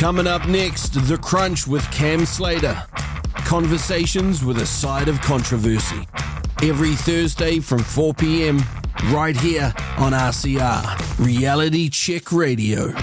Coming up next, The Crunch with Cam Slater. Conversations with a side of controversy. Every Thursday from 4 p.m, right here on RCR, Reality Check Radio.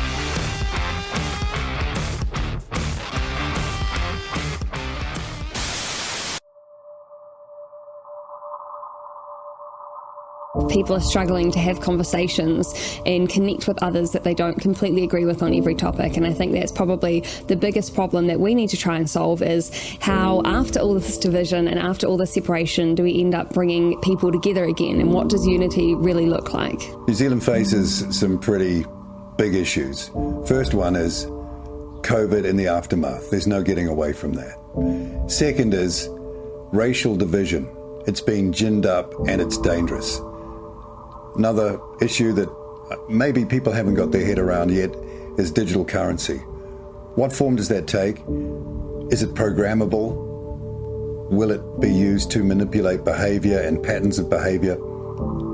People are struggling to have conversations and connect with others that they don't completely agree with on every topic. And I think that's probably the biggest problem that we need to try and solve, is how after all this division and after all this separation do we end up bringing people together again, and what does unity really look like? New Zealand faces some pretty big issues. First one is COVID and the aftermath. There's no getting away from that. Second is racial division. It's been ginned up and it's dangerous. Another issue that maybe people haven't got their head around yet is digital currency. What form does that take? Is it programmable? Will it be used to manipulate behaviour and patterns of behaviour?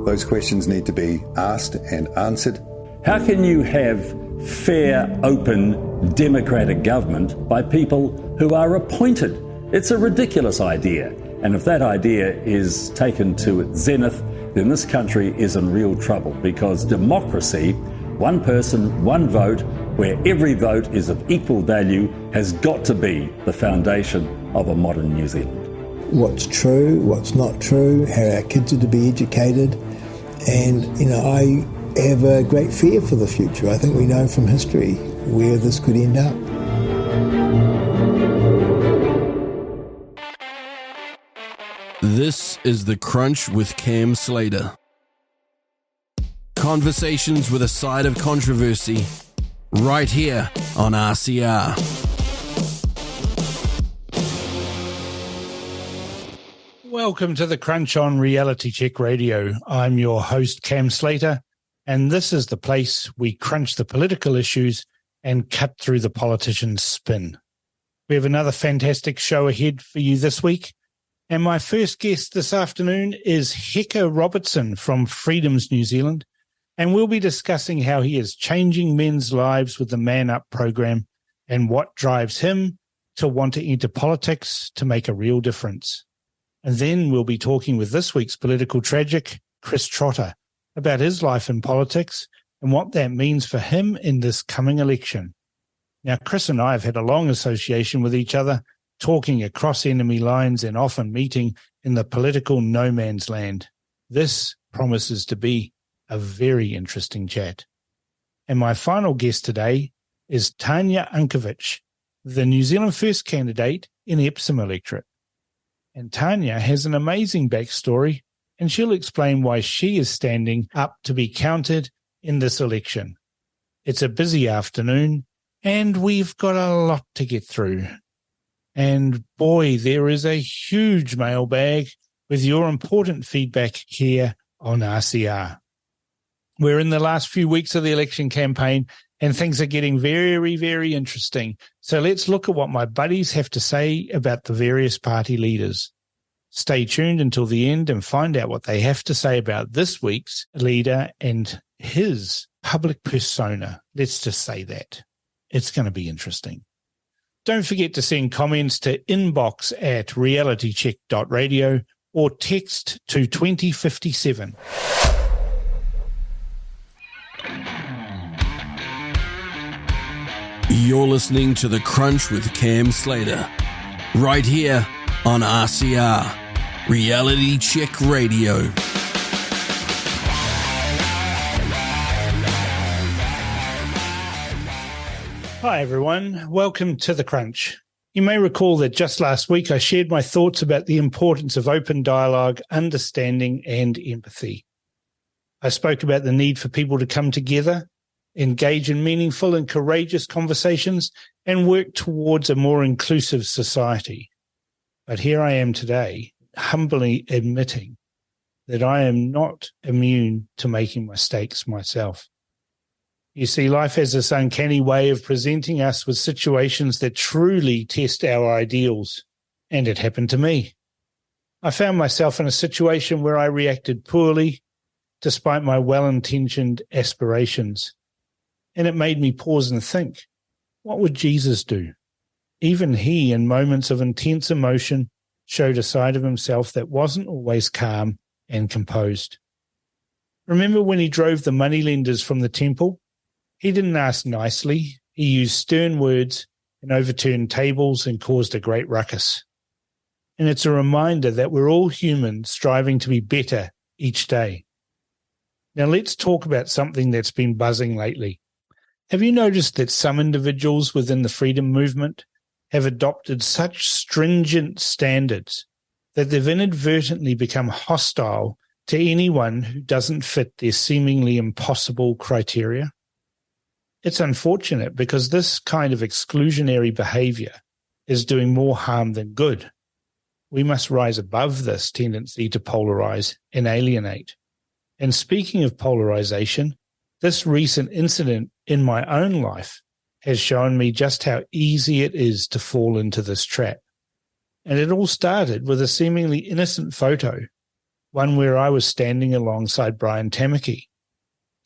Those questions need to be asked and answered. How can you have fair, open, democratic government by people who are appointed? It's a ridiculous idea. And if that idea is taken to its zenith, then this country is in real trouble, because democracy, one person, one vote, where every vote is of equal value, has got to be the foundation of a modern New Zealand. What's true, what's not true, how our kids are to be educated. And, I have a great fear for the future. I think we know from history where this could end up. This is The Crunch with Cam Slater. Conversations with a side of controversy, right here on RCR. Welcome to The Crunch on Reality Check Radio. I'm your host, Cam Slater, and this is the place we crunch the political issues and cut through the politicians' spin. We have another fantastic show ahead for you this week. And my first guest this afternoon is Heka Robertson from Freedoms New Zealand, and we'll be discussing how he is changing men's lives with the Man Up program and what drives him to want to enter politics to make a real difference. And then we'll be talking with this week's political tragic, Chris Trotter, about his life in politics and what that means for him in this coming election. Now, Chris and I have had a long association with each other, talking across enemy lines and often meeting in the political no man's land. This promises to be a very interesting chat. And my final guest today is Tanya Ankovic, the New Zealand First candidate in Epsom electorate. And Tanya has an amazing backstory, and she'll explain why she is standing up to be counted in this election. It's a busy afternoon, and we've got a lot to get through. And boy, there is a huge mailbag with your important feedback here on RCR. We're in the last few weeks of the election campaign, and things are getting very, very interesting. So let's look at what my buddies have to say about the various party leaders. Stay tuned until the end and find out what they have to say about this week's leader and his public persona. Let's just say that. It's going to be interesting. Don't forget to send comments to inbox@realitycheck.radio or text to 2057. You're listening to The Crunch with Cam Slater, right here on RCR, Reality Check Radio. Hi, everyone. Welcome to The Crunch. You may recall that just last week I shared my thoughts about the importance of open dialogue, understanding, and empathy. I spoke about the need for people to come together, engage in meaningful and courageous conversations, and work towards a more inclusive society. But here I am today, humbly admitting that I am not immune to making mistakes myself. You see, life has this uncanny way of presenting us with situations that truly test our ideals, and it happened to me. I found myself in a situation where I reacted poorly, despite my well-intentioned aspirations, and it made me pause and think, What would Jesus do? Even he, in moments of intense emotion, showed a side of himself that wasn't always calm and composed. Remember when he drove the moneylenders from the temple? He didn't ask nicely. He used stern words and overturned tables and caused a great ruckus. And it's a reminder that we're all human striving to be better each day. Now let's talk about something that's been buzzing lately. Have you noticed that some individuals within the freedom movement have adopted such stringent standards that they've inadvertently become hostile to anyone who doesn't fit their seemingly impossible criteria? It's unfortunate because this kind of exclusionary behavior is doing more harm than good. We must rise above this tendency to polarize and alienate. And speaking of polarization, this recent incident in my own life has shown me just how easy it is to fall into this trap. And it all started with a seemingly innocent photo, one where I was standing alongside Brian Tamaki.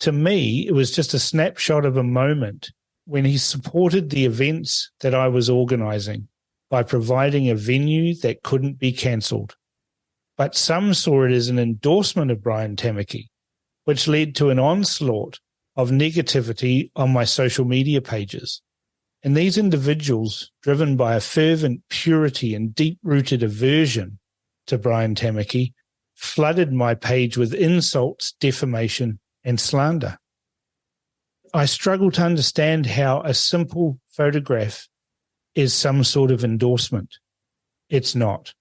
To me, it was just a snapshot of a moment when he supported the events that I was organizing by providing a venue that couldn't be cancelled. But some saw it as an endorsement of Brian Tamaki, which led to an onslaught of negativity on my social media pages. And these individuals, driven by a fervent purity and deep-rooted aversion to Brian Tamaki, flooded my page with insults, defamation, and slander. I struggle to understand how a simple photograph is some sort of endorsement. It's not.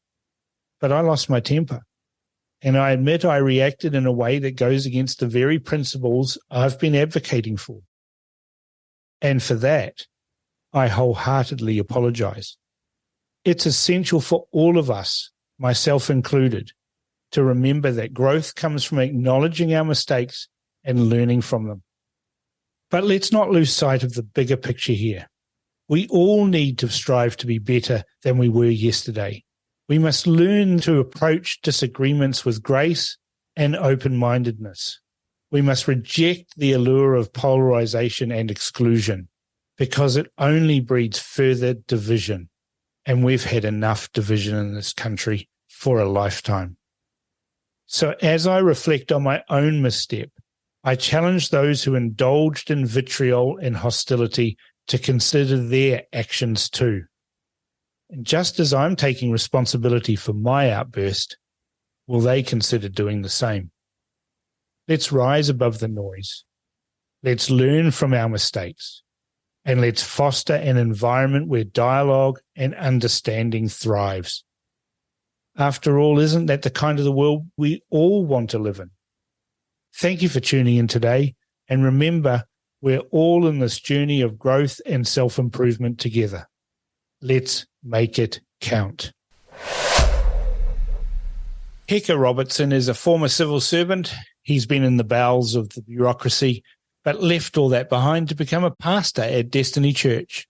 But I lost my temper. And I admit I reacted in a way that goes against the very principles I've been advocating for. And for that, I wholeheartedly apologize. It's essential for all of us, myself included, to remember that growth comes from acknowledging our mistakes and learning from them. But let's not lose sight of the bigger picture here. We all need to strive to be better than we were yesterday. We must learn to approach disagreements with grace and open-mindedness. We must reject the allure of polarization and exclusion because it only breeds further division. And we've had enough division in this country for a lifetime. So as I reflect on my own misstep, I challenge those who indulged in vitriol and hostility to consider their actions too. And just as I'm taking responsibility for my outburst, will they consider doing the same? Let's rise above the noise. Let's learn from our mistakes. And let's foster an environment where dialogue and understanding thrives. After all, isn't that the kind of the world we all want to live in? Thank you for tuning in today. And remember, we're all in this journey of growth and self-improvement together. Let's make it count. Heka Robertson is a former civil servant. He's been in the bowels of the bureaucracy, but left all that behind to become a pastor at Destiny Church.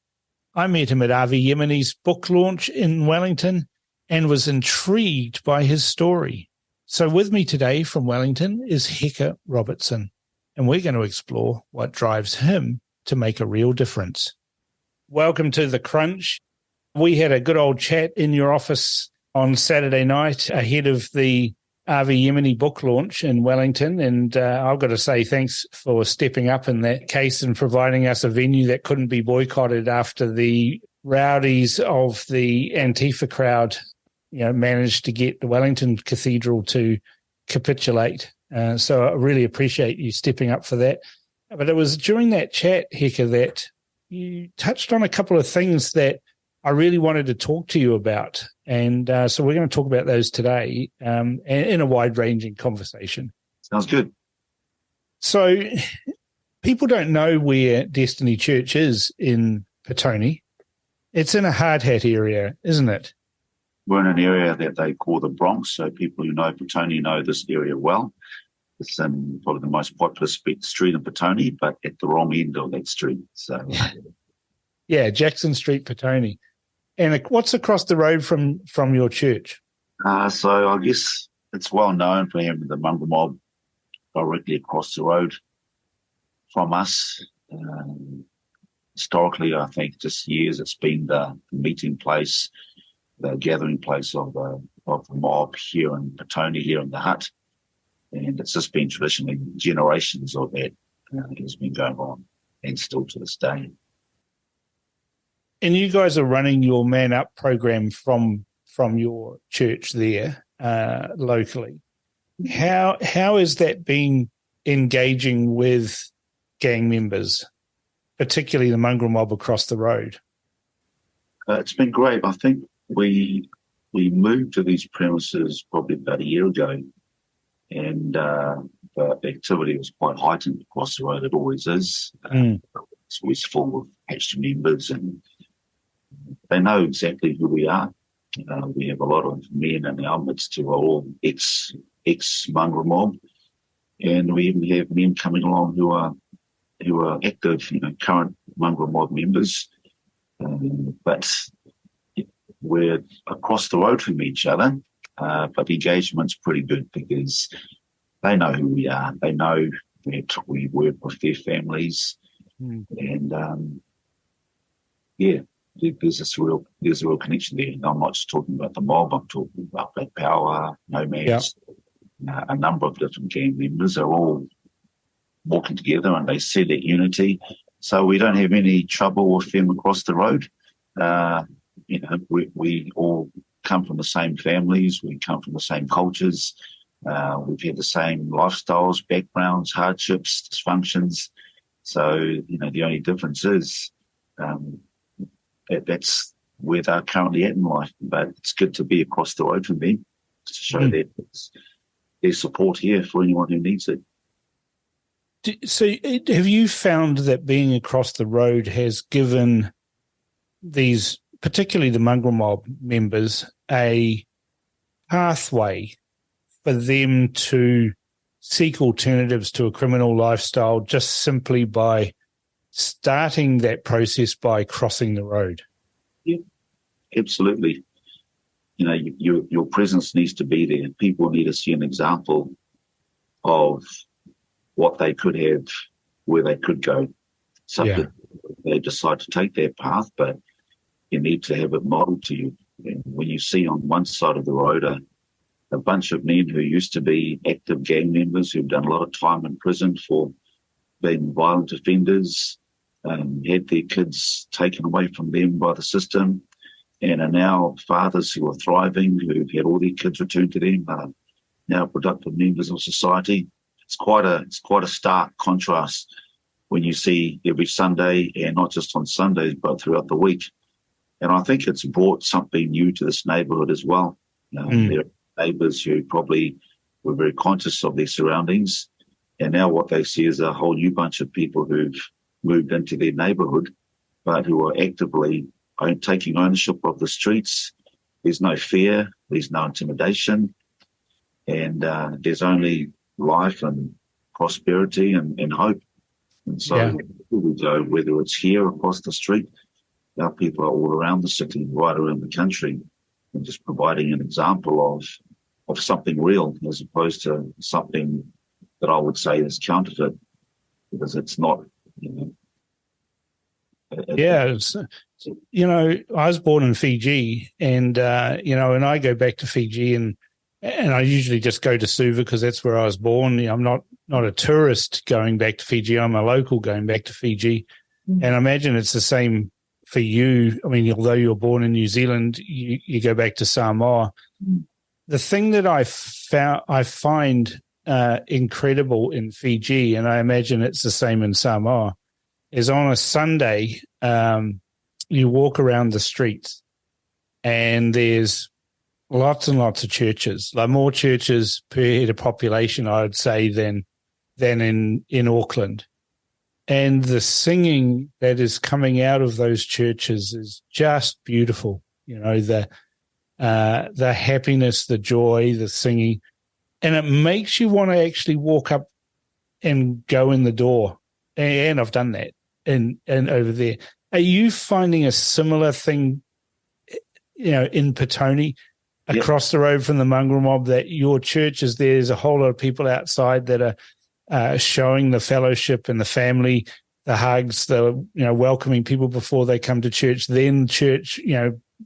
I met him at Avi Yemeni's book launch in Wellington and was intrigued by his story. So with me today from Wellington is Heka Robertson, and we're going to explore what drives him to make a real difference. Welcome to The Crunch. We had a good old chat in your office on Saturday night ahead of the Avi Yemeni book launch in Wellington, and I've got to say thanks for stepping up in that case and providing us a venue that couldn't be boycotted after the rowdies of the Antifa crowd managed to get the Wellington Cathedral to capitulate. So I really appreciate you stepping up for that. But it was during that chat, Heka, that you touched on a couple of things that I really wanted to talk to you about. And so we're going to talk about those today in a wide-ranging conversation. Sounds good. So people don't know where Destiny Church is in Petone. It's in a hard hat area, isn't it? We're in an area that they call the Bronx, so people who know Petone know this area well. It's in probably the most popular street in Petone, but at the wrong end of that street. So, yeah, Jackson Street, Petone. And what's across the road from your church? So I guess it's well known for having the Mungo Mob directly across the road from us. historically, I think just years it's been the meeting place, the gathering place of the mob here in Petone, here in the hut. And it's just been traditionally generations of that has been going on, and still to this day. And you guys are running your Man Up program from your church there locally. How has that been engaging with gang members, particularly the mongrel mob across the road? It's been great. I think we moved to these premises probably about a year ago, and the activity was quite heightened across the road. It always is. It's always full of extra members, and they know exactly who we are. We have a lot of men in our midst who are all ex-mongrel mob, and we even have men coming along who are active, current mongrel mob members. But we're across the road from each other, but the engagement's pretty good because they know who we are. They know that we work with their families, and there's a real connection there. And I'm not just talking about the mob. I'm talking about Black Power, Nomads, a number of different gang members are all walking together, and they see that unity. So we don't have any trouble with them across the road. We all come from the same families. We come from the same cultures. We've had the same lifestyles, backgrounds, hardships, dysfunctions. So, the only difference is that's where they're currently at in life. But it's good to be across the road from them to show that there's support here for anyone who needs it. So have you found that being across the road has given these, particularly the mongrel mob members, a pathway for them to seek alternatives to a criminal lifestyle just simply by starting that process by crossing the road? Yeah, absolutely. Your presence needs to be there. People need to see an example of what they could have, where they could go. Something they decide to take their path, but you need to have it modeled to you. And when you see on one side of the road a bunch of men who used to be active gang members who've done a lot of time in prison for being violent offenders, had their kids taken away from them by the system, and are now fathers who are thriving, who've had all their kids returned to them, are now productive members of society. It's quite a stark contrast when you see every Sunday, and not just on Sundays, but throughout the week. And I think it's brought something new to this neighbourhood as well. There are neighbours who probably were very conscious of their surroundings, and now what they see is a whole new bunch of people who've moved into their neighbourhood, but who are actively taking ownership of the streets. There's no fear, there's no intimidation, and there's only life and prosperity and hope. And so we go, whether it's here across the street, our people are all around the city, right around the country, and just providing an example of something real as opposed to something that I would say is counterfeit, because it's not. I was born in Fiji, and and I go back to Fiji, and I usually just go to Suva because that's where I was born. I'm not a tourist going back to Fiji. I'm a local going back to Fiji, and I imagine it's the same for you. I mean, although you're born in New Zealand, you go back to Samoa. The thing that I find incredible in Fiji, and I imagine it's the same in Samoa, is on a Sunday, you walk around the streets and there's lots and lots of churches, like more churches per head of population, I would say, than in Auckland. And the singing that is coming out of those churches is just beautiful. The happiness, the joy, the singing, and it makes you want to actually walk up and go in the door. And I've done that. And over there, are you finding a similar thing, in Petone, across the road from the mongrel mob, that your church is there's a whole lot of people outside that are showing the fellowship and the family hugs, the welcoming people before they come to church, then church,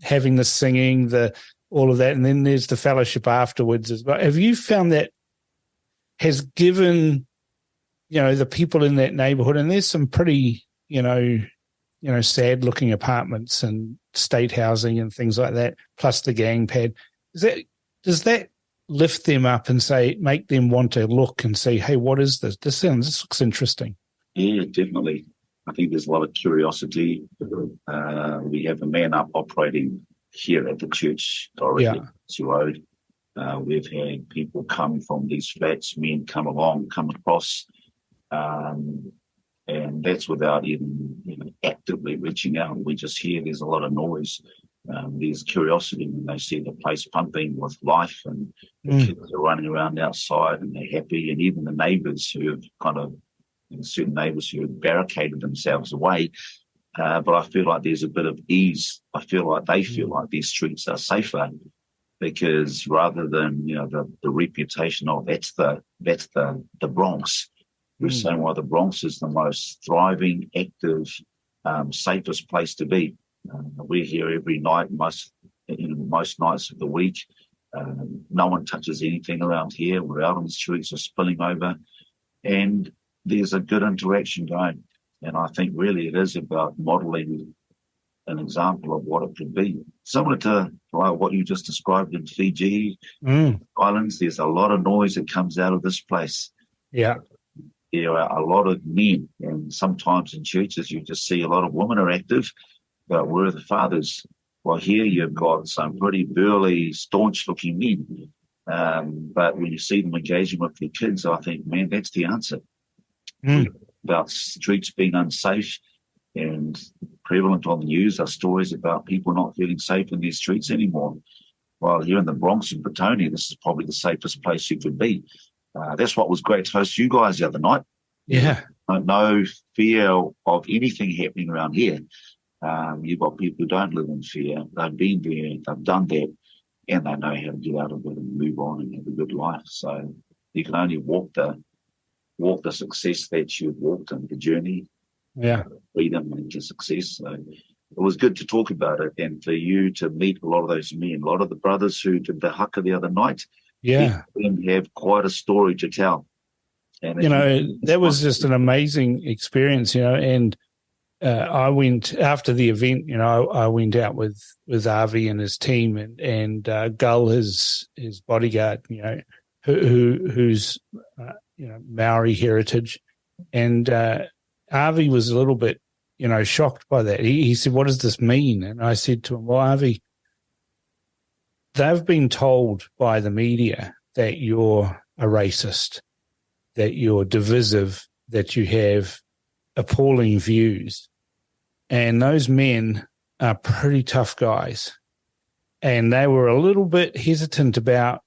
having the singing, all of that, and then there's the fellowship afterwards as well. Have you found that has given the people in that neighborhood, and there's some pretty sad looking apartments and state housing and things like that, plus the gang pad, does that lift them up and make them want to look and say, hey, what is this? This looks interesting. Yeah, definitely. I think there's a lot of curiosity. We have a man up operating here at the church directly across the road. We've had people come from these flats, men come across, and that's without even actively reaching out. We just hear there's a lot of noise. There's curiosity when they see the place pumping with life, and the kids are running around outside and they're happy, and even the neighbours who have certain neighbours who have barricaded themselves away. But I feel like there's a bit of ease. I feel like they feel like these streets are safer, because rather than the reputation of that's the Bronx, we're saying the Bronx is the most thriving, active, safest place to be. We're here every night, most nights of the week. No one touches anything around here. We're out on the streets, are spilling over, and there's a good interaction going. And I think really it is about modelling an example of what it could be. Similar to what you just described in Fiji Islands, there's a lot of noise that comes out of this place. Yeah. There are a lot of men, and sometimes in churches you just see a lot of women are active, but where are the fathers? Well, here you've got some pretty burly, staunch-looking men. But when you see them engaging with their kids, I think, man, that's the answer. About streets being unsafe, and prevalent on the news are stories about people not feeling safe in their streets anymore. Well, here in the Bronx and Britonia, this is probably the safest place you could be. That's what was great to host you guys the other night. Yeah. No fear of anything happening around here. You've got people who don't live in fear. They've been there, they've done that, and they know how to get out of it and move on and have a good life. So you can only walk the success that you've walked in, the journey, freedom into success. So it was good to talk about it, and for you to meet a lot of those men, a lot of the brothers who did the haka the other night. Yeah, and have quite a story to tell. And that was just an amazing experience, and I went after the event. I went out with Avi and his team, and Gull, his bodyguard, who's Maori heritage, and Avi was a little bit shocked by that. He said, "What does this mean?" And I said to him, "Well, Avi, they've been told by the media that you're a racist, that you're divisive, that you have appalling views. And those men are pretty tough guys. And they were a little bit hesitant about,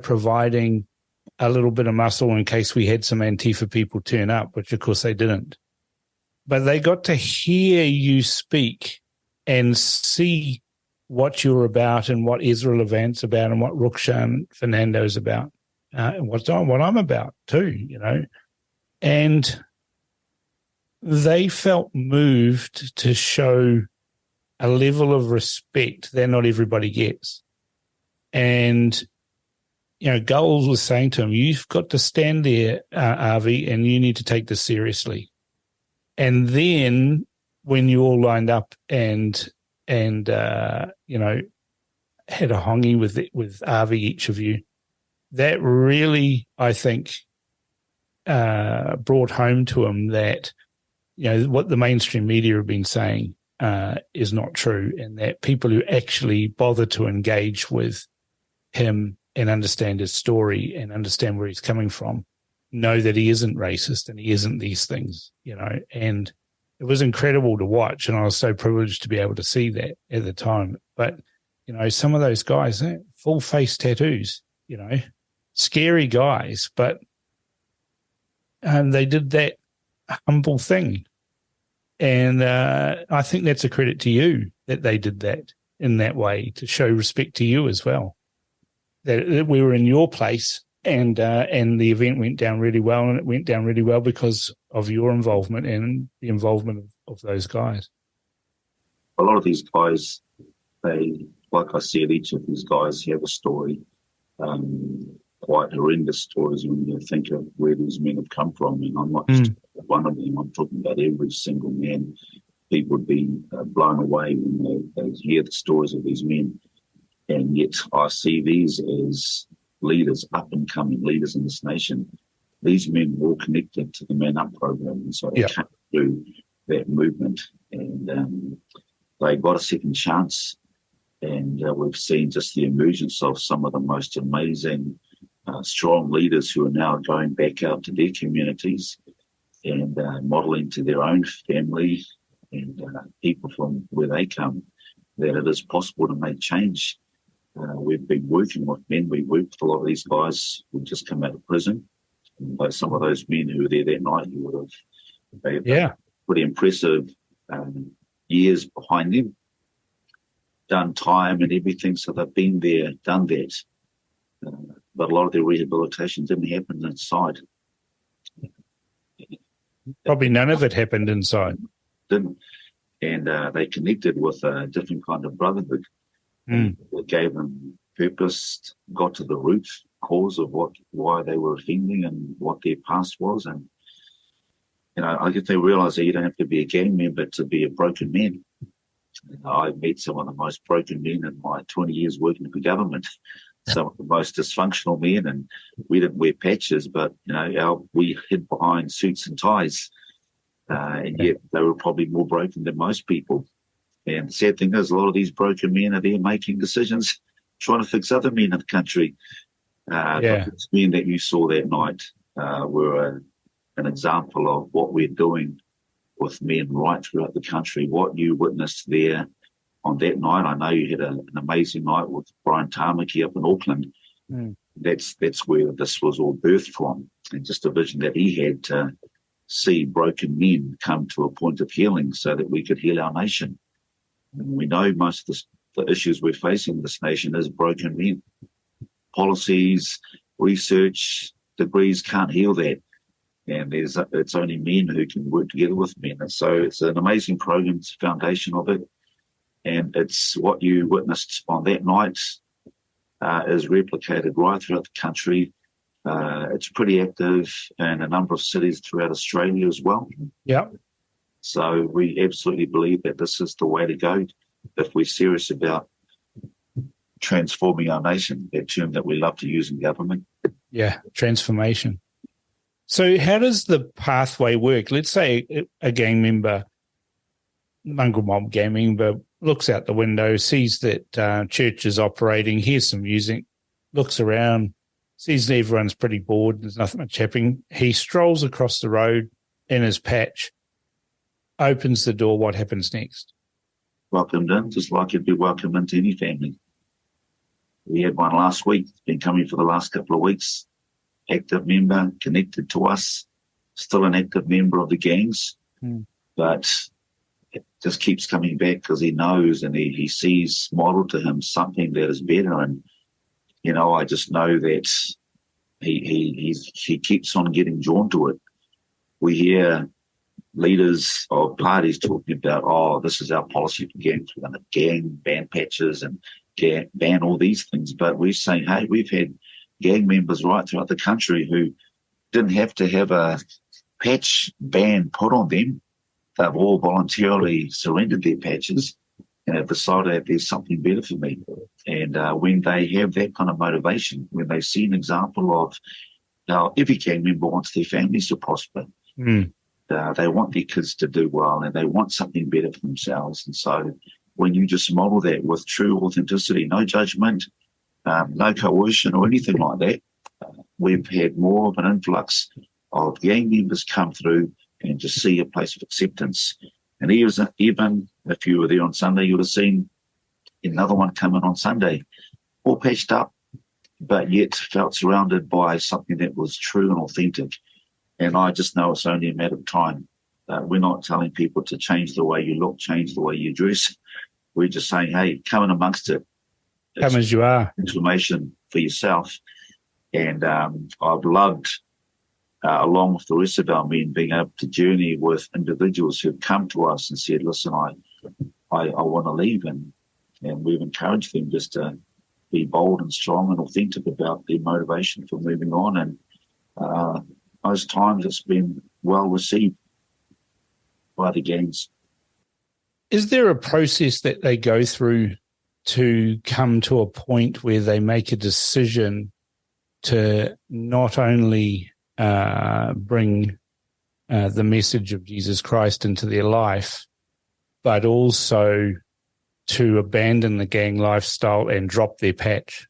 providing a little bit of muscle in case we had some Antifa people turn up, which of course they didn't. But they got to hear you speak and see what you're about and what Ezra Levant's about and what Rukshan Fernando's about, and what I'm about too, And they felt moved to show a level of respect that not everybody gets. And, Gull was saying to him, you've got to stand there, Avi, and you need to take this seriously. And then when you all lined up and had a hongi with Avi, each of you, that really, I think, brought home to him that, what the mainstream media have been saying is not true, and that people who actually bother to engage with him and understand his story and understand where he's coming from know that he isn't racist and he isn't these things, and it was incredible to watch, and I was so privileged to be able to see that at the time. But, some of those guys, full face tattoos, scary guys, but they did that humble thing. And I think that's a credit to you that they did that in that way, to show respect to you as well, that we were in your place and the event went down really well, and it went down really well because of your involvement and the involvement of those guys. A lot of these guys, they, like I said, each of these guys have a story, quite horrendous stories when you think of where these men have come from. And I'm not just one of them, I'm talking about every single man. People would be blown away when they hear the stories of these men. And yet I see these as leaders, up-and-coming leaders in this nation. These men were all connected to the Man Up program, and so they came through that movement, and they got a second chance. And we've seen just the emergence of some of the most amazing, strong leaders who are now going back out to their communities and modelling to their own family and people from where they come that it is possible to make change. We've been working with men. We worked with a lot of these guys who just come out of prison. And some of those men who were there that night, you would have pretty impressive years behind them, done time and everything. So they've been there, done that. But a lot of their rehabilitation didn't happen inside. Probably none of it happened inside. Didn't. And they connected with a different kind of brotherhood. It gave them purpose, got to the root cause of why they were offending and what their past was. And, I guess they realised that you don't have to be a gang member to be a broken man. I've met some of the most broken men in my 20 years working for government, some of the most dysfunctional men, and we didn't wear patches, but, we hid behind suits and ties. And yet they were probably more broken than most people. And the sad thing is, a lot of these broken men are there making decisions, trying to fix other men in the country. But the men that you saw that night were an example of what we're doing with men right throughout the country. What you witnessed there on that night, I know you had an amazing night with Brian Tamaki up in Auckland. That's where this was all birthed from, and just a vision that he had to see broken men come to a point of healing so that we could heal our nation. And we know most of the issues we're facing in this nation is broken men. Policies, research, degrees can't heal that. And it's only men who can work together with men. And so it's an amazing program. It's the foundation of it. And it's what you witnessed on that night is replicated right throughout the country. It's pretty active in a number of cities throughout Australia as well. Yeah. So we absolutely believe that this is the way to go if we're serious about transforming our nation, that term that we love to use in government. Yeah, transformation. So how does the pathway work? Let's say a gang member, mongrel mob gang member, looks out the window, sees that church is operating, hears some music, looks around, sees that everyone's pretty bored, there's nothing much happening. He strolls across the road in his patch, opens the door. What happens next? Welcomed in, just like you'd be welcome into any family. We had one last week. It's been coming for the last couple of weeks. Active member, connected to us, still an active member of the gangs, but it just keeps coming back because he knows and he sees modelled to him something that is better. And, I just know that he keeps on getting drawn to it. We hear leaders of parties talking about, this is our policy for gangs. We're going to ban patches and ban all these things. But we're saying, hey, we've had gang members right throughout the country who didn't have to have a patch ban put on them. They've all voluntarily surrendered their patches and have decided that there's something better for me. And when they have that kind of motivation, when they see an example of how every gang member wants their families to prosper, they want their kids to do well and they want something better for themselves. And so when you just model that with true authenticity, no judgment, no coercion or anything like that, we've had more of an influx of gang members come through and just see a place of acceptance. And even if you were there on Sunday, you would have seen another one come in on Sunday, all patched up, but yet felt surrounded by something that was true and authentic. And I just know it's only a matter of time. We're not telling people to change the way you look, change the way you dress. We're just saying, hey, come in amongst it. Come as you are. Information for yourself. And I've loved, along with the rest of our men, being able to journey with individuals who've come to us and said, listen, I want to leave. And we've encouraged them just to be bold and strong and authentic about their motivation for moving on. And most times it's been well received by the gangs. Is there a process that they go through to come to a point where they make a decision to not only bring the message of Jesus Christ into their life, but also to abandon the gang lifestyle and drop their patch?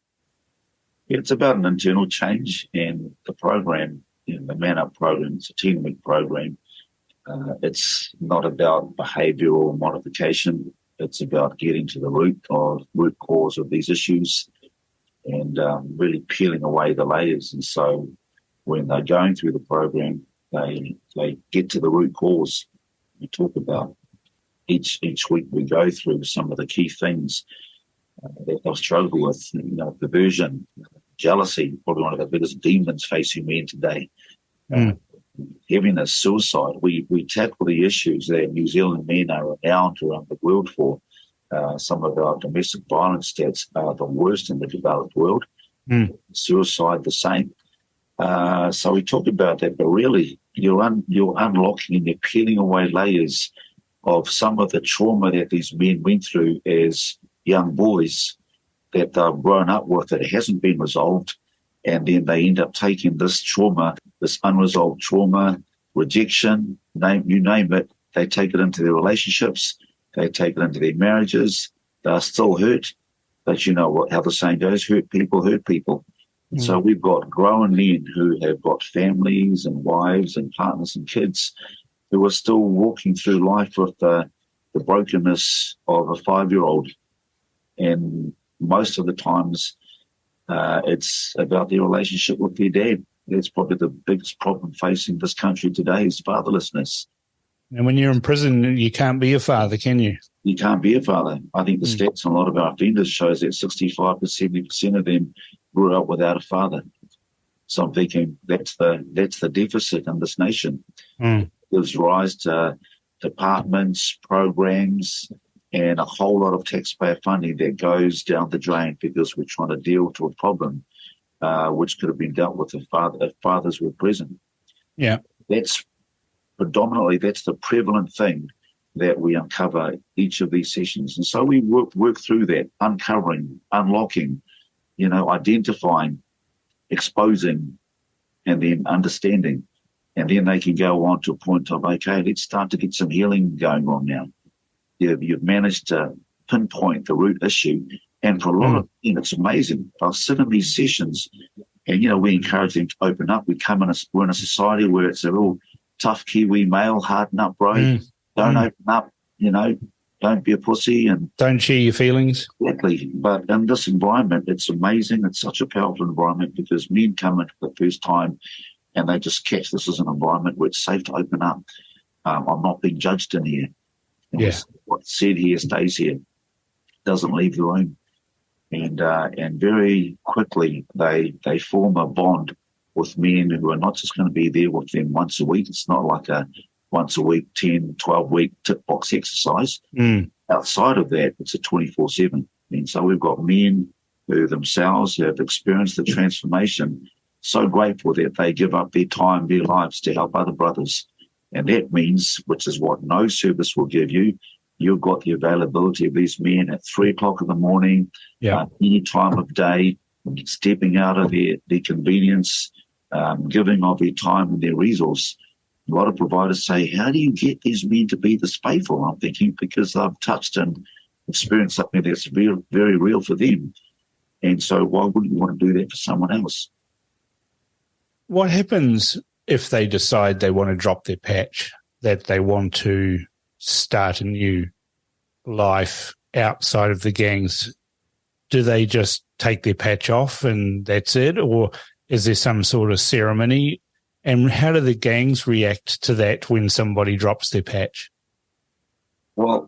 It's about an internal change, and the program, the Man Up program, it's a 10-week program. It's not about behavioural modification. It's about getting to the root cause of these issues and really peeling away the layers. And so when they're going through the program, they get to the root cause. We talk about each week we go through some of the key things that they'll struggle with, perversion, jealousy, probably one of the biggest demons facing men today. Heaviness, suicide. We tackle the issues that New Zealand men are renowned around the world for. Some of our domestic violence stats are the worst in the developed world. Suicide, the same. So we talk about that, but really you're unlocking and you're peeling away layers of some of the trauma that these men went through as young boys that they've grown up with that hasn't been resolved. And then they end up taking this trauma, this unresolved trauma, rejection, you name it, they take it into their relationships, they take it into their marriages. They're still hurt, but you know how the saying goes, hurt people hurt people. And so we've got grown men who have got families and wives and partners and kids who are still walking through life with the brokenness of a 5-year-old. And most of the times, it's about their relationship with their dad. That's probably the biggest problem facing this country today is fatherlessness. And when you're in prison, you can't be a father, can you? You can't be a father. I think the stats on a lot of our offenders shows that 65 to 70% of them grew up without a father. So I'm thinking that's the deficit in this nation. It gives rise to departments, programs, and a whole lot of taxpayer funding that goes down the drain because we're trying to deal to a problem which could have been dealt with if fathers were present. Yeah. That's the prevalent thing that we uncover each of these sessions. And so we work through that, uncovering, unlocking, identifying, exposing, and then understanding. And then they can go on to a point of, okay, let's start to get some healing going on now. You've managed to pinpoint the root issue. And for a lot of them, it's amazing. I'll sit in these sessions and, we encourage them to open up. We're in a society where it's a real tough Kiwi male, harden up, bro. Don't open up, don't be a pussy. And don't share your feelings. Exactly. But in this environment, it's amazing. It's such a powerful environment because men come in for the first time and they just catch this as an environment where it's safe to open up. I'm not being judged in here. What's said here stays here, doesn't leave the room. And very quickly they form a bond with men who are not just going to be there with them once a week. It's not like a once a week, 10, 12-week tick box exercise. Outside of that, it's a 24/7. And so we've got men who themselves have experienced the transformation, so grateful that they give up their time, their lives to help other brothers. And that means, which is what no service will give you, you've got the availability of these men at 3:00 in the morning, any time of day, stepping out of their convenience, giving of their time and their resource. A lot of providers say, how do you get these men to be this faithful? I'm thinking because they've touched and experienced something that's very, very real for them. And so why wouldn't you want to do that for someone else? What happens if they decide they want to drop their patch, that they want to start a new life outside of the gangs? Do they just take their patch off and that's it? Or is there some sort of ceremony? And how do the gangs react to that when somebody drops their patch? Well,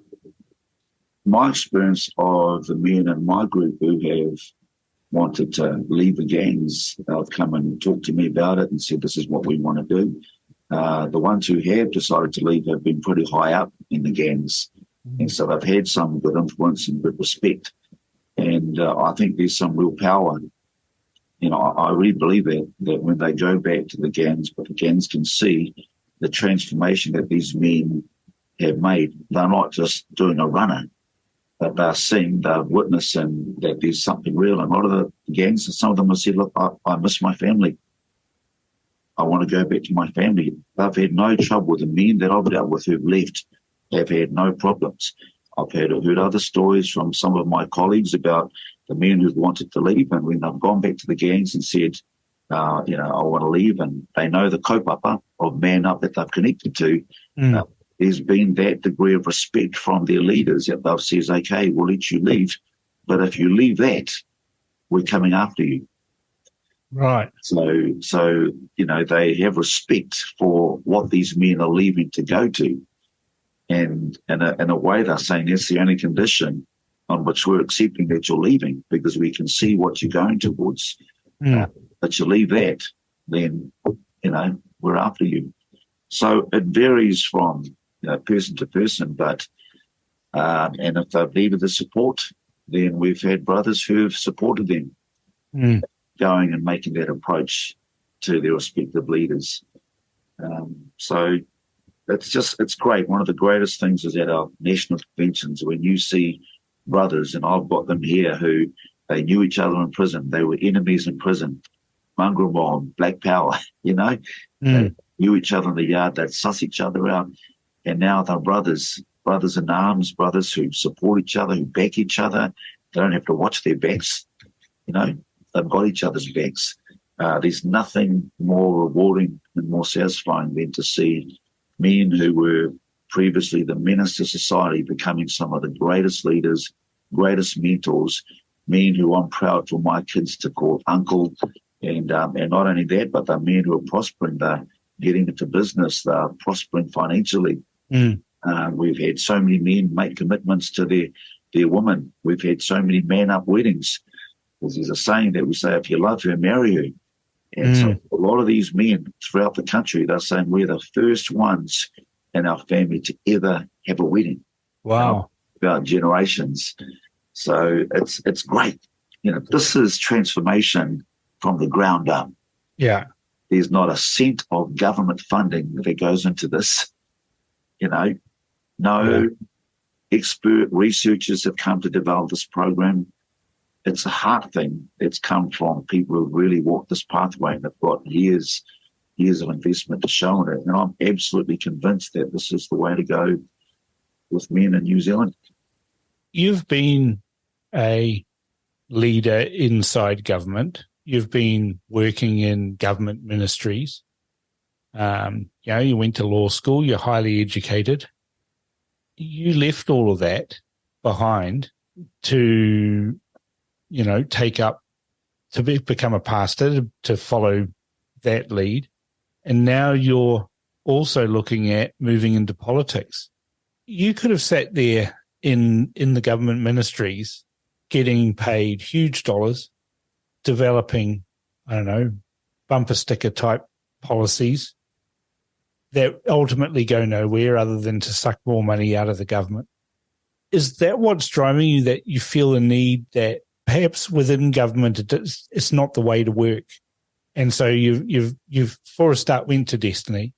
my experience of the men in my group who have wanted to leave the gangs, they'll come and talk to me about it and said, this is what we want to do. The ones who have decided to leave have been pretty high up in the gangs. And so they've had some good influence and good respect. And I think there's some real power. I really believe that when they go back to the gangs, but the gangs can see the transformation that these men have made. They're not just doing a runner, but they're witnessing that there's something real. And a lot of the gangs, and some of them have said, look, I miss my family. I want to go back to my family. They've had no trouble with the men that I've dealt with who've left. They've had no problems. I've heard other stories from some of my colleagues about the men who've wanted to leave, and when they've gone back to the gangs and said, I want to leave, and they know the kaupapa of man up that they've connected to, there's been that degree of respect from their leaders that they've said, okay, we'll let you leave, but if you leave that, we're coming after you. Right. So they have respect for what these men are leaving to go to. And in a way, they're saying that's the only condition on which we're accepting that you're leaving, because we can see what you're going towards. But you leave that, then, we're after you. So it varies from person to person, but and if they've needed the support, then we've had brothers who have supported them going and making that approach to their respective leaders. So it's great. One of the greatest things is at our national conventions when you see brothers, and I've got them here, who they knew each other in prison. They were enemies in prison. Mangrumon, Black Power, They knew each other in the yard. They'd suss each other out. And now they're brothers in arms, brothers who support each other, who back each other. They don't have to watch their backs. They've got each other's backs. There's nothing more rewarding and more satisfying than to see men who were previously the menace to society becoming some of the greatest leaders, greatest mentors, men who I'm proud for my kids to call uncle. And not only that, but they're men who are prospering. They're getting into business. They're prospering financially. We've had so many men make commitments to their women. We've had so many man-up weddings. There's a saying that we say, if you love her, marry her. And so a lot of these men throughout the country, they're saying we're the first ones in our family to ever have a wedding. Wow. About generations. So it's great. This is transformation from the ground up. Yeah. There's not a cent of government funding that goes into this. No expert researchers have come to develop this program. It's a heart thing. It's come from people who really walked this pathway and have got years of investment to show in it. And I'm absolutely convinced that this is the way to go with men in New Zealand. You've been a leader inside government. You've been working in government ministries. You went to law school. You're highly educated. You left all of that behind to take up, to become a pastor, to follow that lead. And now you're also looking at moving into politics. You could have sat there in the government ministries getting paid huge dollars, developing, bumper sticker type policies that ultimately go nowhere other than to suck more money out of the government. Is that what's driving you, that you feel the need that perhaps within government it's not the way to work, and so you've for a start went to Destiny,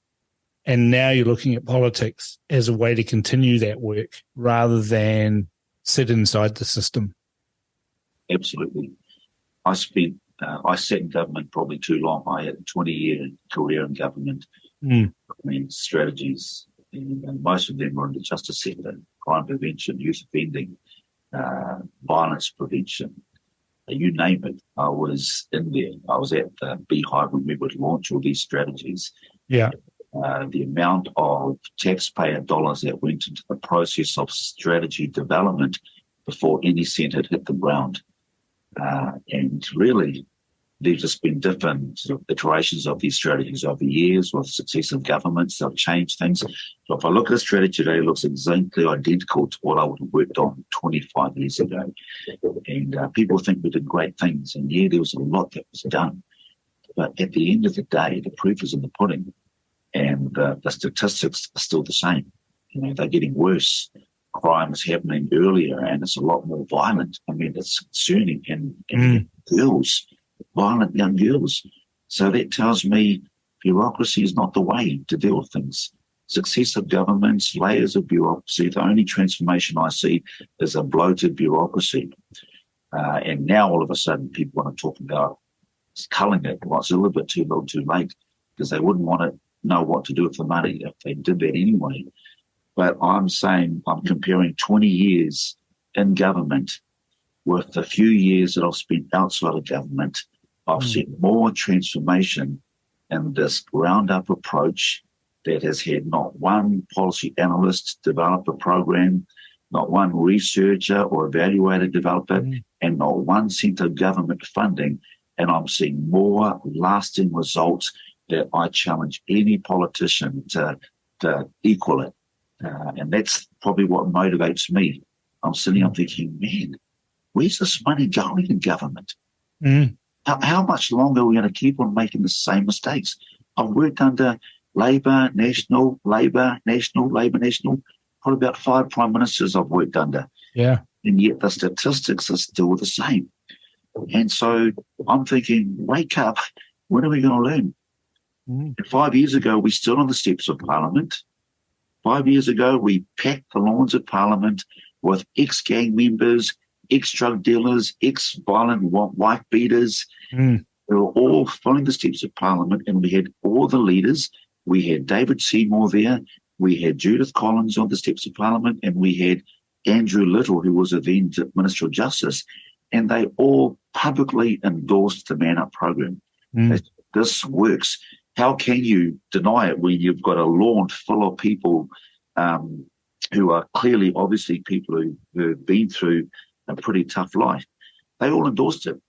and now you're looking at politics as a way to continue that work rather than sit inside the system? Absolutely. I sat in government probably too long. I had a 20-year career in government. Strategies, and most of them were in the justice sector: crime prevention, youth offending, violence prevention, you name it. I was in there. I was at the Beehive when we would launch all these strategies. Yeah. The amount of taxpayer dollars that went into the process of strategy development before any cent had hit the ground. And really, there's just been different iterations of these strategies over the years with successive governments that have changed things. So if I look at a strategy today, it looks exactly identical to what I would have worked on 25 years ago. And people think we did great things. And yeah, there was a lot that was done. But at the end of the day, the proof is in the pudding. And the statistics are still the same. They're getting worse. Crime is happening earlier and it's a lot more violent. I mean, it's concerning. And girls, violent young girls. So that tells me bureaucracy is not the way to deal with things. Successive governments, layers of bureaucracy, the only transformation I see is a bloated bureaucracy. And now all of a sudden people want to talk about culling it. Well, it's a little bit too little too late because they wouldn't want to know what to do with the money if they did that anyway. But I'm saying I'm comparing 20 years in government with the few years that I've spent outside of government. I've seen more transformation in this round-up approach that has had not one policy analyst develop a program, not one researcher or evaluator develop it, and not one cent of government funding. And I'm seeing more lasting results that I challenge any politician to equal it. And that's probably what motivates me. I'm sitting up thinking, man, where's this money going in government? How much longer are we going to keep on making the same mistakes? I've worked under Labour, National, Labour, National, Labour, National, probably about 5 prime ministers I've worked under. Yeah. And yet the statistics are still the same. And so I'm thinking, wake up, when are we going to learn? And 5 years ago, we stood on the steps of Parliament. 5 years ago, we packed the lawns of Parliament with ex-gang members, ex-drug dealers, ex-violent wife beaters. They were all filling the steps of Parliament, and we had all the leaders. We had David Seymour there. We had Judith Collins on the steps of Parliament, and we had Andrew Little, who was a then Minister of Justice, and they all publicly endorsed the Man Up program. This works. How can you deny it when you've got a lawn full of people who are clearly, obviously, people who have been through a pretty tough life? They all endorsed it.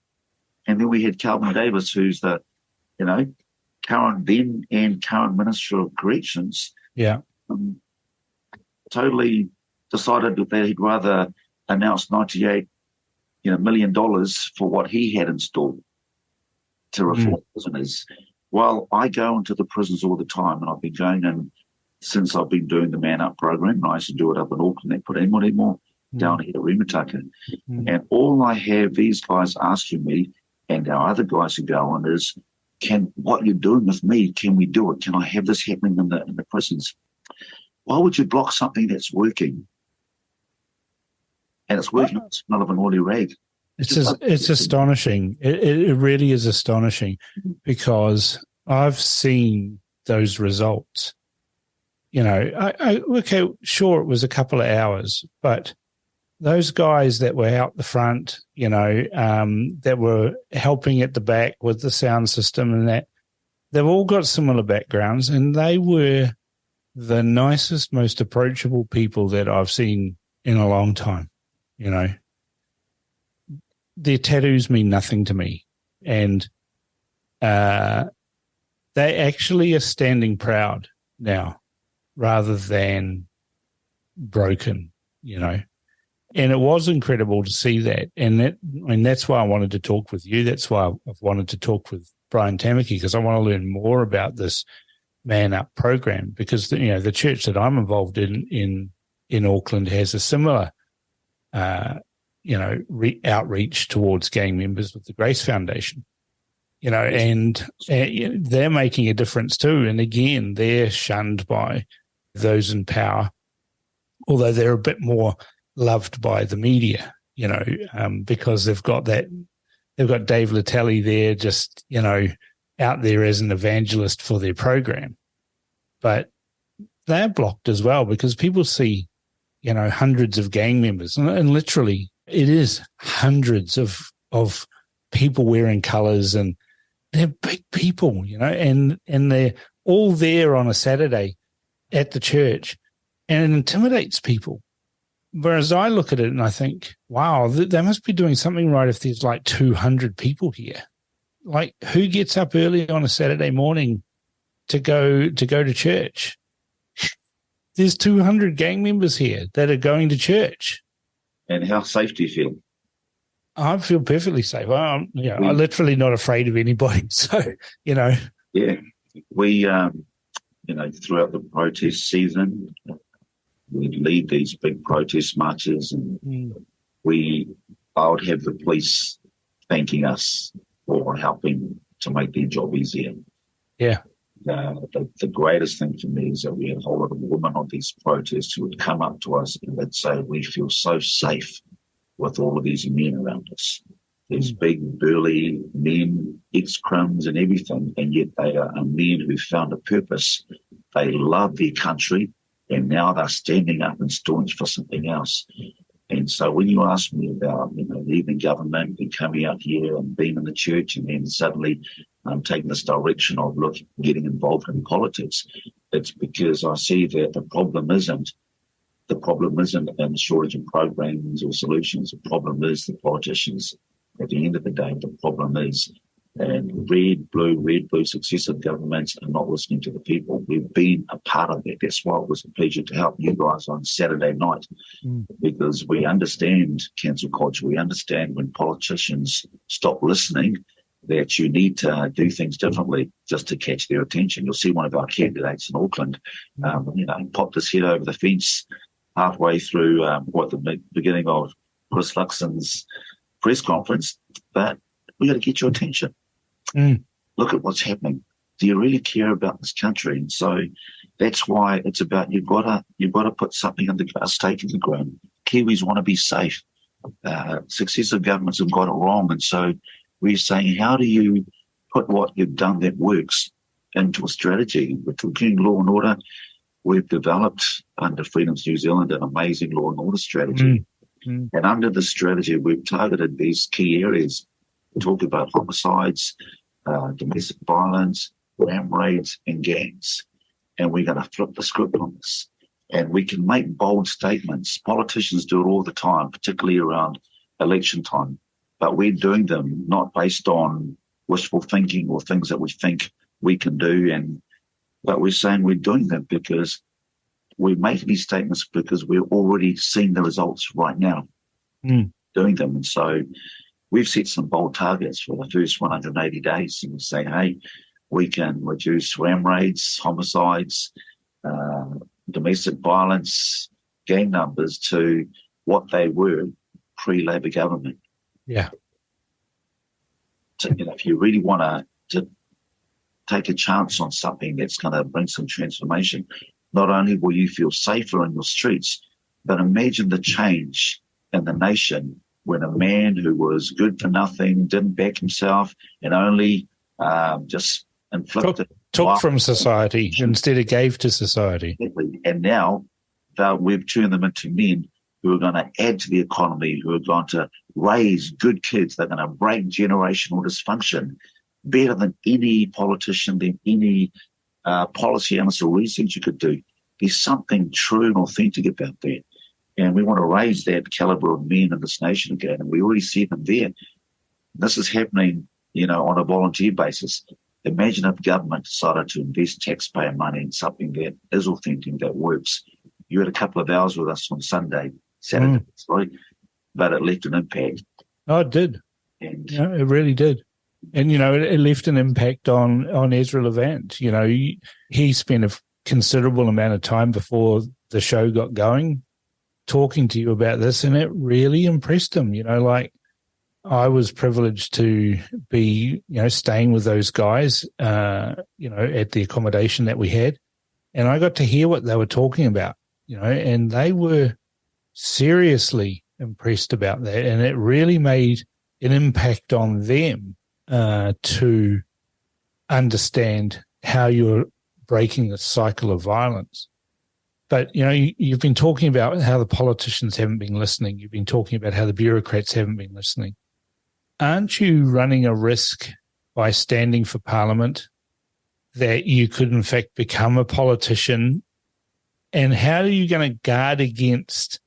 And then we had Calvin Davis, who's the, current Minister of Corrections. Yeah. Totally decided that he'd rather announce $98 million for what he had in store to reform prisoners. Well, I go into the prisons all the time, and I've been going in since I've been doing the Man Up program. I used to do it up in Auckland at Puremuremo, down here at Rimutaka. And all I have these guys asking me, and our other guys who go on, is, what you're doing with me, can we do it? Can I have this happening in the prisons? Why would you block something that's working? And it's working on the smell of an oily rag. It's astonishing. It really is astonishing because I've seen those results. Okay, sure, it was a couple of hours, but those guys that were out the front, that were helping at the back with the sound system and that, they've all got similar backgrounds, and they were the nicest, most approachable people that I've seen in a long time. Their tattoos mean nothing to me, and they actually are standing proud now rather than broken, And it was incredible to see that. And that's why I wanted to talk with you. That's why I've wanted to talk with Brian Tamaki, because I want to learn more about this Man Up program, because the church that I'm involved in Auckland has a similar outreach towards gang members with the Grace Foundation, and they're making a difference too. And again, they're shunned by those in power, although they're a bit more loved by the media, because they've got Dave Latelli there just, out there as an evangelist for their program. But they're blocked as well because people see, hundreds of gang members, and literally it is hundreds of people wearing colours, and they're big people, and they're all there on a Saturday at the church, and it intimidates people. Whereas I look at it and I think, wow, they must be doing something right if there's like 200 people here. like, who gets up early on a Saturday morning to go to church? There's 200 gang members here that are going to church. And how safe do you feel? I feel perfectly safe. I'm literally not afraid of anybody. So, Yeah, we, throughout the protest season, we lead these big protest marches, and I would have the police thanking us for helping to make their job easier. Yeah. The greatest thing for me is that we had a whole lot of women on these protests who would come up to us and they'd say, we feel so safe with all of these men around us. These big, burly men, ex-crims and everything, and yet they are men who found a purpose. They love their country, and now they're standing up and staunch for something else. And so when you ask me about, leaving government and coming out here and being in the church and then suddenly taking this direction of getting involved in politics, it's because I see that the problem isn't in the shortage of programs or solutions. The problem is the politicians. At the end of the day, the problem is red, blue successive governments are not listening to the people. We've been a part of that. That's why it was a pleasure to help you guys on Saturday night, because we understand cancel culture. We understand when politicians stop listening that you need to do things differently just to catch their attention. You'll see one of our candidates in Auckland, popped his head over the fence halfway through the beginning of Chris Luxon's press conference, but we got to get your attention. Look at what's happening. Do you really care about this country? And so that's why it's about you've got to put something a stake in the ground. Kiwis want to be safe. Successive governments have got it wrong, and so we're saying, how do you put what you've done that works into a strategy? We're talking law and order. We've developed under Freedoms New Zealand an amazing law and order strategy. And under the strategy, we've targeted these key areas. We talk about homicides, domestic violence, ram raids, and gangs. And we're going to flip the script on this. And we can make bold statements. Politicians do it all the time, particularly around election time. But we're doing them not based on wishful thinking or things that we think we can do. But we're saying we're doing them because we're making these statements because we're already seeing the results right now, doing them. And so we've set some bold targets for the first 180 days. And we say, hey, we can reduce ram raids, homicides, domestic violence, gang numbers to what they were pre-Labor government. Yeah. So, if you really want to take a chance on something that's going to bring some transformation, not only will you feel safer in your streets, but imagine the change in the nation when a man who was good for nothing, didn't back himself, and only just inflicted... Took from society instead of gave to society. And now we've turned them into men who are going to add to the economy, who are going to raise good kids. They're going to break generational dysfunction better than any politician, than any policy analyst or research you could do. There's something true and authentic about that. And we want to raise that caliber of men in this nation again. And we already see them there. This is happening, on a volunteer basis. Imagine if government decided to invest taxpayer money in something that is authentic, that works. You had a couple of hours with us on Saturday, sorry, but it left an impact. Oh, it did. And it really did. And, it left an impact on Ezra Levant. He spent a considerable amount of time before the show got going talking to you about this, and it really impressed him. I was privileged to be, staying with those guys, at the accommodation that we had, and I got to hear what they were talking about, and they were seriously impressed about that, and it really made an impact on them to understand how you're breaking the cycle of violence. But, you've been talking about how the politicians haven't been listening. You've been talking about how the bureaucrats haven't been listening. Aren't you running a risk by standing for Parliament that you could, in fact, become a politician? And how are you going to guard against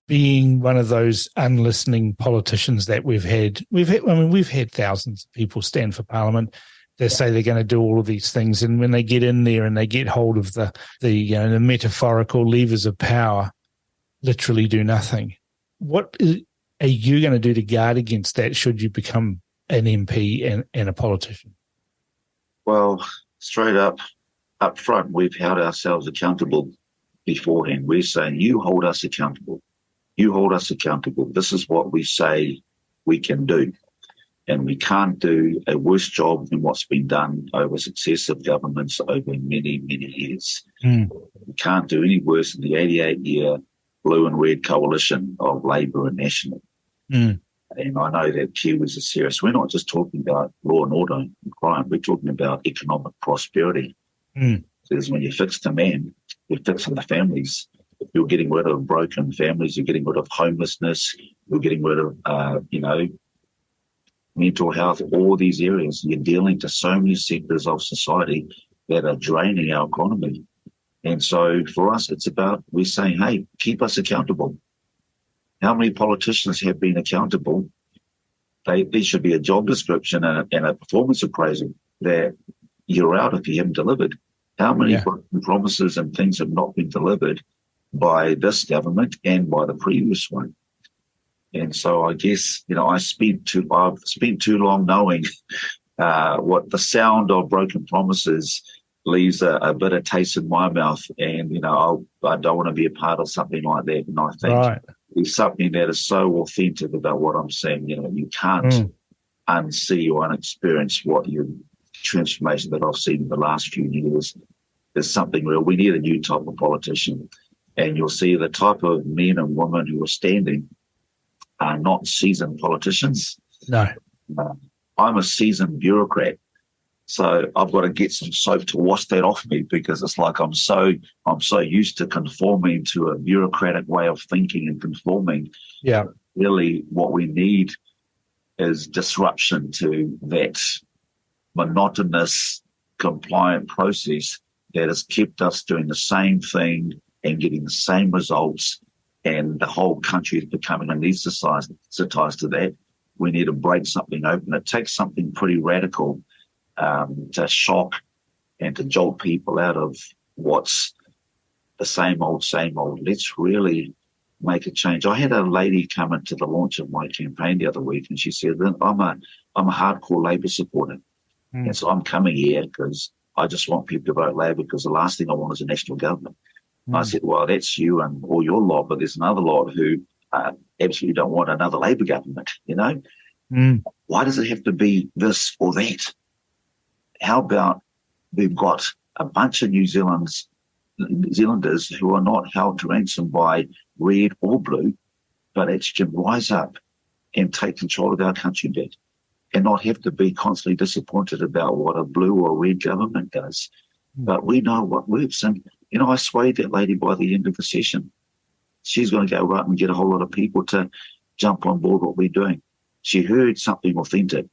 being one of those unlistening politicians that we've had thousands of people stand for Parliament. They say they're going to do all of these things, and when they get in there and they get hold of the metaphorical levers of power, literally do nothing. What are you going to do to guard against that should you become an MP and a politician? Well, straight up front, we've held ourselves accountable beforehand. We're saying, you hold us accountable. You hold us accountable. This is what we say we can do. And we can't do a worse job than what's been done over successive governments over many, many years. We can't do any worse than the 88-year blue and red coalition of Labour and National. And I know that Kiwis are serious. We're not just talking about law and order and crime. We're talking about economic prosperity. Because when you fix the man, you're fixing the families. You're getting rid of broken families. You're getting rid of homelessness. You're getting rid of, mental health, all these areas. You're dealing to so many sectors of society that are draining our economy. And so for us, it's about, we're saying, hey, keep us accountable. How many politicians have been accountable? There should be a job description and a performance appraisal that you're out if you haven't delivered. How many promises and things have not been delivered by this government and by the previous one? And so I guess, I've spent too long knowing what the sound of broken promises leaves a bitter taste in my mouth. And, I don't want to be a part of something like that. And I think it's something that is so authentic about what I'm saying. You can't unsee or unexperience what transformation that I've seen in the last few years. There's something real. We need a new type of politician. And you'll see the type of men and women who are standing are not seasoned politicians. No. I'm a seasoned bureaucrat. So I've got to get some soap to wash that off me, because it's like I'm so used to conforming to a bureaucratic way of thinking and conforming. Yeah. Really what we need is disruption to that monotonous, compliant process that has kept us doing the same thing and getting the same results, and the whole country is becoming anesthetized to that. We need to break something open. It takes something pretty radical to shock and to jolt people out of what's the same old. Let's really make a change. I had a lady come into the launch of my campaign the other week, and she said, I'm a hardcore Labour supporter. And so I'm coming here because I just want people to vote Labour, because the last thing I want is a national government. I said, well, that's you and all your lot, but there's another lot who absolutely don't want another Labour government, Why does it have to be this or that? How about we've got a bunch of New Zealanders who are not held to ransom by red or blue, but actually rise up and take control of our country back, and not have to be constantly disappointed about what a blue or red government does. But we know what works. And, I swayed that lady by the end of the session. She's going to go right and get a whole lot of people to jump on board what we're doing. She heard something authentic.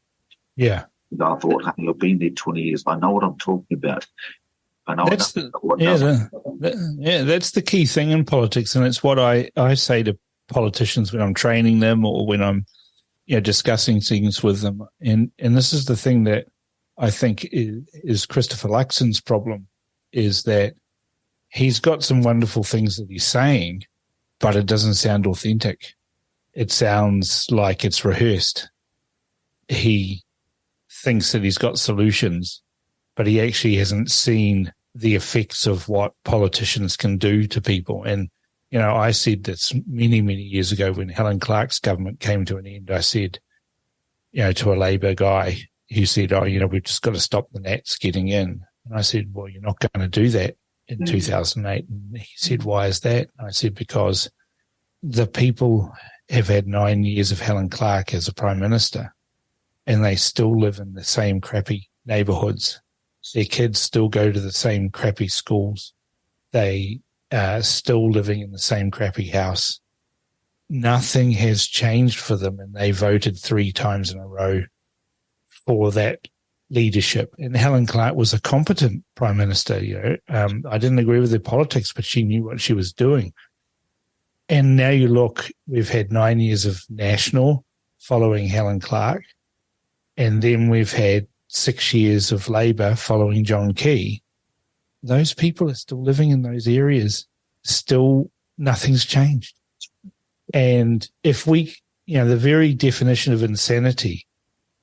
Yeah. And I thought, hey, I've been there 20 years. I know what I'm talking about. I know that's the key thing in politics. And it's what I say to politicians when I'm training them or when I'm discussing things with them. And this is the thing that I think is Christopher Luxon's problem, is that he's got some wonderful things that he's saying, but it doesn't sound authentic. It sounds like it's rehearsed. He thinks that he's got solutions, but he actually hasn't seen the effects of what politicians can do to people. And, I said this many, many years ago when Helen Clark's government came to an end. I said, to a Labour guy who said, we've just got to stop the Nats getting in. And I said, well, you're not going to do that in 2008. And he said, why is that? And I said, because the people have had 9 years of Helen Clark as a Prime Minister, and they still live in the same crappy neighbourhoods. Their kids still go to the same crappy schools. They are still living in the same crappy house. Nothing has changed for them, and they voted 3 times in a row for that leadership. And Helen Clark was a competent Prime Minister. I didn't agree with her politics, but she knew what she was doing. And now you look, we've had 9 years of National following Helen Clark, and then we've had 6 years of Labour following John Key. Those people are still living in those areas. Still, nothing's changed. And if we, the very definition of insanity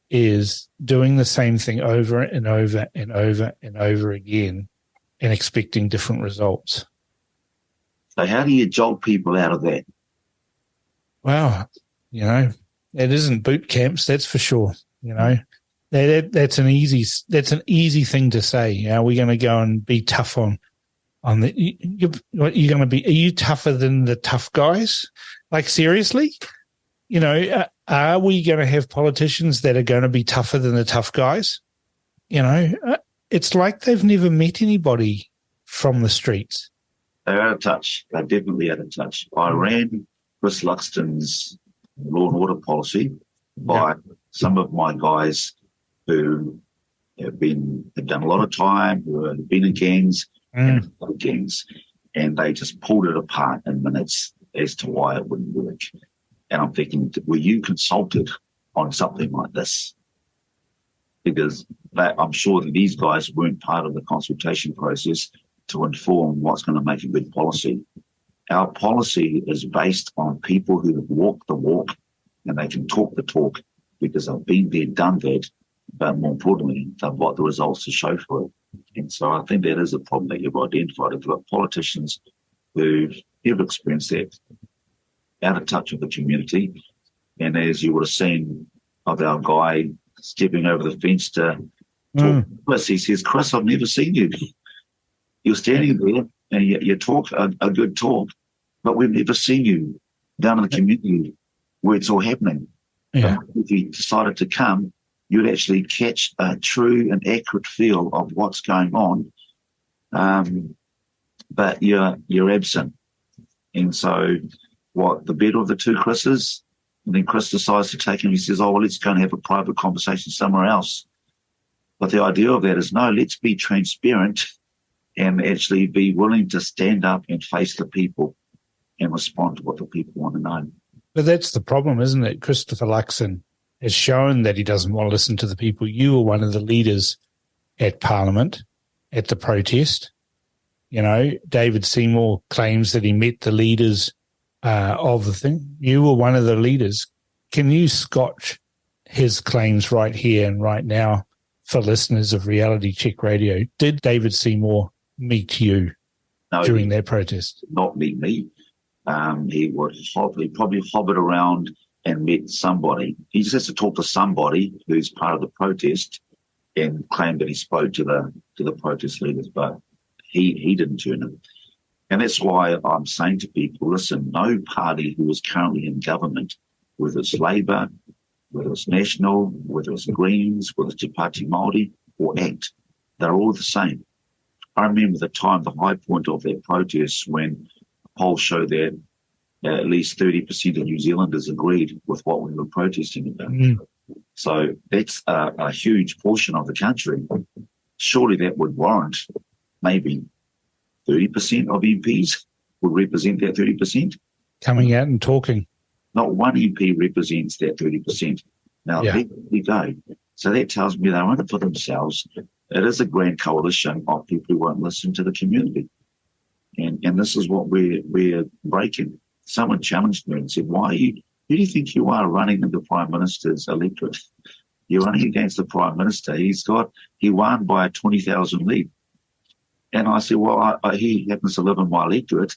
is doing the same thing over and over and over and over again and expecting different results. So how do you jolt people out of that? Well, it isn't boot camps, that's for sure. That's an easy thing to say. We're going to go and be tough on the. Are you tougher than the tough guys? Like, seriously? Are we going to have politicians that are going to be tougher than the tough guys? It's like they've never met anybody from the streets. They're out of touch. They're definitely out of touch. I ran Chris Luxton's law and order policy by some of my guys who have done a lot of time, who have been in gangs, and they just pulled it apart in minutes as to why it wouldn't work. And I'm thinking, were you consulted on something like this? Because I'm sure that these guys weren't part of the consultation process to inform what's going to make a good policy. Our policy is based on people who have walked the walk and they can talk the talk because they've been there, done that, but more importantly, they've got the results to show for it. And so I think that is a problem that you've identified. If you've got politicians who have experienced that, out of touch with the community, and as you would have seen of our guy stepping over the fence to talk to Chris, he says, Chris, I've never seen you. You're standing there and you talk a good talk, but we've never seen you down in the community where it's all happening. Yeah. If you decided to come, you'd actually catch a true and accurate feel of what's going on, but you're absent. And so the better of the two Chris's, and then Chris decides to take him. He says, oh, well, let's go and have a private conversation somewhere else. But the idea of that is, no, let's be transparent and actually be willing to stand up and face the people and respond to what the people want to know. But that's the problem, isn't it? Christopher Luxon has shown that he doesn't want to listen to the people. You were one of the leaders at Parliament, at the protest. David Seymour claims that he met the leaders of the thing. You were one of the leaders. Can you scotch his claims right here and right now for listeners of Reality Check Radio? Did David Seymour meet you during that protest? Not meet me. He probably hovered around and met somebody. He just has to talk to somebody who's part of the protest and claim that he spoke to the protest leaders, but he didn't turn up. And that's why I'm saying to people, listen, no party who is currently in government, whether it's Labour, whether it's National, whether it's Greens, whether it's Te Pāti Māori or ACT, they're all the same. I remember the high point of that protest when polls showed that at least 30% of New Zealanders agreed with what we were protesting about. So that's a huge portion of the country. Surely that would warrant maybe 30% of MPs would represent that 30%. Coming out and talking. Not one MP represents that 30%. Now, there we go. So that tells me they're in it for themselves. It is a grand coalition of people who won't listen to the community. And this is what we're breaking. Someone challenged me and said, who do you think you are running in the Prime Minister's electorate? You're running against the Prime Minister. He won by a 20,000 lead. And I said, well, he happens to live in my electorate,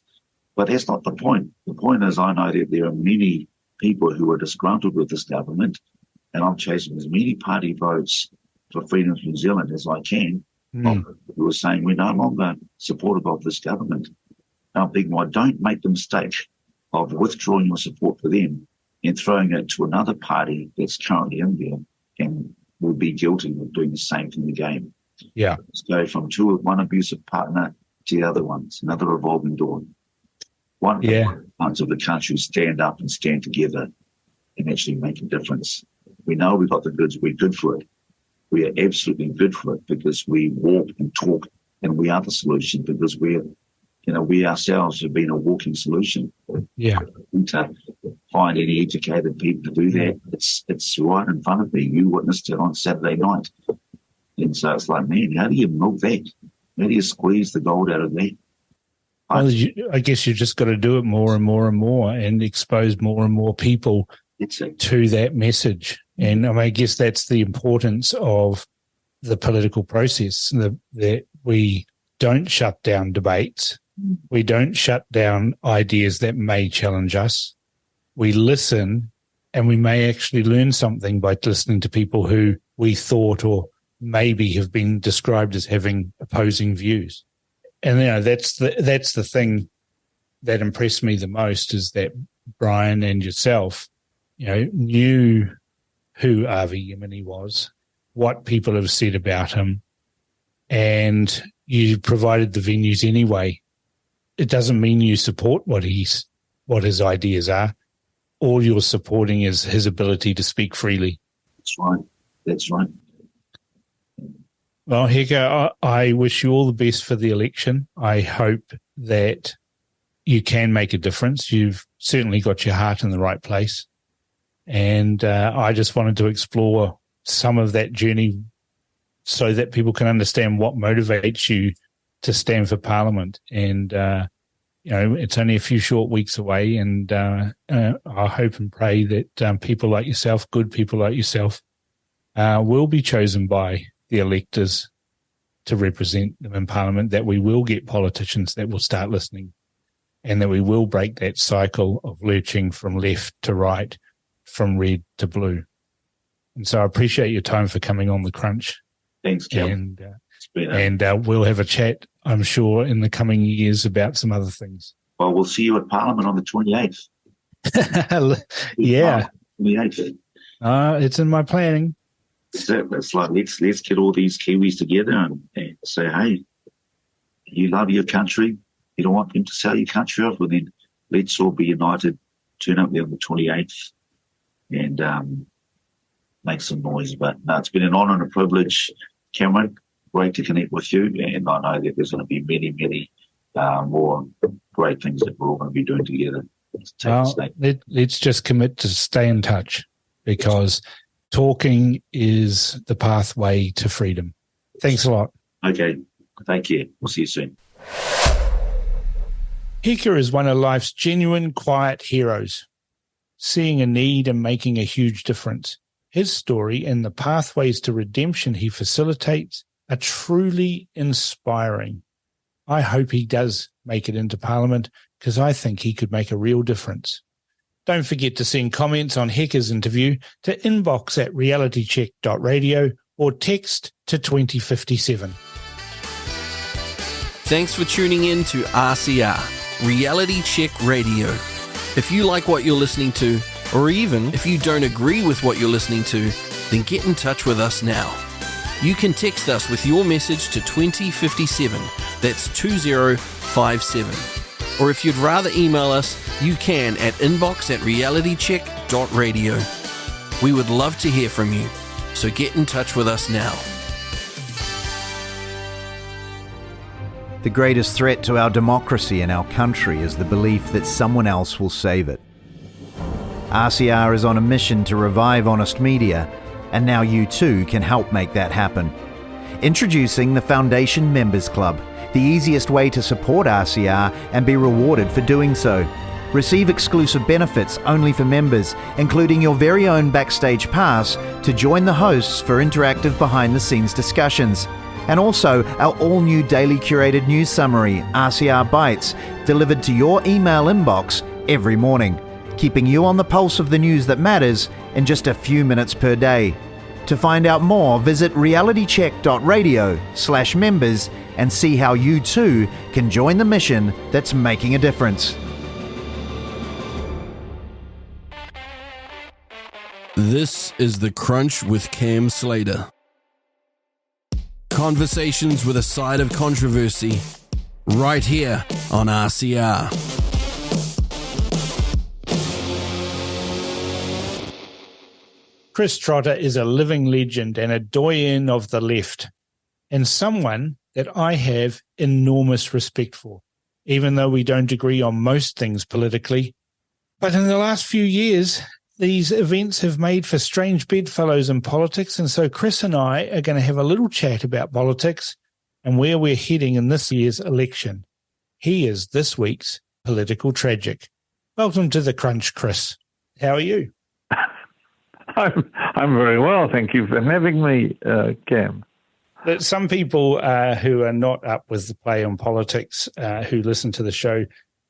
but that's not the point. The point is I know that there are many people who are disgruntled with this government, and I'm chasing as many party votes for Freedom New Zealand as I can, who are saying we're no longer supportive of this government. And I'm thinking, well, don't make the mistake of withdrawing your support for them and throwing it to another party that's currently in there and will be guilty of doing the same thing again. Yeah. Let's go from one abusive partner to the other one. It's another revolving door. One of the parts of the country stand up and stand together and actually make a difference. We know we've got the goods. We're good for it. We are absolutely good for it because we walk and talk and we are the solution because we're we ourselves have been a walking solution. Yeah. To find any educated people to do that, it's right in front of me. You witnessed it on Saturday night. And so it's like, man, how do you milk that? How do you squeeze the gold out of that? Well, I guess you just got to do it more and more and more and expose more and more people to that message. And I guess that's the importance of the political process, that we don't shut down debates. We don't shut down ideas that may challenge us. We listen, and we may actually learn something by listening to people who we thought or maybe have been described as having opposing views. And that's the thing that impressed me the most, is that Brian and yourself, knew who Avi Yemeni was, what people have said about him, and you provided the venues anyway. It doesn't mean you support what his ideas are. All you're supporting is his ability to speak freely. That's right. Well, Heka, I wish you all the best for the election. I hope that you can make a difference. You've certainly got your heart in the right place. And I just wanted to explore some of that journey so that people can understand what motivates you to stand for Parliament. And, it's only a few short weeks away. And I hope and pray that people like yourself, good people like yourself, will be chosen by the electors to represent them in Parliament, that we will get politicians that will start listening, and that we will break that cycle of lurching from left to right, from red to blue. And so I appreciate your time for coming on The Crunch. Thanks, Cam. And we'll have a chat, I'm sure, in the coming years about some other things. Well, we'll see you at Parliament on the 28th. Yeah. 28th. It's in my planning. It's like, let's get all these Kiwis together and say, hey, you love your country, you don't want them to sell your country off, well then let's all be united, turn up there on the 28th and make some noise. But no, it's been an honour and a privilege, Cameron. Great to connect with you, and I know that there's going to be many, many more great things that we're all going to be doing together. Let's just commit to stay in touch, because talking is the pathway to freedom. Thanks a lot. Okay. Thank you. We'll see you soon. Heka is one of life's genuine, quiet heroes, seeing a need and making a huge difference. His story and the pathways to redemption he facilitates are truly inspiring. I hope he does make it into Parliament, because I think he could make a real difference. Don't forget to send comments on Heka's interview to inbox@realitycheck.radio or text to 2057. Thanks for tuning in to RCR, Reality Check Radio. If you like what you're listening to, or even if you don't agree with what you're listening to, then get in touch with us now. You can text us with your message to 2057, that's 2057. Or if you'd rather email us, you can at inbox@realitycheck.radio. We would love to hear from you, so get in touch with us now. The greatest threat to our democracy and our country is the belief that someone else will save it. RCR is on a mission to revive honest media, and now you too can help make that happen. Introducing the Foundation Members Club, the easiest way to support RCR and be rewarded for doing so. Receive exclusive benefits only for members, including your very own backstage pass to join the hosts for interactive behind-the-scenes discussions. And also our all-new daily curated news summary, RCR Bites, delivered to your email inbox every morning, keeping you on the pulse of the news that matters in just a few minutes per day. To find out more, visit realitycheck.radio/members and see how you too can join the mission that's making a difference. This is The Crunch with Cam Slater. Conversations with a side of controversy, right here on RCR. Chris Trotter is a living legend and a doyen of the left, and someone that I have enormous respect for. even though we don't agree on most things politically. But in the last few years, these events have made for strange bedfellows in politics, and so Chris and I are going to have a little chat about politics and where we're heading in this year's election. He is this week's political tragic. Welcome to the Crunch, Chris. How are you? I'm very well, thank you for having me, Cam. But some people who are not up with the play on politics, who listen to the show,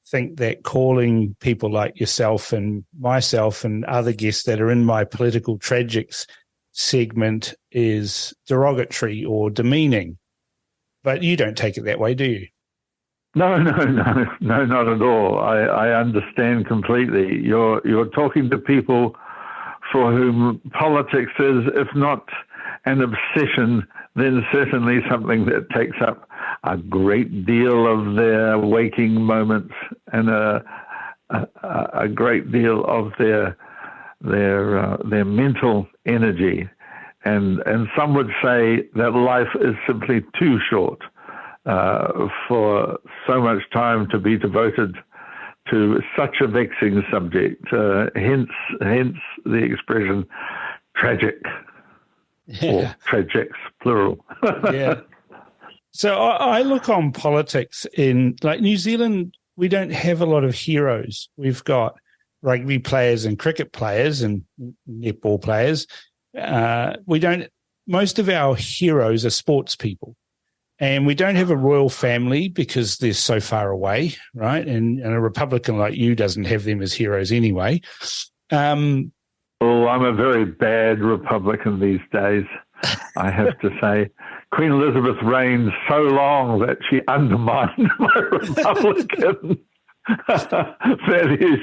think that calling people like yourself and myself and other guests that are in my political tragics segment is derogatory or demeaning. But you don't take it that way, do you? No, not at all. I understand completely. You're talking to people for whom politics is, if not an obsession, then certainly something that takes up a great deal of their waking moments and a great deal of their mental energy. And some would say that life is simply too short for so much time to be devoted to such a vexing subject. Hence the expression tragic, or tragics, plural. Yeah. So I look on politics in, like, New Zealand, we don't have a lot of heroes. We've got rugby players and cricket players and netball players. Most of our heroes are sports people. And we don't have a royal family because they're so far away, right? And a Republican like you doesn't have them as heroes anyway. I'm a very bad Republican these days, I have to say. Queen Elizabeth reigned so long that she undermined my Republican values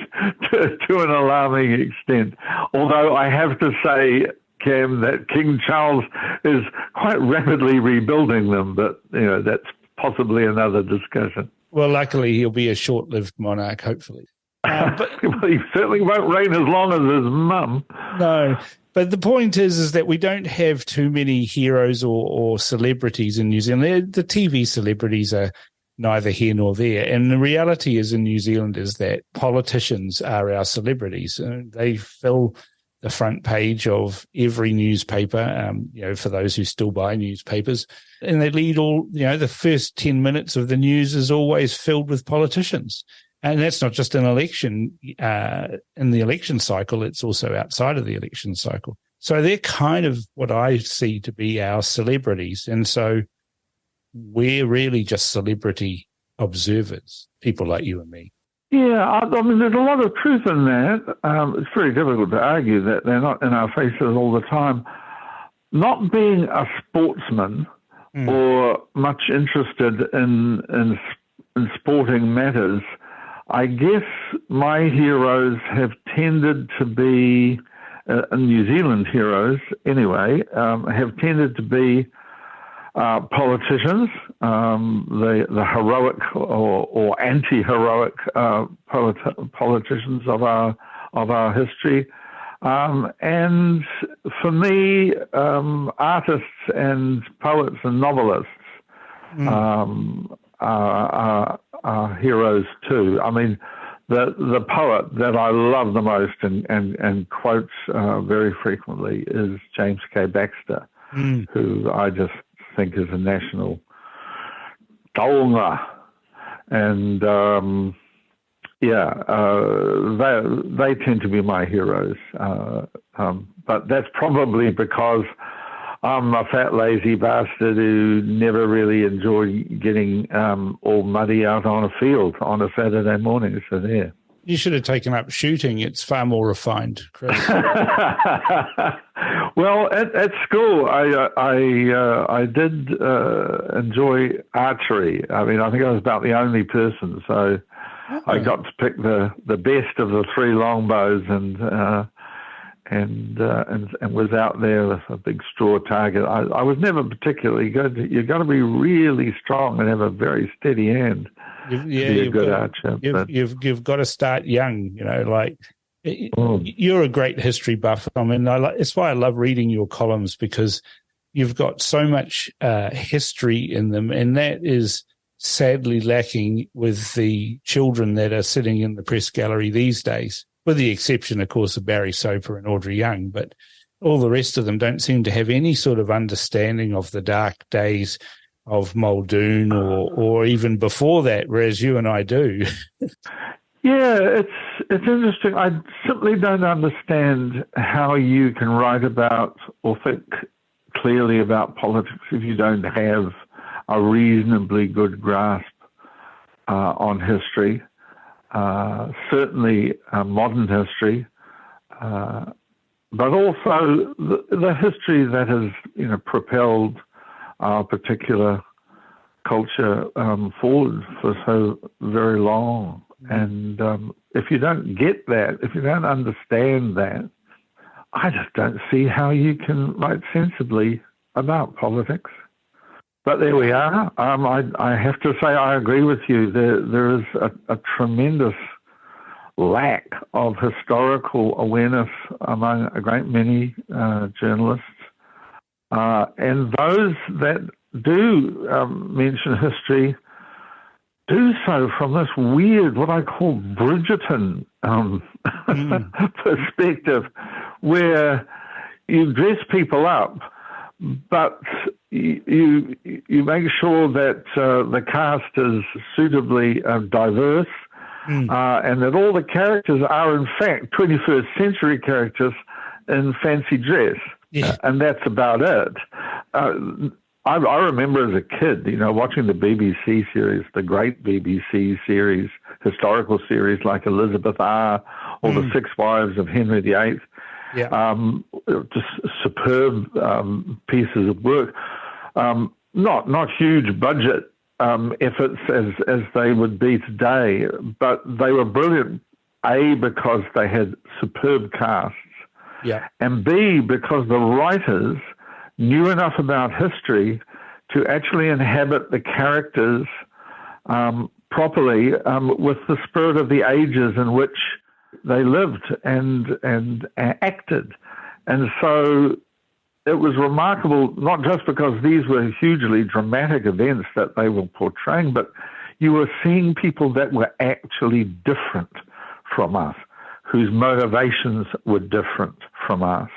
to an alarming extent. Although I have to say, Cam, that King Charles is quite rapidly rebuilding them, but that's possibly another discussion. Well, luckily he'll be a short-lived monarch, hopefully. But he certainly won't reign as long as his mum. No, but the point is that we don't have too many heroes or celebrities in New Zealand. The TV celebrities are neither here nor there. And the reality is in New Zealand is that politicians are our celebrities. They fill the front page of every newspaper, for those who still buy newspapers. And they lead the first 10 minutes of the news is always filled with politicians. And that's not just an election, in the election cycle, it's also outside of the election cycle. So they're kind of what I see to be our celebrities. And so we're really just celebrity observers, people like you and me. Yeah, I mean, there's a lot of truth in that. It's very difficult to argue that they're not in our faces all the time. Not being a sportsman or much interested in sporting matters, I guess my heroes have tended to be, New Zealand heroes anyway, have tended to be politicians, the heroic or anti-heroic politicians of our history, and for me, artists and poets and novelists are heroes too. I mean, the poet that I love the most and quote very frequently is James K. Baxter, who I just think is a national taonga. And they tend to be my heroes. But that's probably because I'm a fat, lazy bastard who never really enjoyed getting all muddy out on a field on a Saturday morning. So there. You should have taken up shooting. It's far more refined, Chris. Well, at school, I did enjoy archery. I mean, I think I was about the only person, so I got to pick the best of the three longbows and was out there with a big straw target. I was never particularly good. You've got to be really strong and have a very steady hand. You've got to start young, you're a great history buff. I mean, it's why I love reading your columns, because you've got so much history in them, and that is sadly lacking with the children that are sitting in the press gallery these days, with the exception, of course, of Barry Soper and Audrey Young. But all the rest of them don't seem to have any sort of understanding of the dark days of Muldoon or even before that, whereas you and I do. Yeah, it's interesting. I simply don't understand how you can write about or think clearly about politics if you don't have a reasonably good grasp on history, certainly modern history, but also the history that has, propelled our particular culture forward for so very long. And if you don't get that, if you don't understand that, I just don't see how you can write sensibly about politics. But there we are. I have to say I agree with you. There is a tremendous lack of historical awareness among a great many journalists. And those that do mention history do so from this weird, what I call Bridgerton perspective, where you dress people up, but you make sure that the cast is suitably diverse, and that all the characters are in fact 21st century characters in fancy dress, and that's about it. I remember as a kid, watching the BBC series, the great BBC series, historical series like Elizabeth R. or The Six Wives of Henry VIII. Yeah. Just superb pieces of work. Not huge budget efforts as they would be today, but they were brilliant, A, because they had superb casts, and B, because the writers knew enough about history to actually inhabit the characters properly with the spirit of the ages in which they lived and acted. And so it was remarkable, not just because these were hugely dramatic events that they were portraying, but you were seeing people that were actually different from us, whose motivations were different from us.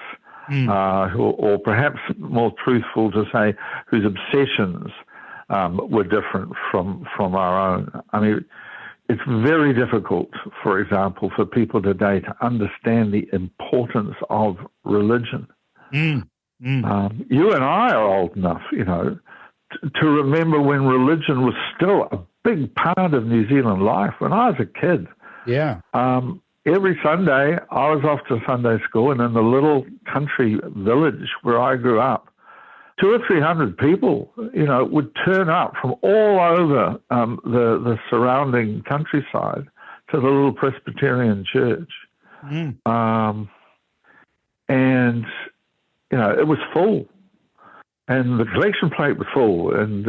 Or perhaps more truthful to say, whose obsessions were different from our own. I mean, it's very difficult, for example, for people today to understand the importance of religion. You and I are old enough, to remember when religion was still a big part of New Zealand life. When I was a kid, every Sunday, I was off to Sunday school, and in the little country village where I grew up, 200 or 300 people, would turn up from all over the surrounding countryside to the little Presbyterian church. And, it was full. And the collection plate was full, and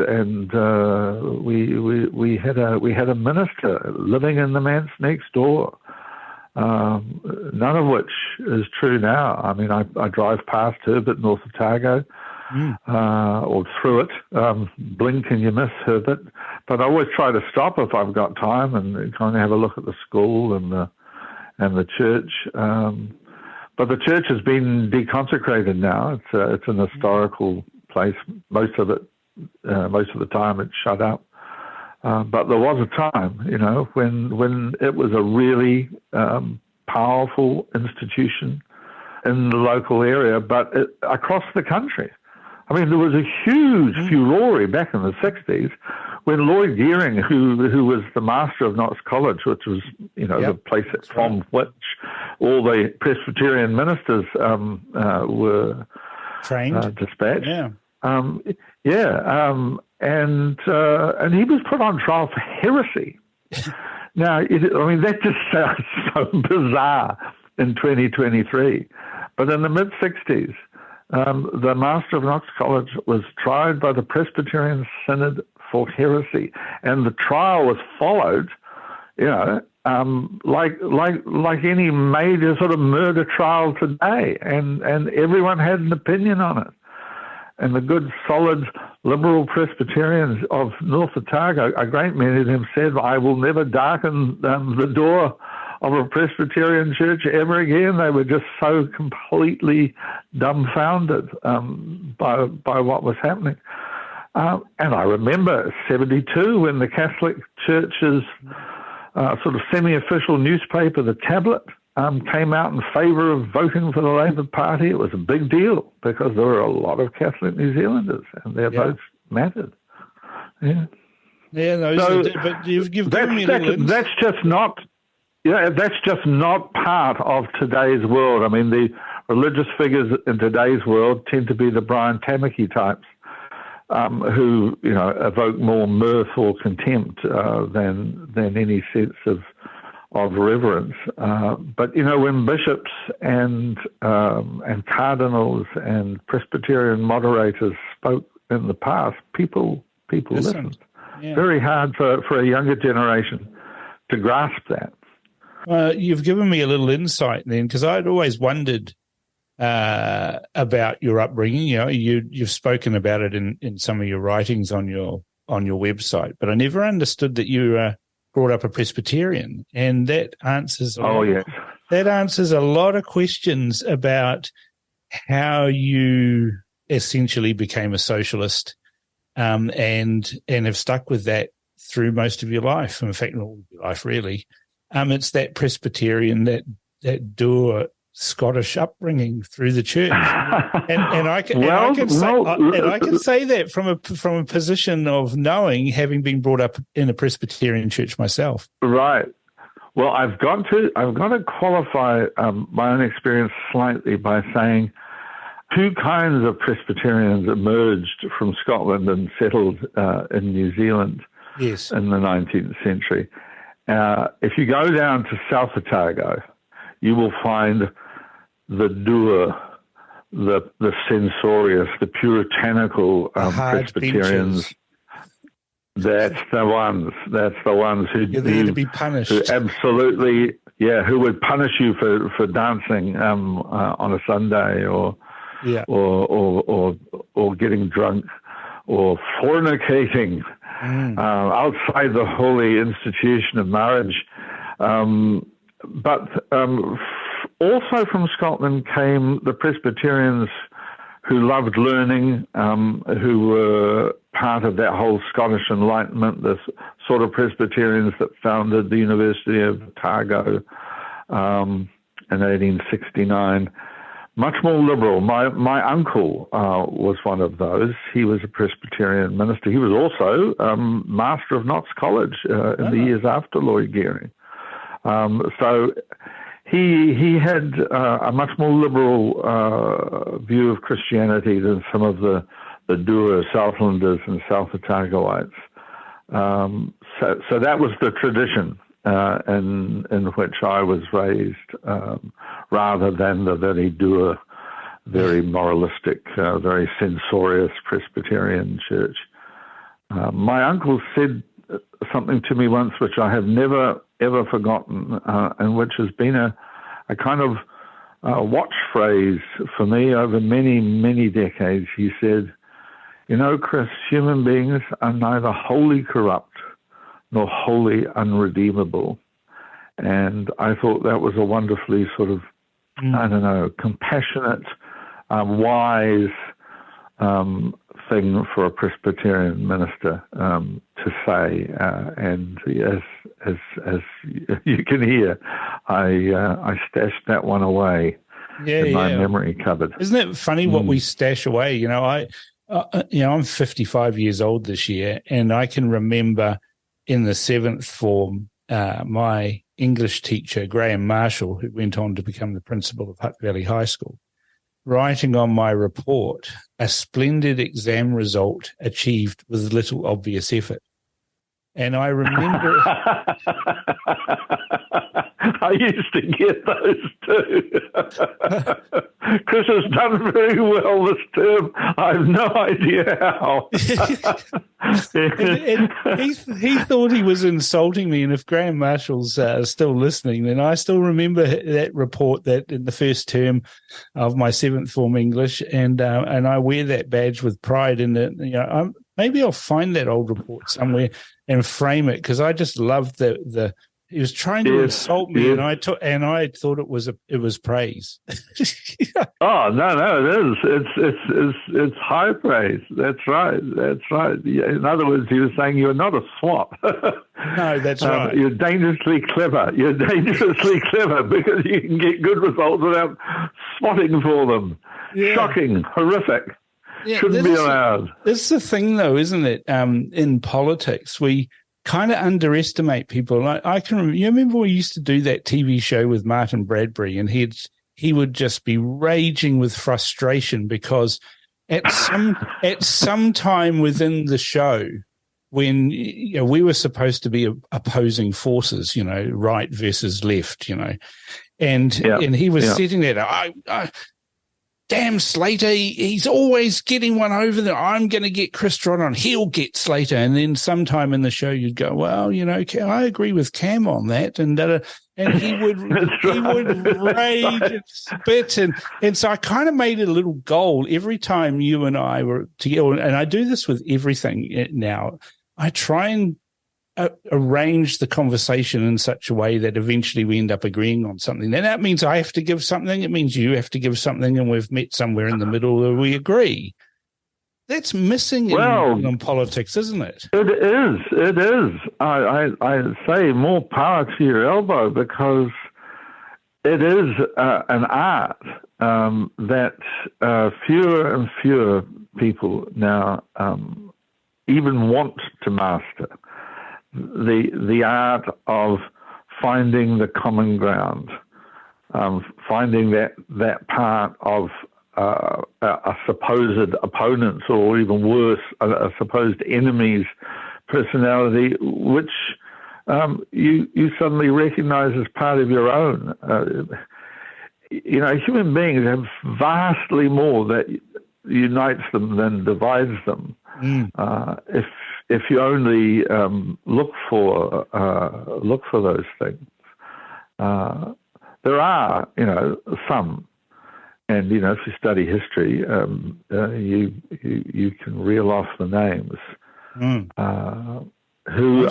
we had a minister living in the manse next door. None of which is true now. I mean, I drive past Herbert north of Otago, or through it, blink and you miss Herbert. But I always try to stop if I've got time and kind of have a look at the school and the church. But the church has been deconsecrated now. It's an historical place. Most of the time it's shut up. But there was a time, when it was a really powerful institution in the local area, but across the country. I mean, there was a huge furore back in the 60s when Lloyd Gearing, who was the master of Knox College, which was, the place from which all the Presbyterian ministers were trained, dispatched. And he was put on trial for heresy. Now, that just sounds so bizarre in 2023. But in the mid-60s, the master of Knox College was tried by the Presbyterian Synod for heresy. And the trial was followed, like any major sort of murder trial today. And everyone had an opinion on it. And the good, solid, liberal Presbyterians of North Otago, a great many of them said, I will never darken the door of a Presbyterian church ever again. They were just so completely dumbfounded by what was happening. And I remember 1972 when the Catholic Church's sort of semi-official newspaper, The Tablet, came out in favour of voting for the Labour Party. It was a big deal because there were a lot of Catholic New Zealanders and their votes mattered. Yeah. Yeah, but you've given me that's just not part of today's world. I mean, the religious figures in today's world tend to be the Brian Tamaki types, who evoke more mirth or contempt than any sense of reverence. But when bishops and cardinals and Presbyterian moderators spoke in the past, people listened. Yeah. Very hard for a younger generation to grasp that. You've given me a little insight then, because I'd always wondered about your upbringing. You've spoken about it in some of your writings on your website, but I never understood that you were brought up a Presbyterian, and that answers that answers a lot of questions about how you essentially became a socialist, and have stuck with that through most of your life. In fact, all of your life, really. It's that Presbyterian, that dour Scottish upbringing through the church, and I can say that from a position of knowing, having been brought up in a Presbyterian church myself. Right. Well, I've got to qualify my own experience slightly by saying two kinds of Presbyterians emerged from Scotland and settled in New Zealand. Yes. In the 19th century. If you go down to South Otago, you will find the dour, the censorious, the puritanical Presbyterians. That's the ones who you're there to be punished. Who absolutely, who would punish you for dancing on a Sunday or getting drunk or fornicating. Outside the holy institution of marriage. But also from Scotland came the Presbyterians who loved learning, who were part of that whole Scottish Enlightenment, the sort of Presbyterians that founded the University of Otago in 1869. Much more liberal. My uncle was one of those. He was a Presbyterian minister. He was also master of Knox College in the years after Lloyd Gearing. So he had a much more liberal view of Christianity than some of the dour Southlanders and South Otagoites. So that was the tradition in which I was raised, rather than the very dour, very moralistic, very censorious Presbyterian church. My uncle said something to me once which I have never, ever forgotten, and which has been a kind of watch phrase for me over many, many decades. He said, Chris, human beings are neither wholly corrupt nor wholly unredeemable. And I thought that was a wonderfully sort of, compassionate, wise thing for a Presbyterian minister to say. And as you can hear, I stashed that one away in my memory cupboard. Isn't it funny what we stash away? I'm 55 years old this year, and I can remember in the seventh form, my English teacher, Graham Marshall, who went on to become the principal of Hutt Valley High School, writing on my report, a splendid exam result achieved with little obvious effort. And I remember I used to get those too. Chris has done very well this term. I have no idea how. and he thought he was insulting me. And if Graham Marshall's still listening, then I still remember that report that in the first term of my 7th form English, and I wear that badge with pride. And maybe I'll find that old report somewhere and frame it, because I just loved the. He was trying to insult me, and I thought it was praise. Oh no, it is. It's high praise. That's right. In other words, he was saying you're not a swot. No, that's right. You're dangerously clever. Because you can get good results without swatting for them. Yeah. Shocking, horrific. Yeah, shouldn't be allowed. It's the thing, though, isn't it? In politics, we kind of underestimate people. I can remember. You remember we used to do that TV show with Martin Bradbury, and he would just be raging with frustration because at some time within the show, when we were supposed to be opposing forces, right versus left, and he was sitting there. Damn Slater, he's always getting one over there. I'm going to get Chris Trotter on. He'll get Slater. And then sometime in the show, you'd go, well, I agree with Cam on that. And he would rage and spit. And so I kind of made it a little goal every time you and I were together. And I do this with everything now. I try and arrange the conversation in such a way that eventually we end up agreeing on something. And that means I have to give something. It means you have to give something, and we've met somewhere in the middle where we agree. That's missing in politics, isn't it? It is. I say more power to your elbow, because it is an art that fewer and fewer people now even want to master. The art of finding the common ground, finding that part of a supposed opponent's, or even worse, a supposed enemy's personality, which you suddenly recognize as part of your own. Human beings have vastly more that unites them than divides them. If you only look for those things, there are some, and if you study history, you can reel off the names who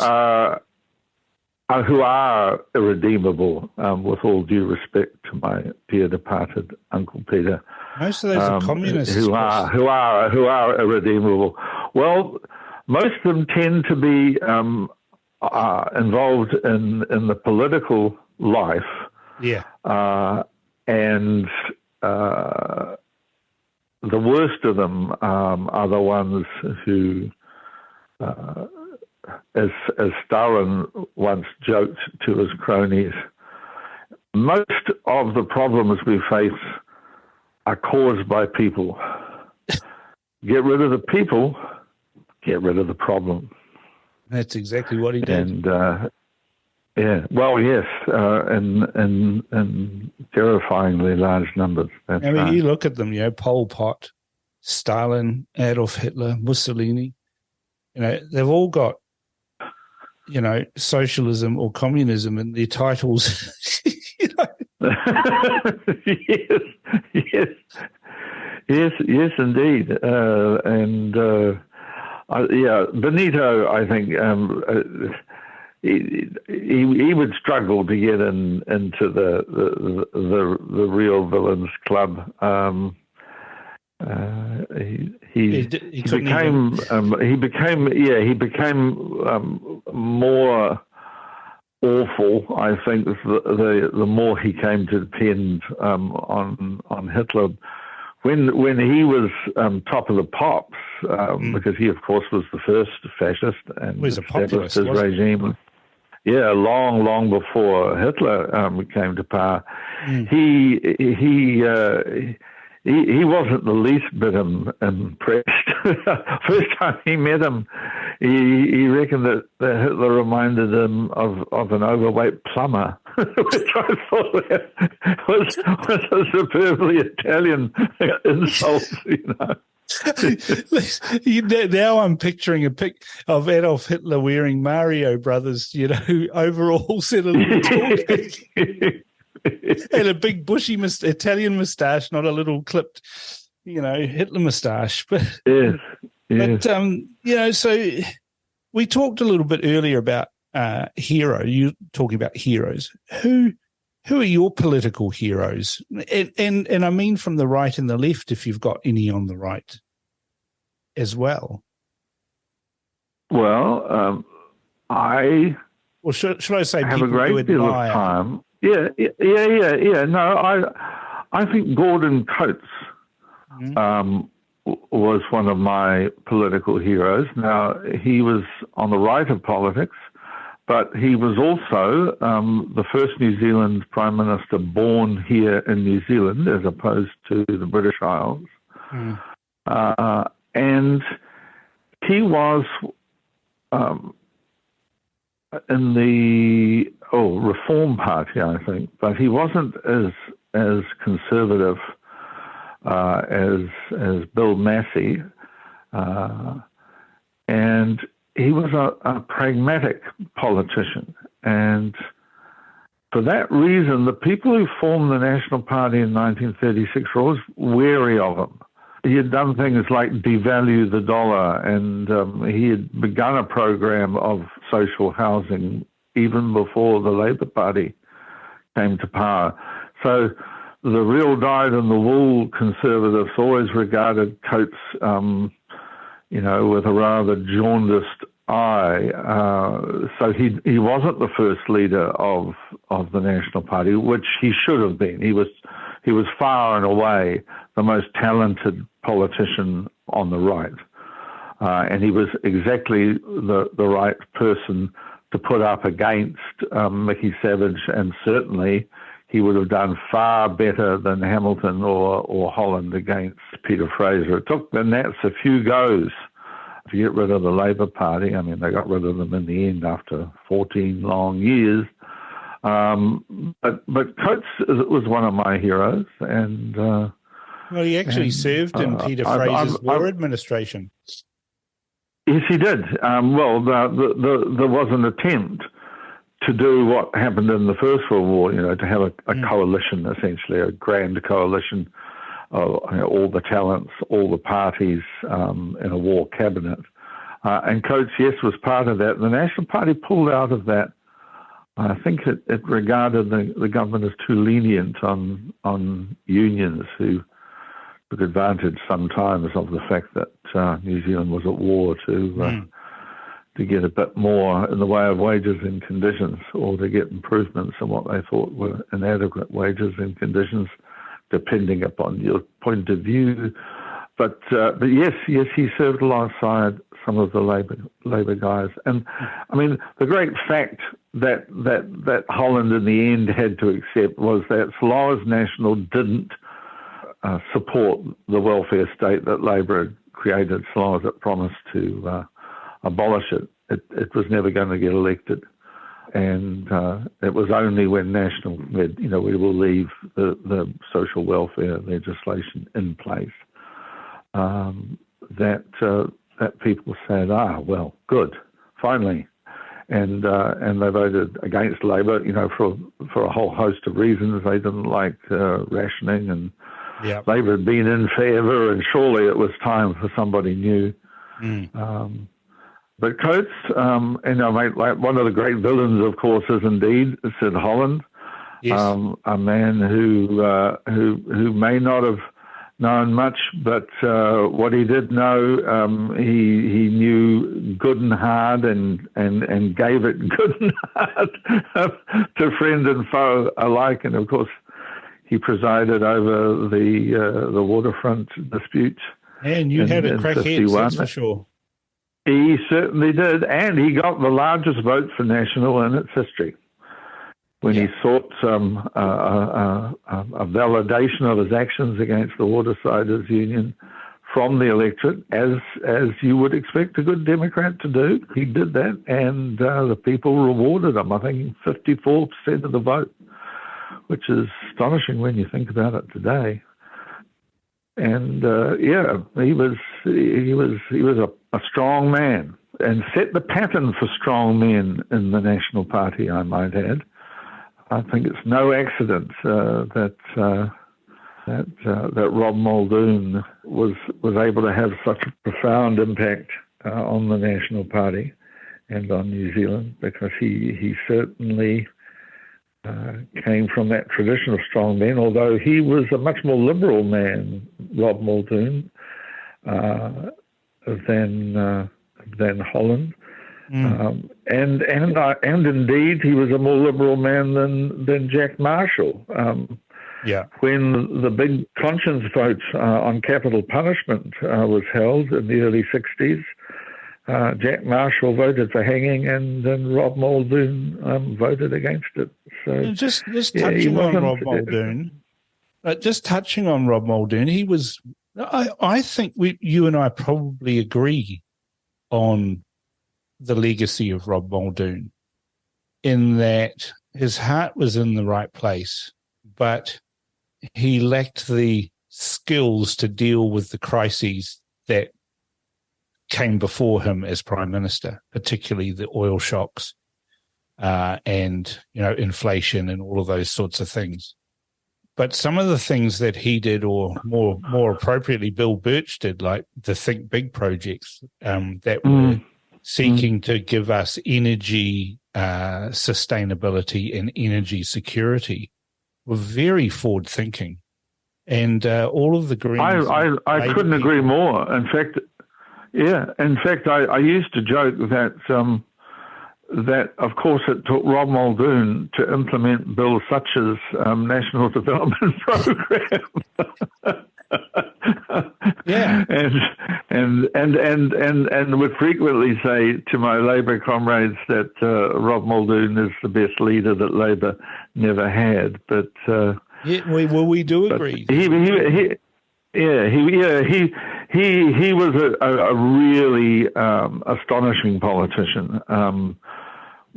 are irredeemable. With all due respect to my dear departed Uncle Peter, most of those are communists who are irredeemable. Well, most of them tend to be involved in the political life. Yeah. And the worst of them are the ones who, as Stalin once joked to his cronies, most of the problems we face are caused by people. Get rid of the people, get rid of the problem. That's exactly what he did. And in terrifyingly large numbers. You look at them, Pol Pot, Stalin, Adolf Hitler, Mussolini. They've all got, socialism or communism in their titles. Yes, indeed. Benito, I think, he would struggle to get into the real villains club. He became more awful, I think, the more he came to depend on Hitler. When he was top of the pops, because he, of course, was the first fascist and established his regime. Yeah, long before Hitler came to power. He wasn't the least bit impressed. First time he met him, he reckoned that Hitler reminded him of an overweight plumber. which I thought was a superbly Italian insult, Now I'm picturing a pic of Adolf Hitler wearing Mario Brothers, overalls and a little talking. And a big bushy Italian moustache, not a little clipped, Hitler moustache. But, yes. But so we talked a little bit earlier about hero. You talking about heroes. Who are your political heroes? And I mean from the right and the left, if you've got any on the right as well. Well, Or should I say have people a great deal of time. Yeah. No, I think Gordon Coates was one of my political heroes. Now, he was on the right of politics, but he was also the first New Zealand Prime Minister born here in New Zealand as opposed to the British Isles. And he was in the Reform Party, I think, but he wasn't as conservative as Bill Massey, and he was a pragmatic politician. And for that reason, the people who formed the National Party in 1936 were always wary of him. He had done things like devalue the dollar, and he had begun a program of social housing even before the Labour Party came to power. So the real dyed-in-the-wool conservatives always regarded Coates, with a rather jaundiced eye. So he wasn't the first leader of the National Party, which he should have been. He was far and away the most talented politician on the right. And he was exactly the right person to put up against Mickey Savage, and certainly he would have done far better than Hamilton or Holland against Peter Fraser. It took the Nats a few goes to get rid of the Labour Party. I mean, they got rid of them in the end after 14 long years. But Coates was one of my heroes, and well, he actually served in Peter Fraser's war administration. Yes, he did. Well, there was an attempt to do what happened in the First World War, to have a coalition, essentially, a grand coalition of all the talents, all the parties in a war cabinet. And Coates, yes, was part of that. The National Party pulled out of that. I think it regarded the government as too lenient on unions who took advantage sometimes of the fact that New Zealand was at war to get a bit more in the way of wages and conditions, or to get improvements in what they thought were inadequate wages and conditions, depending upon your point of view. But yes, he served alongside some of the Labour guys. And I mean, the great fact that Holland in the end had to accept was that so long as National didn't support the welfare state that Labour had created, so long as it promised to abolish it, it was never going to get elected. And it was only when National said, we will leave the social welfare legislation in place, that people said, well, good, finally. And they voted against Labour, for a whole host of reasons. They didn't like rationing, and Labour had been in forever, and surely it was time for somebody new. But Coates, like one of the great villains, of course, is indeed Sid Holland, a man who may not have known much, but what he did know, he knew good and hard, and gave it good and hard to friend and foe alike. And of course, he presided over the waterfront disputes. And you had a crackhead, that's for sure. He certainly did, and he got the largest vote for National in its history when he sought a validation of his actions against the Watersiders Union from the electorate, as you would expect a good Democrat to do. He did that, and the people rewarded him. I think 54% of the vote, which is astonishing when you think about it today. And he was a strong man, and set the pattern for strong men in the National Party, I might add. I think it's no accident that Rob Muldoon was able to have such a profound impact on the National Party and on New Zealand, because he certainly came from that tradition of strong men, although he was a much more liberal man, Rob Muldoon, than Holland. And indeed, he was a more liberal man than Jack Marshall. When the big conscience vote on capital punishment was held in the early 60s, Jack Marshall voted for hanging, and then Rob Muldoon voted against it. So just touching on Rob Muldoon, he was. I think you and I probably agree on the legacy of Rob Muldoon, in that his heart was in the right place, but he lacked the skills to deal with the crises that came before him as Prime Minister, particularly the oil shocks and inflation and all of those sorts of things. But some of the things that he did, or more appropriately, Bill Birch did, like the Think Big projects that were seeking to give us energy sustainability and energy security, were very forward-thinking. And all of the Greens... I couldn't agree more. In fact, I used to joke that, of course, it took Rob Muldoon to implement Bill Such's National Development Program. and would frequently say to my Labour comrades that Rob Muldoon is the best leader that Labour never had. But we do agree. He was a really astonishing politician,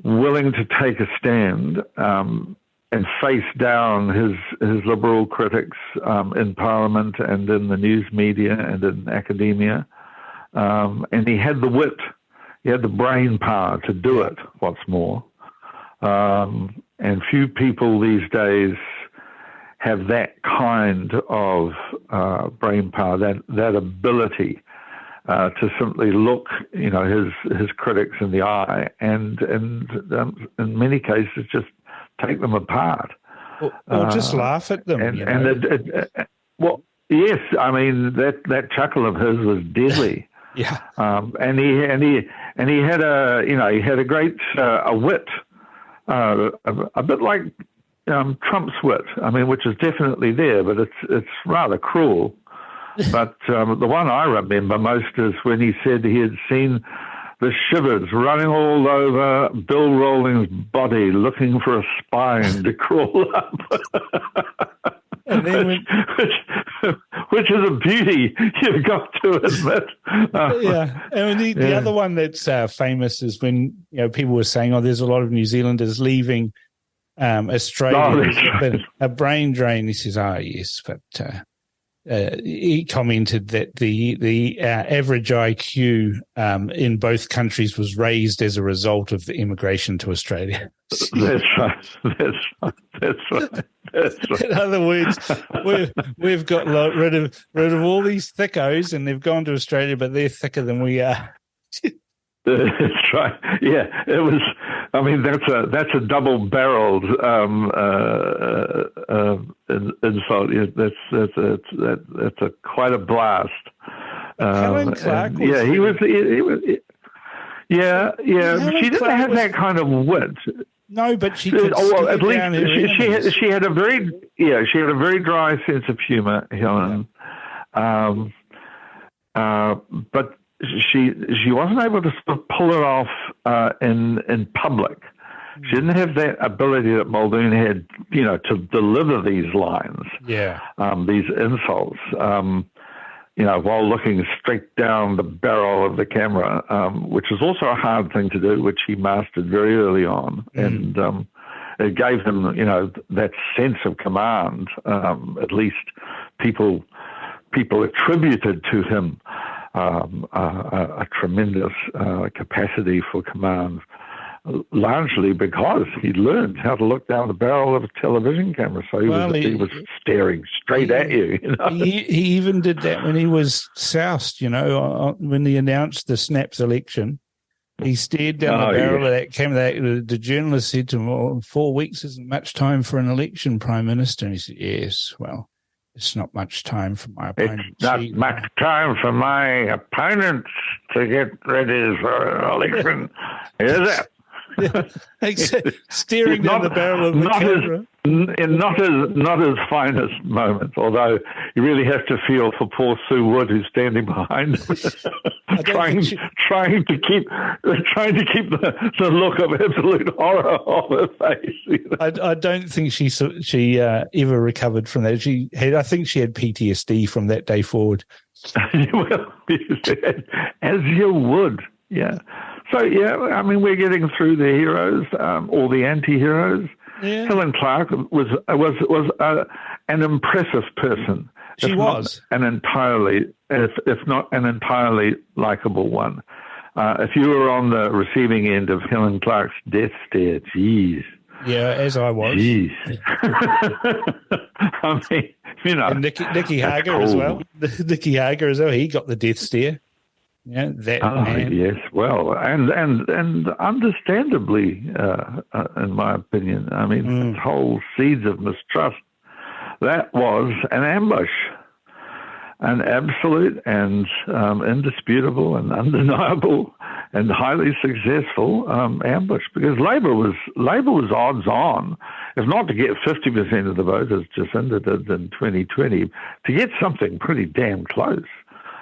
willing to take a stand and face down his liberal critics in Parliament and in the news media and in academia. And he had the wit, he had the brain power to do it, what's more. And few people these days have that kind of brain power, that ability to simply look, his critics in the eye and in many cases just take them apart, or just laugh at them. Yes, I mean that chuckle of his was deadly. And he had a great wit, a bit like Trump's wit. I mean, which is definitely there, but it's rather cruel. But the one I remember most is when he said he had seen the shivers running all over Bill Rawlings' body, looking for a spine to crawl up. And then which is a beauty, you've got to admit. And the other one that's famous is when people were saying, there's a lot of New Zealanders leaving Australia, a brain drain. He says, yes, but he commented that the average IQ in both countries was raised as a result of the immigration to Australia. That's right. In other words, we've got rid of all these thickos, and they've gone to Australia, but they're thicker than we are. That's right. Yeah, it was. I mean, that's a double-barreled insult. That's quite a blast. Helen Clark. He was. She didn't have that kind of wit. No, but she could at least she had a very dry sense of humor, Helen. But she wasn't able to sort of pull it off in public. She didn't have that ability that Muldoon had, to deliver these lines, these insults. while looking straight down the barrel of the camera, which is also a hard thing to do, which he mastered very early on. And it gave him, that sense of command. At least people attributed to him a tremendous capacity for command, largely because he learned how to look down the barrel of a television camera. So he was staring straight at you. He even did that when he was soused, when he announced the Snaps election. He stared down the barrel of that camera. The journalist said to him, well, 4 weeks isn't much time for an election, Prime Minister. And he said, yes, well, it's not much time for my opponent. It's not much time for my opponents to get ready for an election, is it? Staring down the barrel of the camera. Not his finest moments, although you really have to feel for poor Sue Wood, who's standing behind him, trying to keep the look of absolute horror off her face. I don't think she ever recovered from that. I think she had PTSD from that day forward. Well, as you would, yeah. So, we're getting through the heroes, or the anti-heroes. Yeah. Helen Clark was an impressive person. She was. If not an entirely likable one. If you were on the receiving end of Helen Clark's death stare, geez. Yeah, as I was. Geez. And Nicky Hager as well. Nicky Hager as well. He got the death stare. Yeah, man. Yes, well, and understandably, in my opinion. Its whole seeds of mistrust, that was an ambush, an absolute and indisputable and undeniable and highly successful ambush, because Labour was odds on, if not to get 50% of the vote as Jacinda did in 2020, to get something pretty damn close.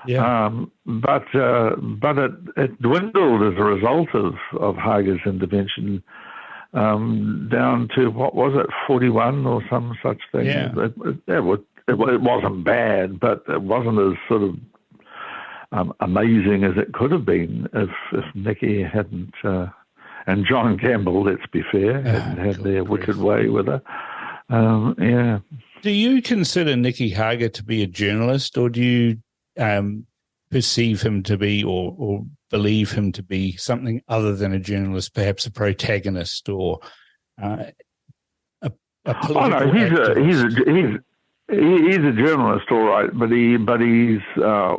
Yeah. But it dwindled as a result of Hager's intervention down to, what was it, 41 or some such thing. Yeah. It wasn't bad, but it wasn't as sort of amazing as it could have been if Nicky hadn't, and John Campbell, let's be fair, hadn't had their wicked way with her. Yeah. Do you consider Nicky Hager to be a journalist, or do you perceive him to be or believe him to be something other than a journalist, perhaps a protagonist or a political activist? He's a journalist, all right, but he's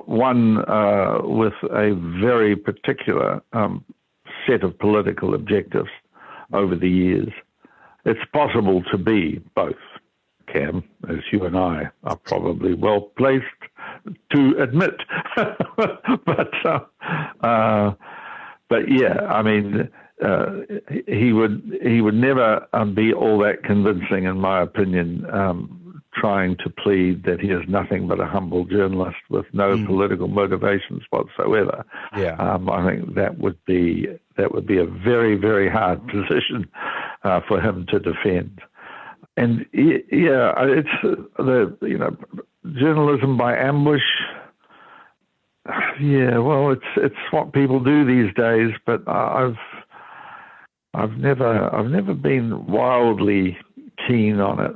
one with a very particular set of political objectives over the years. It's possible to be both, Cam, as you and I are probably well placed to admit. but yeah, he would never be all that convincing, in my opinion, trying to plead that he is nothing but a humble journalist with no political motivations whatsoever. Yeah, I think that would be a very, very hard position for him to defend. And yeah, it's journalism by ambush. Yeah, well, it's what people do these days. But I've never been wildly keen on it.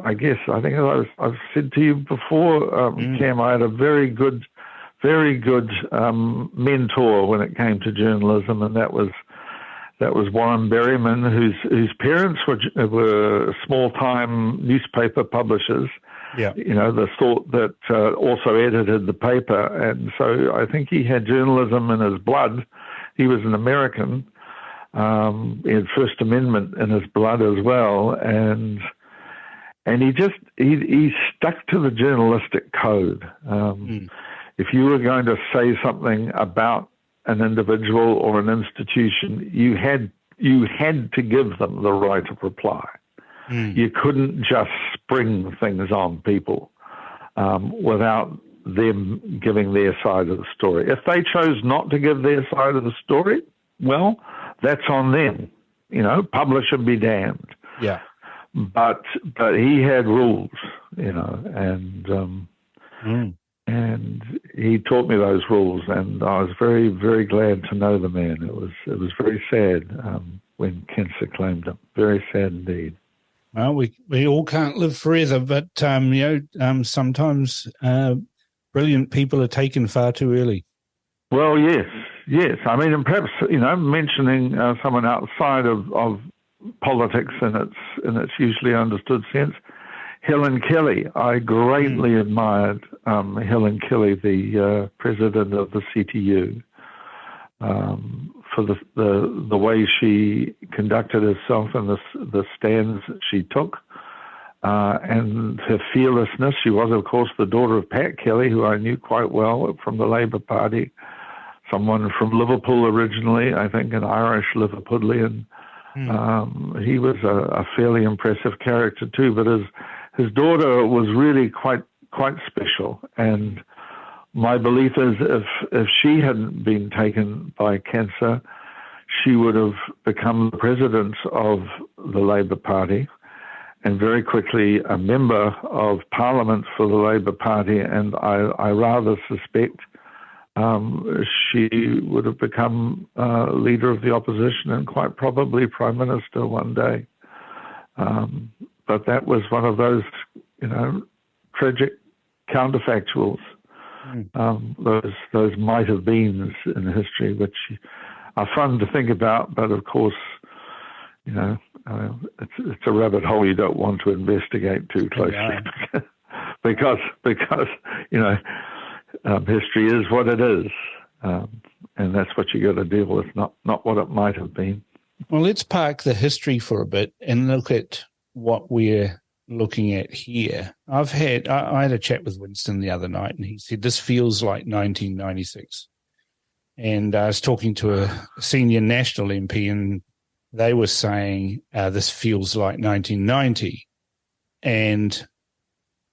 I guess I think I've said to you before, Cam, I had a very good mentor when it came to journalism, and that was Warren Berryman, whose parents were small-time newspaper publishers. Yeah, the sort that also edited the paper, and so I think he had journalism in his blood. He was an American. He had First Amendment in his blood as well, and he stuck to the journalistic code. If you were going to say something about an individual or an institution, you had to give them the right of reply. You couldn't just spring things on people without them giving their side of the story. If they chose not to give their side of the story, well, that's on them. Publisher be damned. Yeah. But he had rules, and And he taught me those rules, and I was very, very glad to know the man. It was very sad when cancer claimed him. Very sad indeed. Well, we all can't live forever, but sometimes brilliant people are taken far too early. Well, yes. I mean, and perhaps mentioning someone outside of politics in its usually understood sense. Helen Kelly. I greatly admired Helen Kelly, the president of the CTU, for the way she conducted herself and the stands that she took, and her fearlessness. She was, of course, the daughter of Pat Kelly, who I knew quite well from the Labour Party, someone from Liverpool originally, I think an Irish Liverpudlian. He was a fairly impressive character too, but his daughter was really quite special, and my belief is if she hadn't been taken by cancer, she would have become the president of the Labour Party and very quickly a member of Parliament for the Labour Party, and I rather suspect she would have become leader of the opposition and quite probably Prime Minister one day. But that was one of those, tragic counterfactuals, those might have beens in history, which are fun to think about. But of course, it's a rabbit hole you don't want to investigate too closely, because history is what it is, and that's what you got to deal with, not what it might have been. Well, let's park the history for a bit and look at what we're looking at here. I had a chat with Winston the other night, and he said this feels like 1996. And I was talking to a senior National MP, and they were saying this feels like 1990. And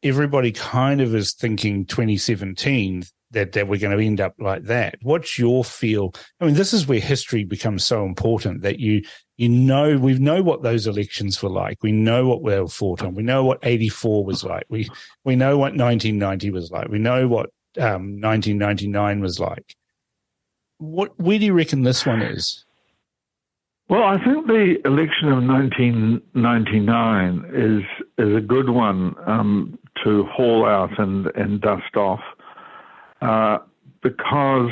everybody kind of is thinking 2017 that we're going to end up like that. What's your feel? I mean, this is where history becomes so important, that we know what those elections were like. We know what we were fought on. We know what 84 was like. We know what 1990 was like. We know what 1999 was like. Where do you reckon this one is? Well, I think the election of 1999 is a good one to haul out and dust off, because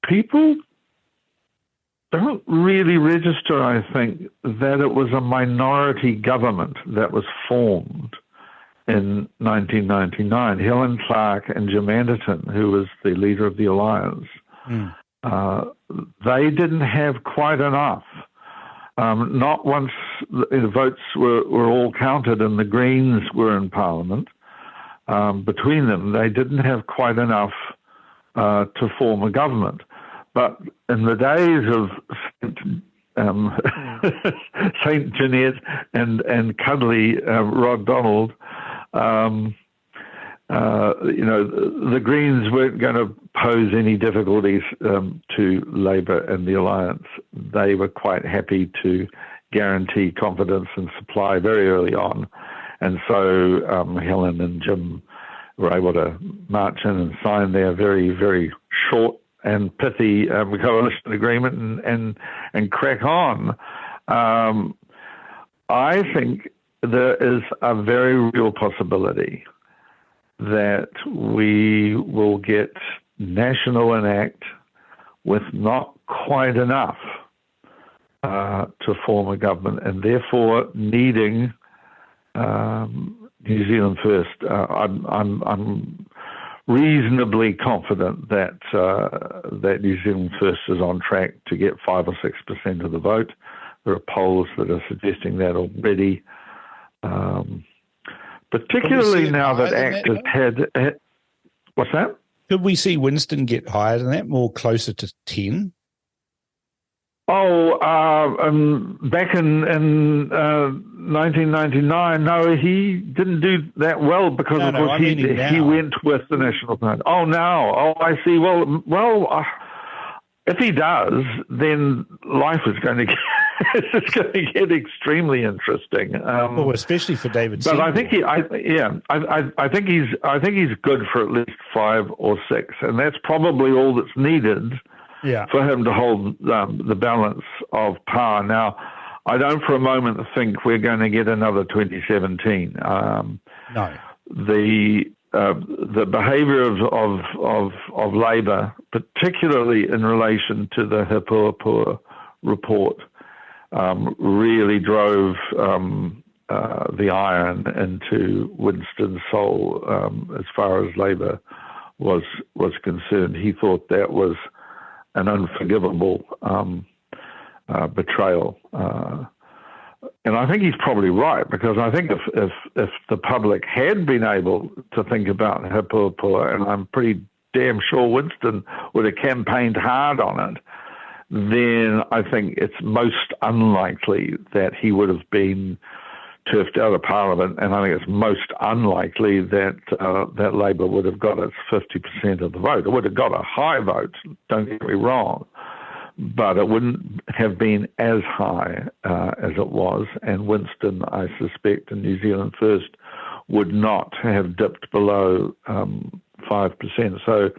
people don't really register, I think, that it was a minority government that was formed in 1999. Helen Clark and Jim Anderton, who was the leader of the Alliance, they didn't have quite enough. Not once the votes were all counted and the Greens were in Parliament. Between them, they didn't have quite enough to form a government. But in the days of Saint Jeanette and cuddly Rod Donald, the Greens weren't going to pose any difficulties to Labour and the Alliance. They were quite happy to guarantee confidence and supply very early on. And so Helen and Jim were able to march in and sign their very, very short and pithy coalition agreement and crack on. I think there is a very real possibility that we will get national enact with not quite enough to form a government, and therefore needing New Zealand First. I'm reasonably confident that New Zealand First is on track to get 5 or 6% of the vote. There are polls that are suggesting that already. Particularly now that ACT has had... What's that? Could we see Winston get higher than that, more closer to 10? Oh, back in 1999, no, he didn't do that well because, of course, he went with the National Party. Oh, now. Oh, I see. Well, if he does, then life is going to it's just going to get extremely interesting. Especially for David. But I think I think he's good for at least 5 or 6, and that's probably all that's needed. Yeah. For him to hold the balance of power. Now, I don't for a moment think we're going to get another 2017. No. The behaviour of Labour, particularly in relation to the Hepua report, really drove the iron into Winston's soul as far as Labour was concerned. He thought that was an unforgivable betrayal. And I think he's probably right, because I think if the public had been able to think about Hepua, and I'm pretty damn sure Winston would have campaigned hard on it, then I think it's most unlikely that he would have been turfed out of Parliament, and I think it's most unlikely that that Labour would have got its 50% of the vote. It would have got a high vote, don't get me wrong, but it wouldn't have been as high as it was, and Winston, I suspect, in New Zealand First would not have dipped below 5%. So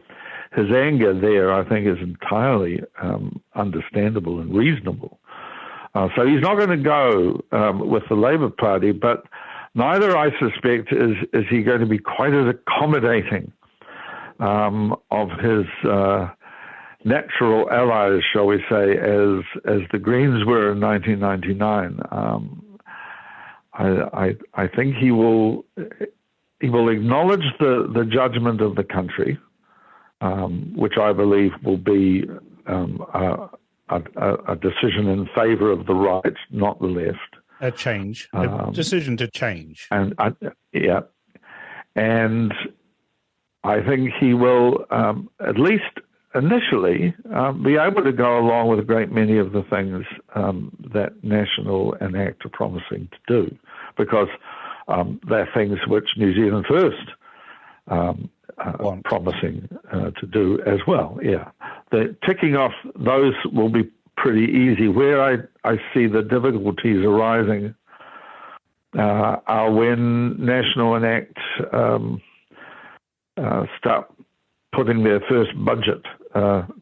his anger there, I think, is entirely understandable and reasonable. So he's not going to go with the Labour Party, but neither, I suspect, is he going to be quite as accommodating of his natural allies, shall we say, as the Greens were in 1999. I think he will acknowledge the judgment of the country, which I believe will be a decision in favour of the right, not the left. A change, a decision to change. And and I think he will, at least initially, be able to go along with a great many of the things that National and ACT are promising to do, because they're things which New Zealand First promising to do as well. Yeah, the ticking off those will be pretty easy. Where I see the difficulties arising are when National and ACT start putting their first budget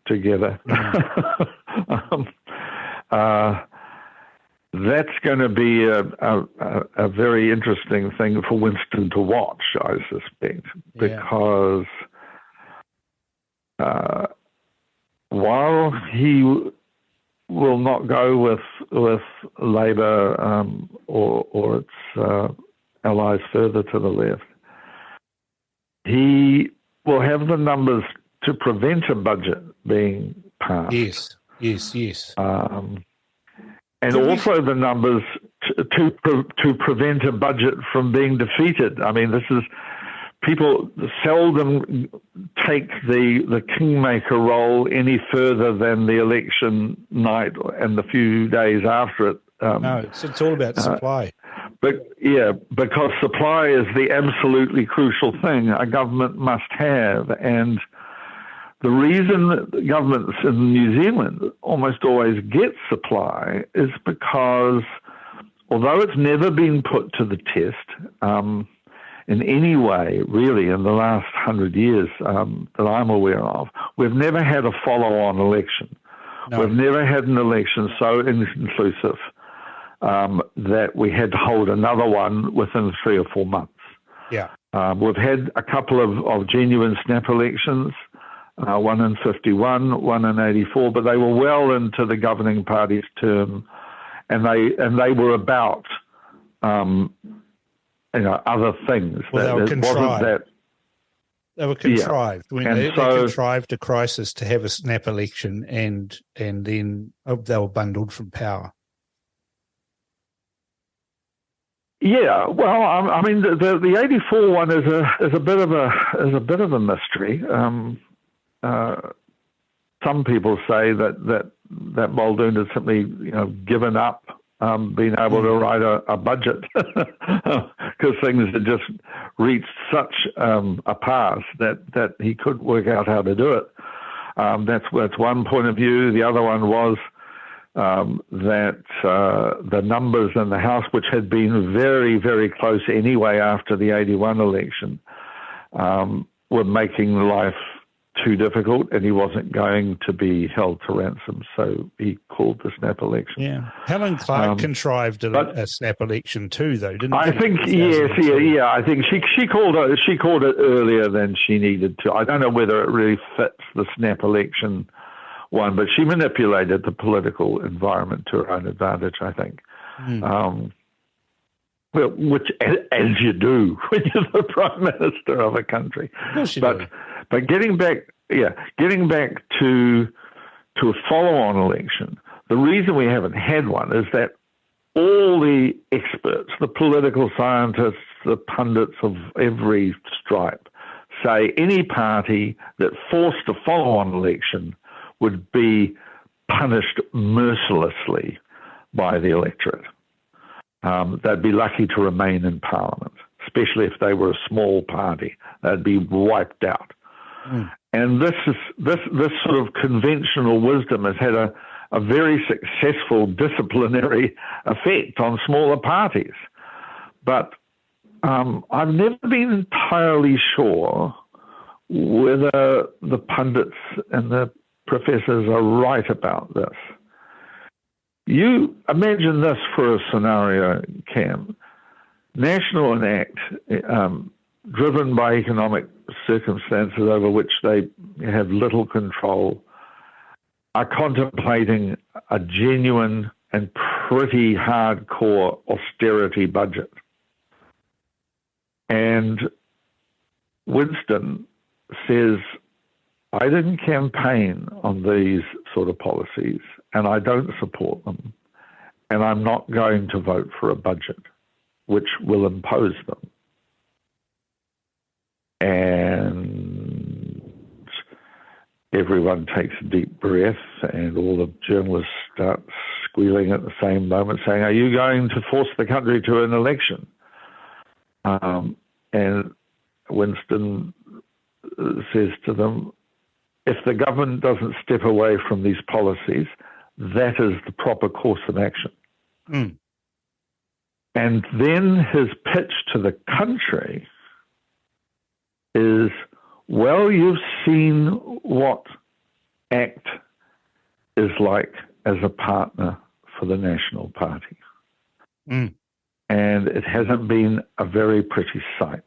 together. That's going to be a very interesting thing for Winston to watch, I suspect, because while he will not go with Labour or its allies further to the left, he will have the numbers to prevent a budget being passed. Yes. And also the numbers to prevent a budget from being defeated. I mean, people seldom take the kingmaker role any further than the election night and the few days after it. No, it's all about supply. Because supply is the absolutely crucial thing a government must have. And the reason that governments in New Zealand almost always get supply is because, although it's never been put to the test in any way, really, in the last 100 years that I'm aware of, we've never had a follow-on election. No. We've never had an election so inclusive that we had to hold another one within 3 or 4 months. Yeah. We've had a couple of genuine snap elections, one in 51, one in 84, but they were well into the governing party's term, and they were about other things. Well, they were contrived. They were contrived. Yeah. They contrived a crisis to have a snap election, and then they were bundled from power. Yeah, well, I mean, the 84 one is a bit of a mystery. Some people say that Muldoon has simply given up being able to write a budget because things had just reached such a pass that he couldn't work out how to do it. That's one point of view. The other one was that the numbers in the House, which had been very, very close anyway after the 81 election, were making life too difficult, and he wasn't going to be held to ransom, so he called the snap election. Yeah, Helen Clark contrived a snap election too, though, didn't she? I think yes, yeah. I think she called it earlier than she needed to. I don't know whether it really fits the snap election one, but she manipulated the political environment to her own advantage, I think. Well, which, as you do when you're the prime minister of a country. But getting back to a follow-on election, the reason we haven't had one is that all the experts, the political scientists, the pundits of every stripe, say any party that forced a follow-on election would be punished mercilessly by the electorate. They'd be lucky to remain in Parliament, especially if they were a small party. They'd be wiped out. And this sort of conventional wisdom has had a very successful disciplinary effect on smaller parties. But I've never been entirely sure whether the pundits and the professors are right about this. You imagine this for a scenario, Cam. National Enact, driven by economic circumstances over which they have little control, are contemplating a genuine and pretty hardcore austerity budget. And Winston says, I didn't campaign on these sort of policies, and I don't support them, and I'm not going to vote for a budget which will impose them. And everyone takes a deep breath, and all the journalists start squealing at the same moment, saying, are you going to force the country to an election? And Winston says to them, if the government doesn't step away from these policies, that is the proper course of action. And then his pitch to the country is, well, you've seen what ACT is like as a partner for the National Party. And it hasn't been a very pretty sight.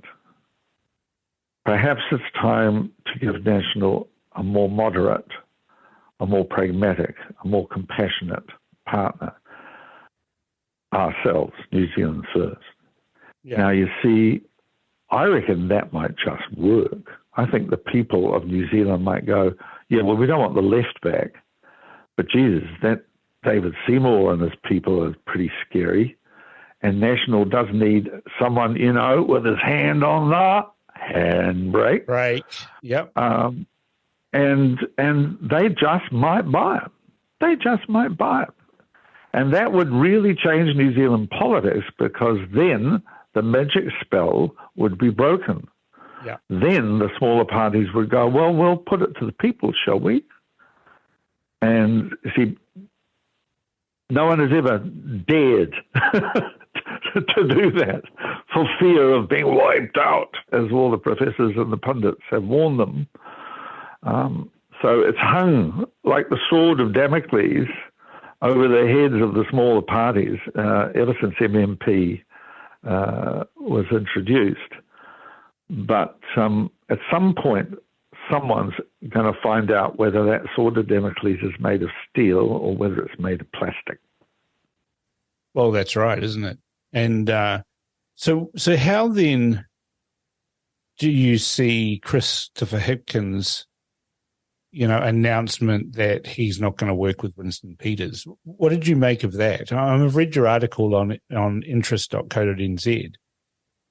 Perhaps it's time to give National a more moderate, a more pragmatic, a more compassionate partner. Ourselves, New Zealand first. Now, you see, I reckon that might just work. I think the people of New Zealand might go, yeah, well, we don't want the left back, but Jesus, that David Seymour and his people are pretty scary, and National does need someone, you know, with his hand on the handbrake. Right. Yep. And they just might buy it. They just might buy it. And that would really change New Zealand politics, because then the magic spell would be broken. Then the smaller parties would go, well, we'll put it to the people, shall we? And see, no one has ever dared to do that for fear of being wiped out, as all the professors and the pundits have warned them. So it's hung like the sword of Damocles over the heads of the smaller parties ever since MMP was introduced. But at some point, someone's going to find out whether that sword of Damocles is made of steel or whether it's made of plastic. Well, that's right, isn't it? And so how then do you see Christopher Hipkins' announcement that he's not going to work with Winston Peters? What did you make of that? I've read your article on interest.co.nz.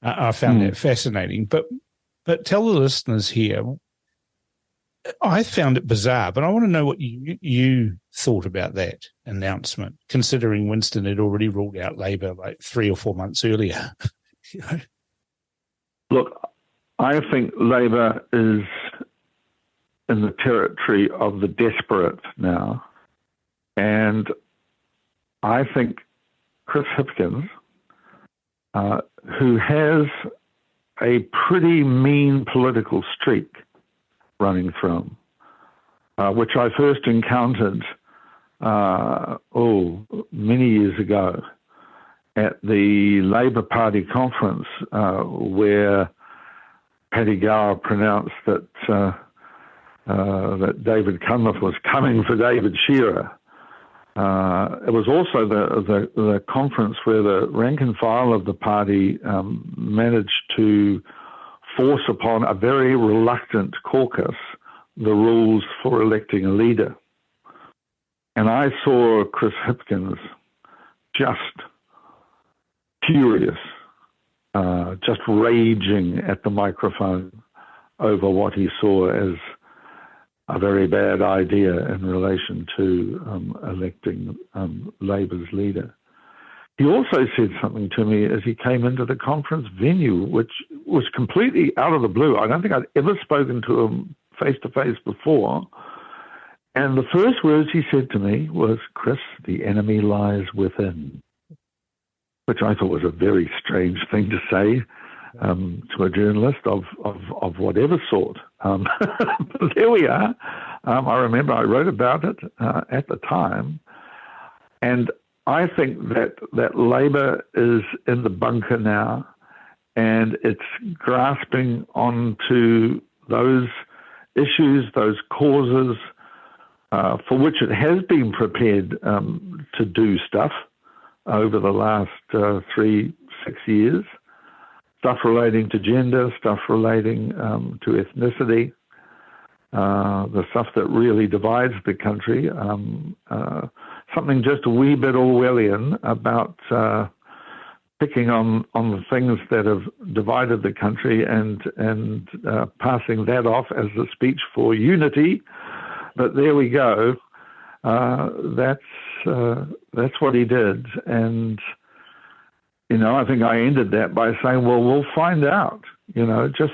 I found that fascinating. But tell the listeners here, I found it bizarre, but I want to know what you thought about that announcement, considering Winston had already ruled out Labor like 3 or 4 months earlier. Look, I think Labor is in the territory of the desperate now. And I think Chris Hipkins, who has a pretty mean political streak running through him, which I first encountered many years ago at the Labour Party conference where Paddy Gower pronounced that David Cunliffe was coming for David Shearer. It was also the conference where the rank and file of the party managed to force upon a very reluctant caucus the rules for electing a leader. And I saw Chris Hipkins just furious, just raging at the microphone over what he saw as a very bad idea in relation to electing Labour's leader. He also said something to me as he came into the conference venue, which was completely out of the blue. I don't think I'd ever spoken to him face-to-face before. And the first words he said to me was, "Chris, the enemy lies within," which I thought was a very strange thing to say to a journalist of whatever sort. But there we are. I remember I wrote about it at the time. And I think that Labour is in the bunker now, and it's grasping onto those issues, those causes for which it has been prepared to do stuff over the last 3-6 years. Stuff relating to gender, stuff relating to ethnicity, the stuff that really divides the country. Something just a wee bit Orwellian about picking on the things that have divided the country and passing that off as the speech for unity. But there we go. That's what he did. And I think I ended that by saying, well, we'll find out, just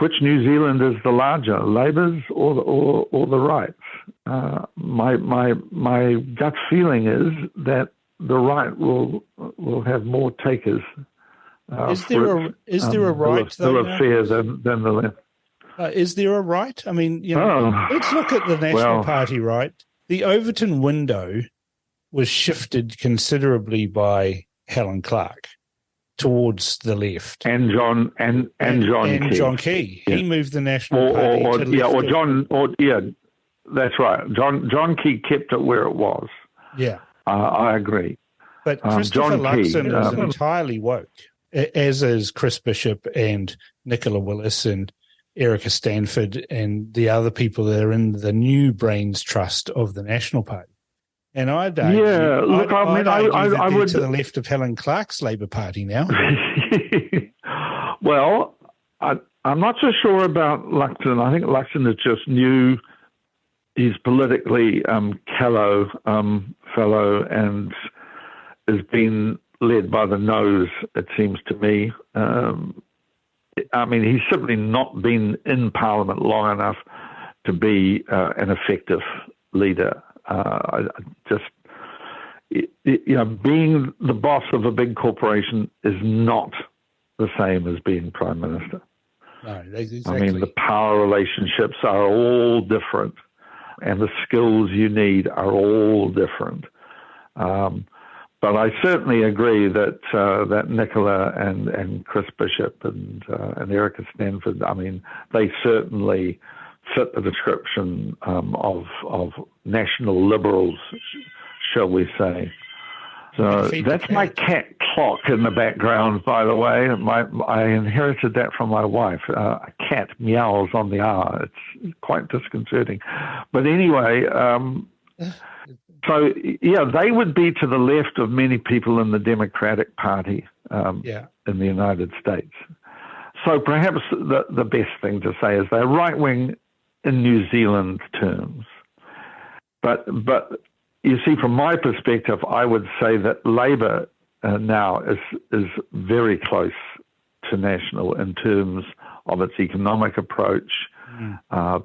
which New Zealand is the larger, Labour's or the right's. My gut feeling is that the right will have more takers. Is there a right bill of fare than the left? Is there a right? I mean, let's look at the National Party, right? The Overton window was shifted considerably by Helen Clark towards the left, and John Key. He moved the National Party to left. That's right. John Key kept it where it was. Yeah, I agree. But Christopher Luxon is entirely woke, as is Chris Bishop and Nicola Willis and Erica Stanford and the other people that are in the New Brains Trust of the National Party. And I'd argue, I would to the left of Helen Clark's Labour Party now. Well, I'm not so sure about Luxon. I think Luxon is just new. He's politically callow fellow and has been led by the nose, it seems to me. I mean, he's simply not been in Parliament long enough to be an effective leader. Being the boss of a big corporation is not the same as being Prime Minister. No, exactly. I mean, the power relationships are all different, and the skills you need are all different. But I certainly agree that Nicola and Chris Bishop and Erica Stanford, I mean, they certainly fit the description of national liberals, shall we say. So that's my cat clock in the background, by the way. I inherited that from my wife. A cat meows on the hour. It's quite disconcerting. But anyway, so, they would be to the left of many people in the Democratic Party in the United States. So perhaps the best thing to say is they're right-wing in New Zealand terms. But you see, from my perspective, I would say that Labour now is very close to National in terms of its economic approach.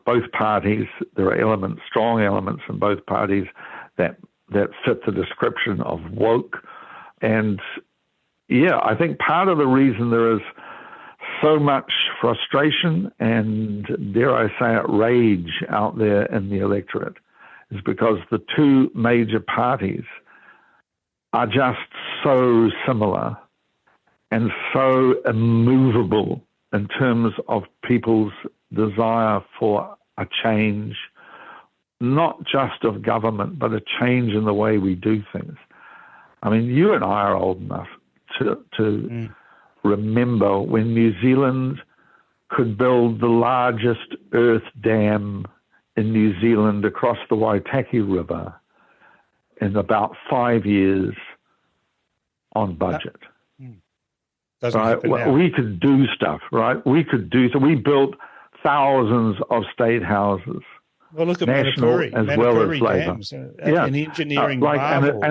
Both parties, there are strong elements in both parties that that fit the description of woke. And yeah, I think part of the reason there is so much frustration and, dare I say it, rage out there in the electorate is because the two major parties are just so similar and so immovable in terms of people's desire for a change, not just of government, but a change in the way we do things. I mean, you and I are old enough to remember when New Zealand could build the largest earth dam in New Zealand across the Waitaki River in about 5 years on budget. Right? We could do stuff, right? We built thousands of state houses. Well, look at national Manapuri, as well as dams, an engineering marvel.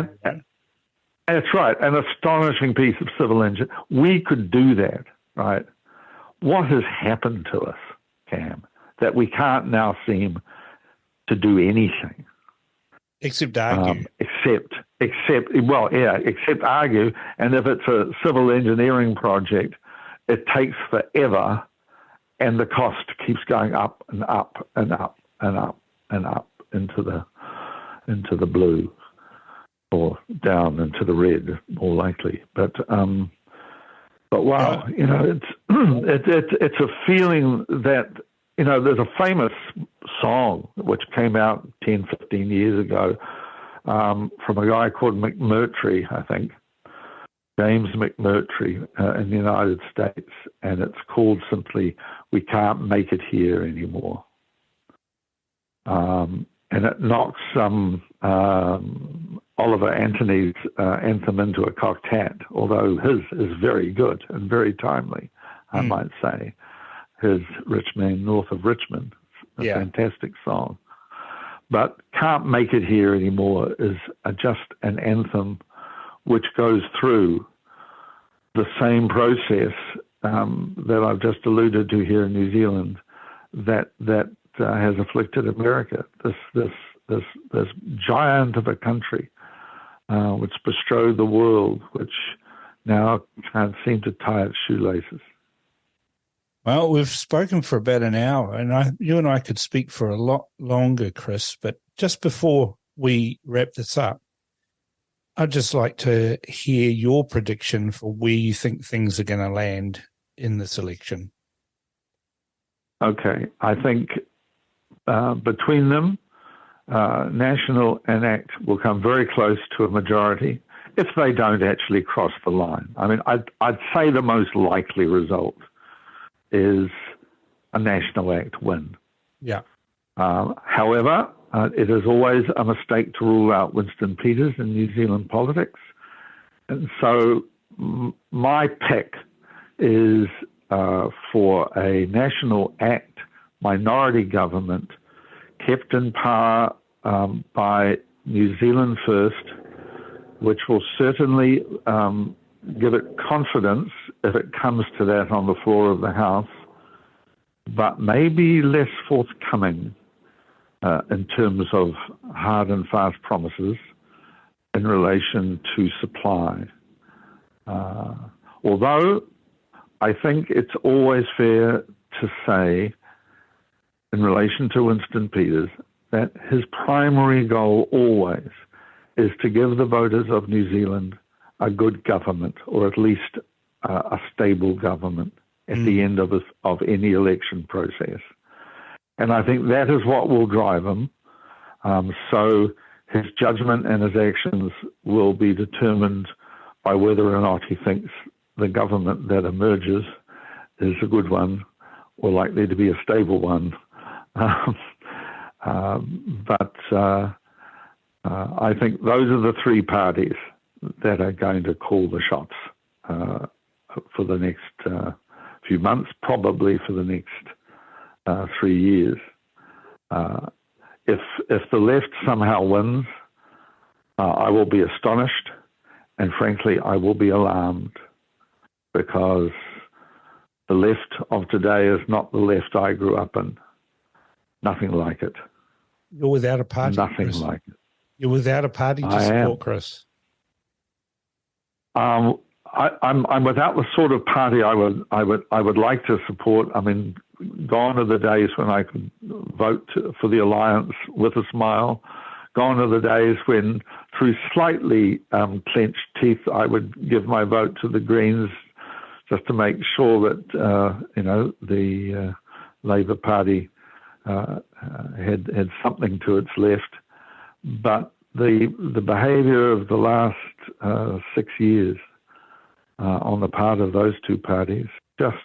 That's right, an astonishing piece of civil engineering. We could do that, right? What has happened to us, Cam, that we can't now seem to do anything? Except argue. Except argue. And if it's a civil engineering project, it takes forever, and the cost keeps going up and up and up and up and up into the blue, or down into the red, more likely. But wow, it's a feeling that, there's a famous song which came out 10, 15 years ago from a guy called McMurtry, I think, James McMurtry in the United States, and it's called simply "We Can't Make It Here Anymore." And it knocks Oliver Anthony's anthem into a cocked hat, although his is very good and very timely, I might say. His Rich Man North of Richmond, a fantastic song. But "Can't Make It Here Anymore" is just an anthem which goes through the same process that I've just alluded to here in New Zealand that has afflicted America. This giant of a country which bestrode the world, which now can't seem to tie its shoelaces. Well, we've spoken for about an hour, and you and I could speak for a lot longer, Chris, but just before we wrap this up, I'd just like to hear your prediction for where you think things are going to land in this election. Okay. I think between them, National and ACT will come very close to a majority if they don't actually cross the line. I mean, I'd say the most likely result is a National ACT win. Yeah. However, it is always a mistake to rule out Winston Peters in New Zealand politics. And so my pick is for a National ACT minority government kept in power by New Zealand First, which will certainly give it confidence if it comes to that on the floor of the House, but maybe less forthcoming in terms of hard and fast promises in relation to supply. Although I think it's always fair to say, in relation to Winston Peters, that his primary goal always is to give the voters of New Zealand a good government, or at least a stable government at the end of any election process. And I think that is what will drive him. So his judgment and his actions will be determined by whether or not he thinks the government that emerges is a good one or likely to be a stable one. But I think those are the three parties that are going to call the shots for the next few months, probably for the next 3 years. If the left somehow wins, I will be astonished, and frankly, I will be alarmed, because the left of today is not the left I grew up in. Nothing like it. You're without a party. Nothing like it. You're without a party to support, Chris. I'm without the sort of party I would like to support. I mean, gone are the days when I could vote for the Alliance with a smile. Gone are the days when, through slightly clenched teeth, I would give my vote to the Greens just to make sure that the Labour Party had something to its left. But the behaviour of the last 6 years on the part of those two parties just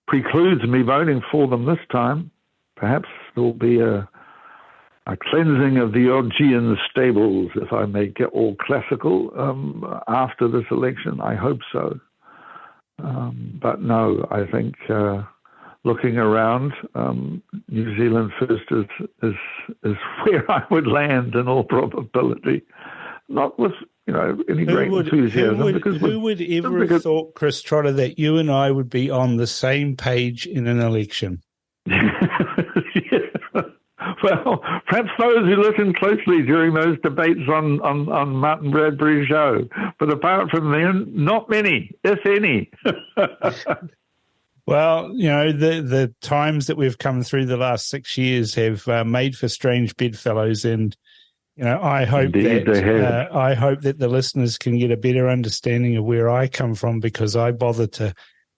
precludes me voting for them this time. Perhaps there will be a cleansing of the Augean stables, if I may get all classical, after this election. I hope so. But no, I think looking around, New Zealand First is where I would land in all probability. Not with any great enthusiasm. Who would ever have thought, Chris Trotter, that you and I would be on the same page in an election? Well, perhaps those who listen closely during those debates on Martin Bradbury's show. But apart from them, not many, if any. Well, the times that we've come through the last 6 years have made for strange bedfellows, and I hope that the listeners can get a better understanding of where I come from, because I bother to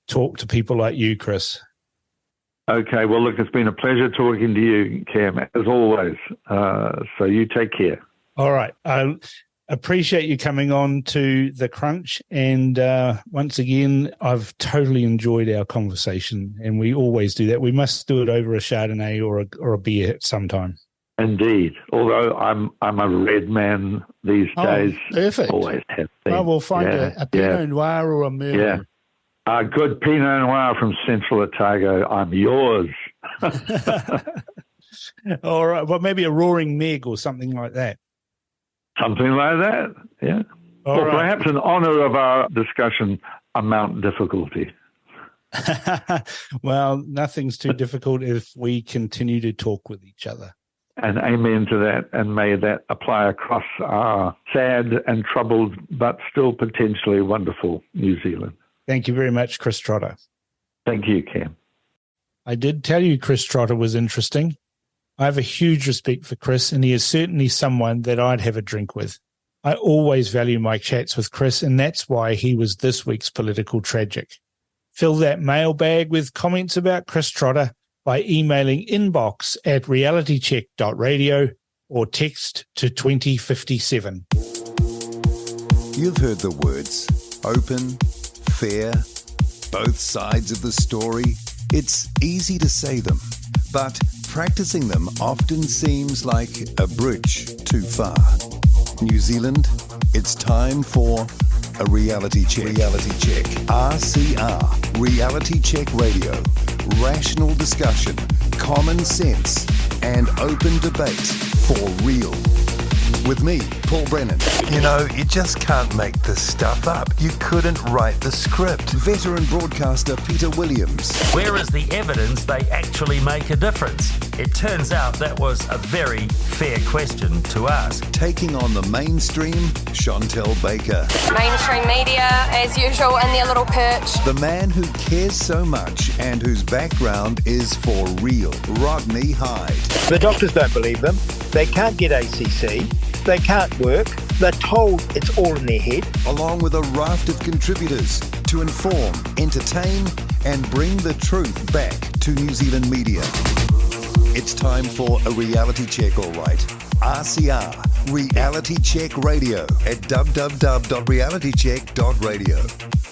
talk to people like you, Chris. Okay, well, look, it's been a pleasure talking to you, Cam, as always. So you take care. All right. I appreciate you coming on to The Crunch. And once again, I've totally enjoyed our conversation, and we always do that. We must do it over a Chardonnay or a beer sometime. Indeed. Although I'm a red man these days. Perfect. Always have been. Well, we'll find a Pinot Noir or a Merlot. Yeah. A good Pinot Noir from Central Otago. I'm yours. All right. Well, maybe a Roaring Meg or something like that. Something like that, yeah. Or perhaps in honour of our discussion, a Mount Difficulty. Well, nothing's too difficult if we continue to talk with each other. And amen to that, and may that apply across our sad and troubled but still potentially wonderful New Zealand. Thank you very much, Chris Trotter. Thank you, Cam. I did tell you Chris Trotter was interesting. I have a huge respect for Chris, and he is certainly someone that I'd have a drink with. I always value my chats with Chris, and that's why he was this week's Political Tragic. Fill that mailbag with comments about Chris Trotter by emailing inbox@realitycheck.radio or text to 2057. You've heard the words open, fair, both sides of the story. It's easy to say them, but practicing them often seems like a bridge too far. New Zealand, it's time for a reality check. Reality check. RCR, Reality Check Radio. Rational discussion, common sense, and open debate for real. With me, Paul Brennan. You just can't make this stuff up. You couldn't write the script. Veteran broadcaster Peter Williams. Where is the evidence they actually make a difference? It turns out that was a very fair question to ask. Taking on the mainstream, Chantel Baker. Mainstream media, as usual, in their little perch. The man who cares so much and whose background is for real, Rodney Hyde. The doctors don't believe them. They can't get ACC. They can't work. They're told it's all in their head. Along with a raft of contributors to inform, entertain, and bring the truth back to New Zealand media. It's time for a reality check, all right. RCR, Reality Check Radio at www.realitycheck.radio.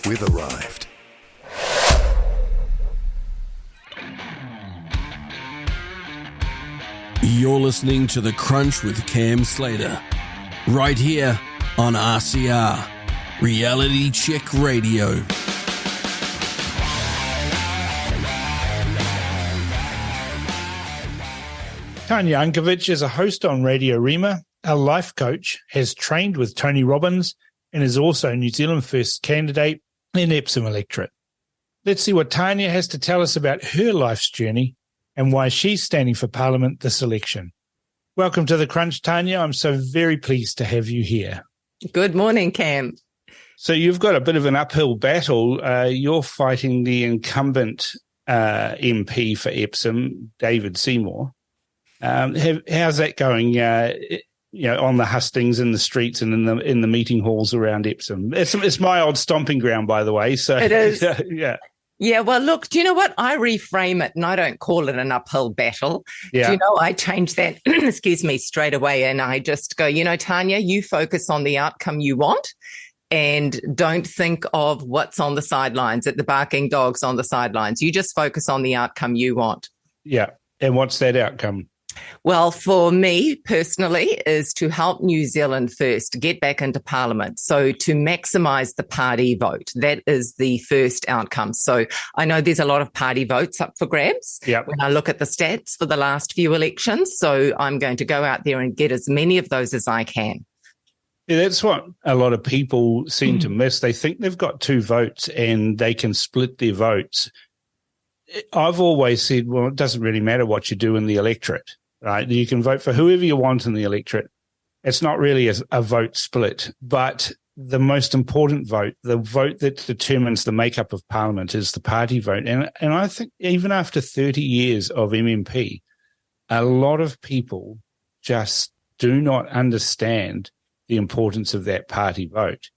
We've arrived. You're listening to The Crunch with Cam Slater, right here on RCR, Reality Check Radio. Tanya Ankovic is a host on Radio Rima, a life coach, has trained with Tony Robbins, and is also New Zealand First candidate in Epsom electorate. Let's see what Tanya has to tell us about her life's journey and why she's standing for Parliament this election. Welcome to the Crunch, Tanya. I'm so very pleased to have you here. Good morning, Cam. So you've got a bit of an uphill battle. You're fighting the incumbent MP for Epsom, David Seymour. How's that going? On the hustings in the streets and in the meeting halls around Epsom. It's my old stomping ground, by the way. So it is. Yeah. Yeah, well, look, do you know what? I reframe it and I don't call it an uphill battle. Yeah. Do you know, I change that, excuse me, straight away. And I just go, Tanya, you focus on the outcome you want and don't think of what's on the sidelines, at the barking dogs on the sidelines. You just focus on the outcome you want. Yeah. And what's that outcome? Well, for me personally, is to help New Zealand first get back into Parliament. So to maximise the party vote, that is the first outcome. So I know there's a lot of party votes up for grabs when I look at the stats for the last few elections. So I'm going to go out there and get as many of those as I can. Yeah, that's what a lot of people seem to miss. They think they've got 2 votes and they can split their votes. I've always said, well, it doesn't really matter what you do in the electorate. Right, you can vote for whoever you want in the electorate. It's not really a vote split, but the most important vote, the vote that determines the makeup of Parliament, is the party vote. And I think even after 30 years of MMP, a lot of people just do not understand the importance of that party vote,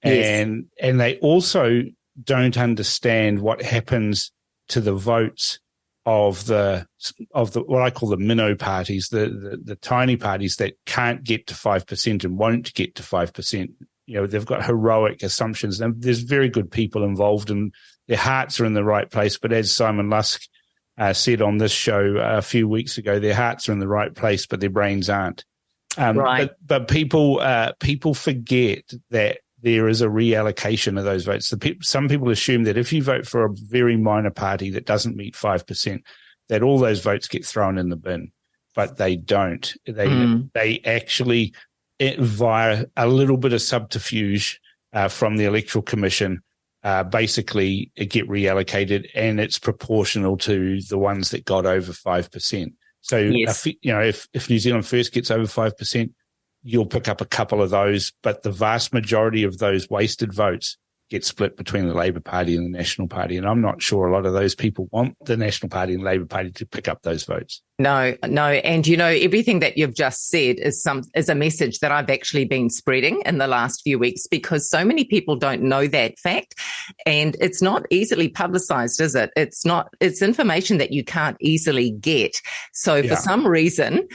and they also don't understand what happens to the votes of the what I call the minnow parties, the tiny parties that can't get to 5% and won't get to 5%. They've got heroic assumptions. And there's very good people involved and their hearts are in the right place. But as Simon Lusk said on this show a few weeks ago, their hearts are in the right place, but their brains aren't. Right. But people forget that there is a reallocation of those votes. Some people assume that if you vote for a very minor party that doesn't meet 5%, that all those votes get thrown in the bin, but they don't. They actually, via a little bit of subterfuge from the Electoral Commission, basically get reallocated, and it's proportional to the ones that got over 5%. So, if New Zealand First gets over 5%, you'll pick up a couple of those, but the vast majority of those wasted votes get split between the Labour Party and the National Party. And I'm not sure a lot of those people want the National Party and Labour Party to pick up those votes. No. And, everything that you've just said is a message that I've actually been spreading in the last few weeks, because so many people don't know that fact. And it's not easily publicised, is it? It's information that you can't easily get. So for some reason,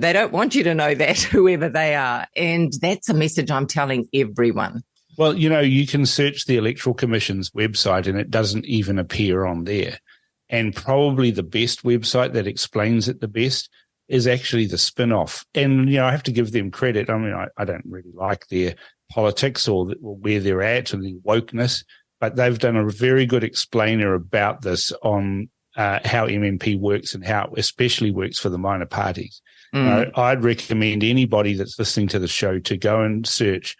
they don't want you to know that, whoever they are. And that's a message I'm telling everyone. Well, you can search the Electoral Commission's website and it doesn't even appear on there. And probably the best website that explains it the best is actually the Spin-Off. And, I have to give them credit. I mean, I don't really like their politics or where they're at and the wokeness, but they've done a very good explainer about this on how MMP works and how it especially works for the minor parties. I'd recommend anybody that's listening to the show to go and search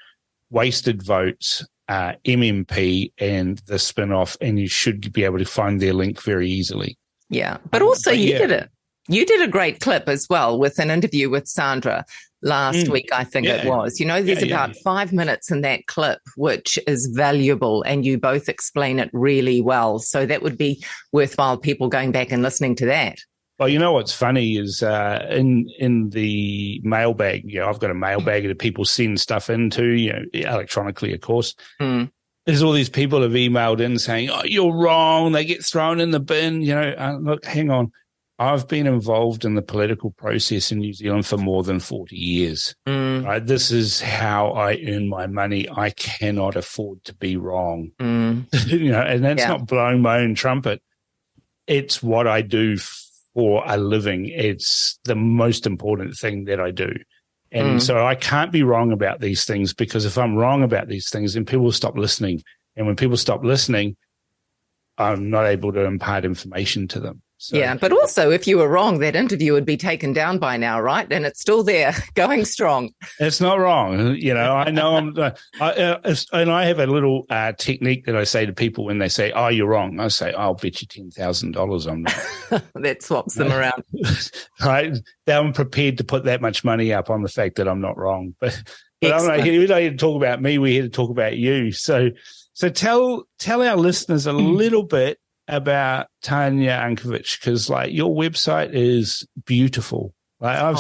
wasted votes, MMP, and the Spin-Off, and you should be able to find their link very easily. Yeah, but also you did it. You did a great clip as well with an interview with Sandra last week, I think it was. There's about 5 minutes in that clip, which is valuable, and you both explain it really well. So that would be worthwhile people going back and listening to that. Well, what's funny is in the mailbag, I've got a mailbag that people send stuff into, electronically, of course. There's all these people have emailed in saying, oh, you're wrong. They get thrown in the bin. Look, hang on. I've been involved in the political process in New Zealand for more than 40 years. Right? This is how I earn my money. I cannot afford to be wrong. And that's not blowing my own trumpet. It's what I do for a living. It's the most important thing that I do. And so I can't be wrong about these things, because if I'm wrong about these things, then people will stop listening. And when people stop listening, I'm not able to impart information to them. So. Yeah, but also if you were wrong, that interview would be taken down by now, right? And it's still there, going strong. It's not wrong. You know, I know and I have a little technique that I say to people when they say, "Oh, you're wrong." I say, "I'll bet you $10,000 I'm not." That swaps them around. Right? I'm prepared to put that much money up on the fact that I'm not wrong. But I'm not here to talk about me. We're here to talk about you. So tell our listeners a little bit about Tanya Ankovic, because like your website is beautiful. Like I've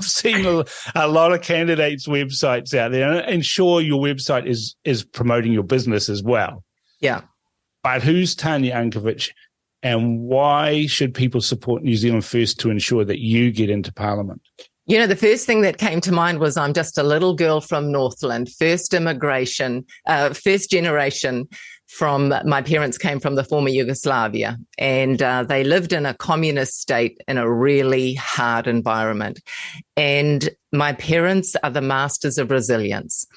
seen a lot of candidates' websites out there, and sure, your website is promoting your business as well. Yeah. But who's Tanya Ankovic, and why should people support New Zealand First to ensure that you get into Parliament? You know, the first thing that came to mind was I'm just a little girl from Northland, first generation from my parents came from the former Yugoslavia, and they lived in a communist state in a really hard environment. And my parents are the masters of resilience.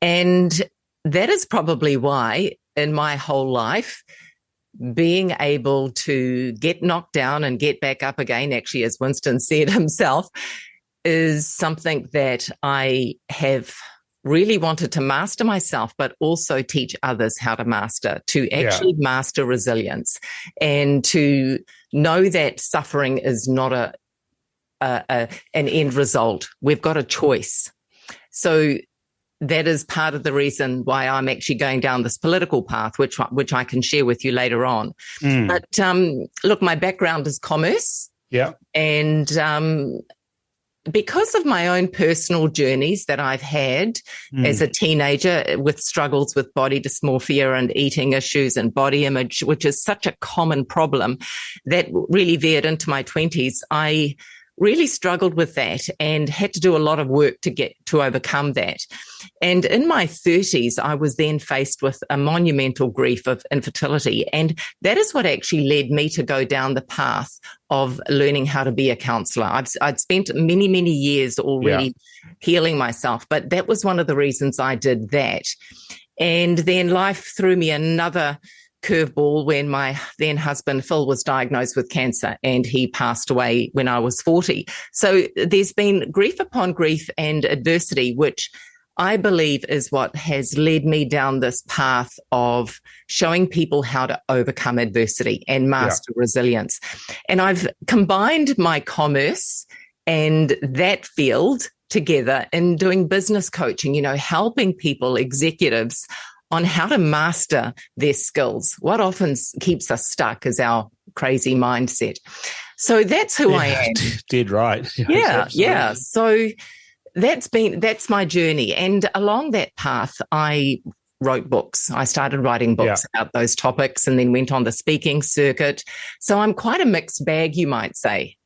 And that is probably why in my whole life, being able to get knocked down and get back up again, actually, as Winston said himself, is something that I have really wanted to master myself, but also teach others how to master, to actually master resilience, and to know that suffering is not an end result. We've got a choice. So that is part of the reason why I'm actually going down this political path, which I can share with you later on. But look, my background is commerce. Yeah. And because of my own personal journeys that I've had as a teenager with struggles with body dysmorphia and eating issues and body image, which is such a common problem that really veered into my 20s, I really struggled with that and had to do a lot of work to overcome that. And in my 30s, I was then faced with a monumental grief of infertility. And that is what actually led me to go down the path of learning how to be a counsellor. I'd spent many, many years already healing myself, but that was one of the reasons I did that. And then life threw me another curveball when my then husband Phil was diagnosed with cancer, and he passed away when I was 40. So there's been grief upon grief and adversity, which I believe is what has led me down this path of showing people how to overcome adversity and master resilience. And I've combined my commerce and that field together in doing business coaching, you know, helping people, executives, on how to master their skills. What often keeps us stuck is our crazy mindset. So that's who I am. Dead right. Yeah. So that's my journey. And along that path, I wrote books. I started writing books about those topics and then went on the speaking circuit. So I'm quite a mixed bag, you might say.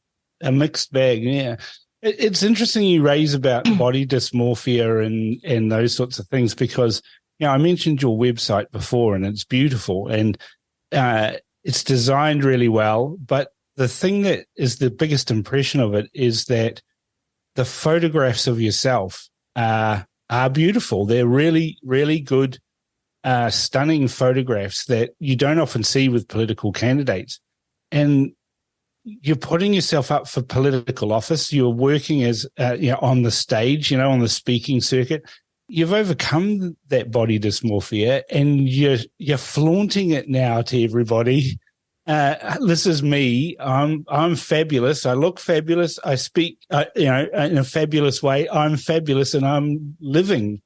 A mixed bag, yeah. It's interesting you raise about body dysmorphia and those sorts of things, because I mentioned your website before, and it's beautiful and it's designed really well. But the thing that is the biggest impression of it is that the photographs of yourself are beautiful. They're really, really good, stunning photographs that you don't often see with political candidates. And you're putting yourself up for political office. You're working as on the stage, on the speaking circuit. You've overcome that body dysmorphia, and you're flaunting it now to everybody. This is me. I'm fabulous. I look fabulous. I speak, in a fabulous way. I'm fabulous, and I'm living.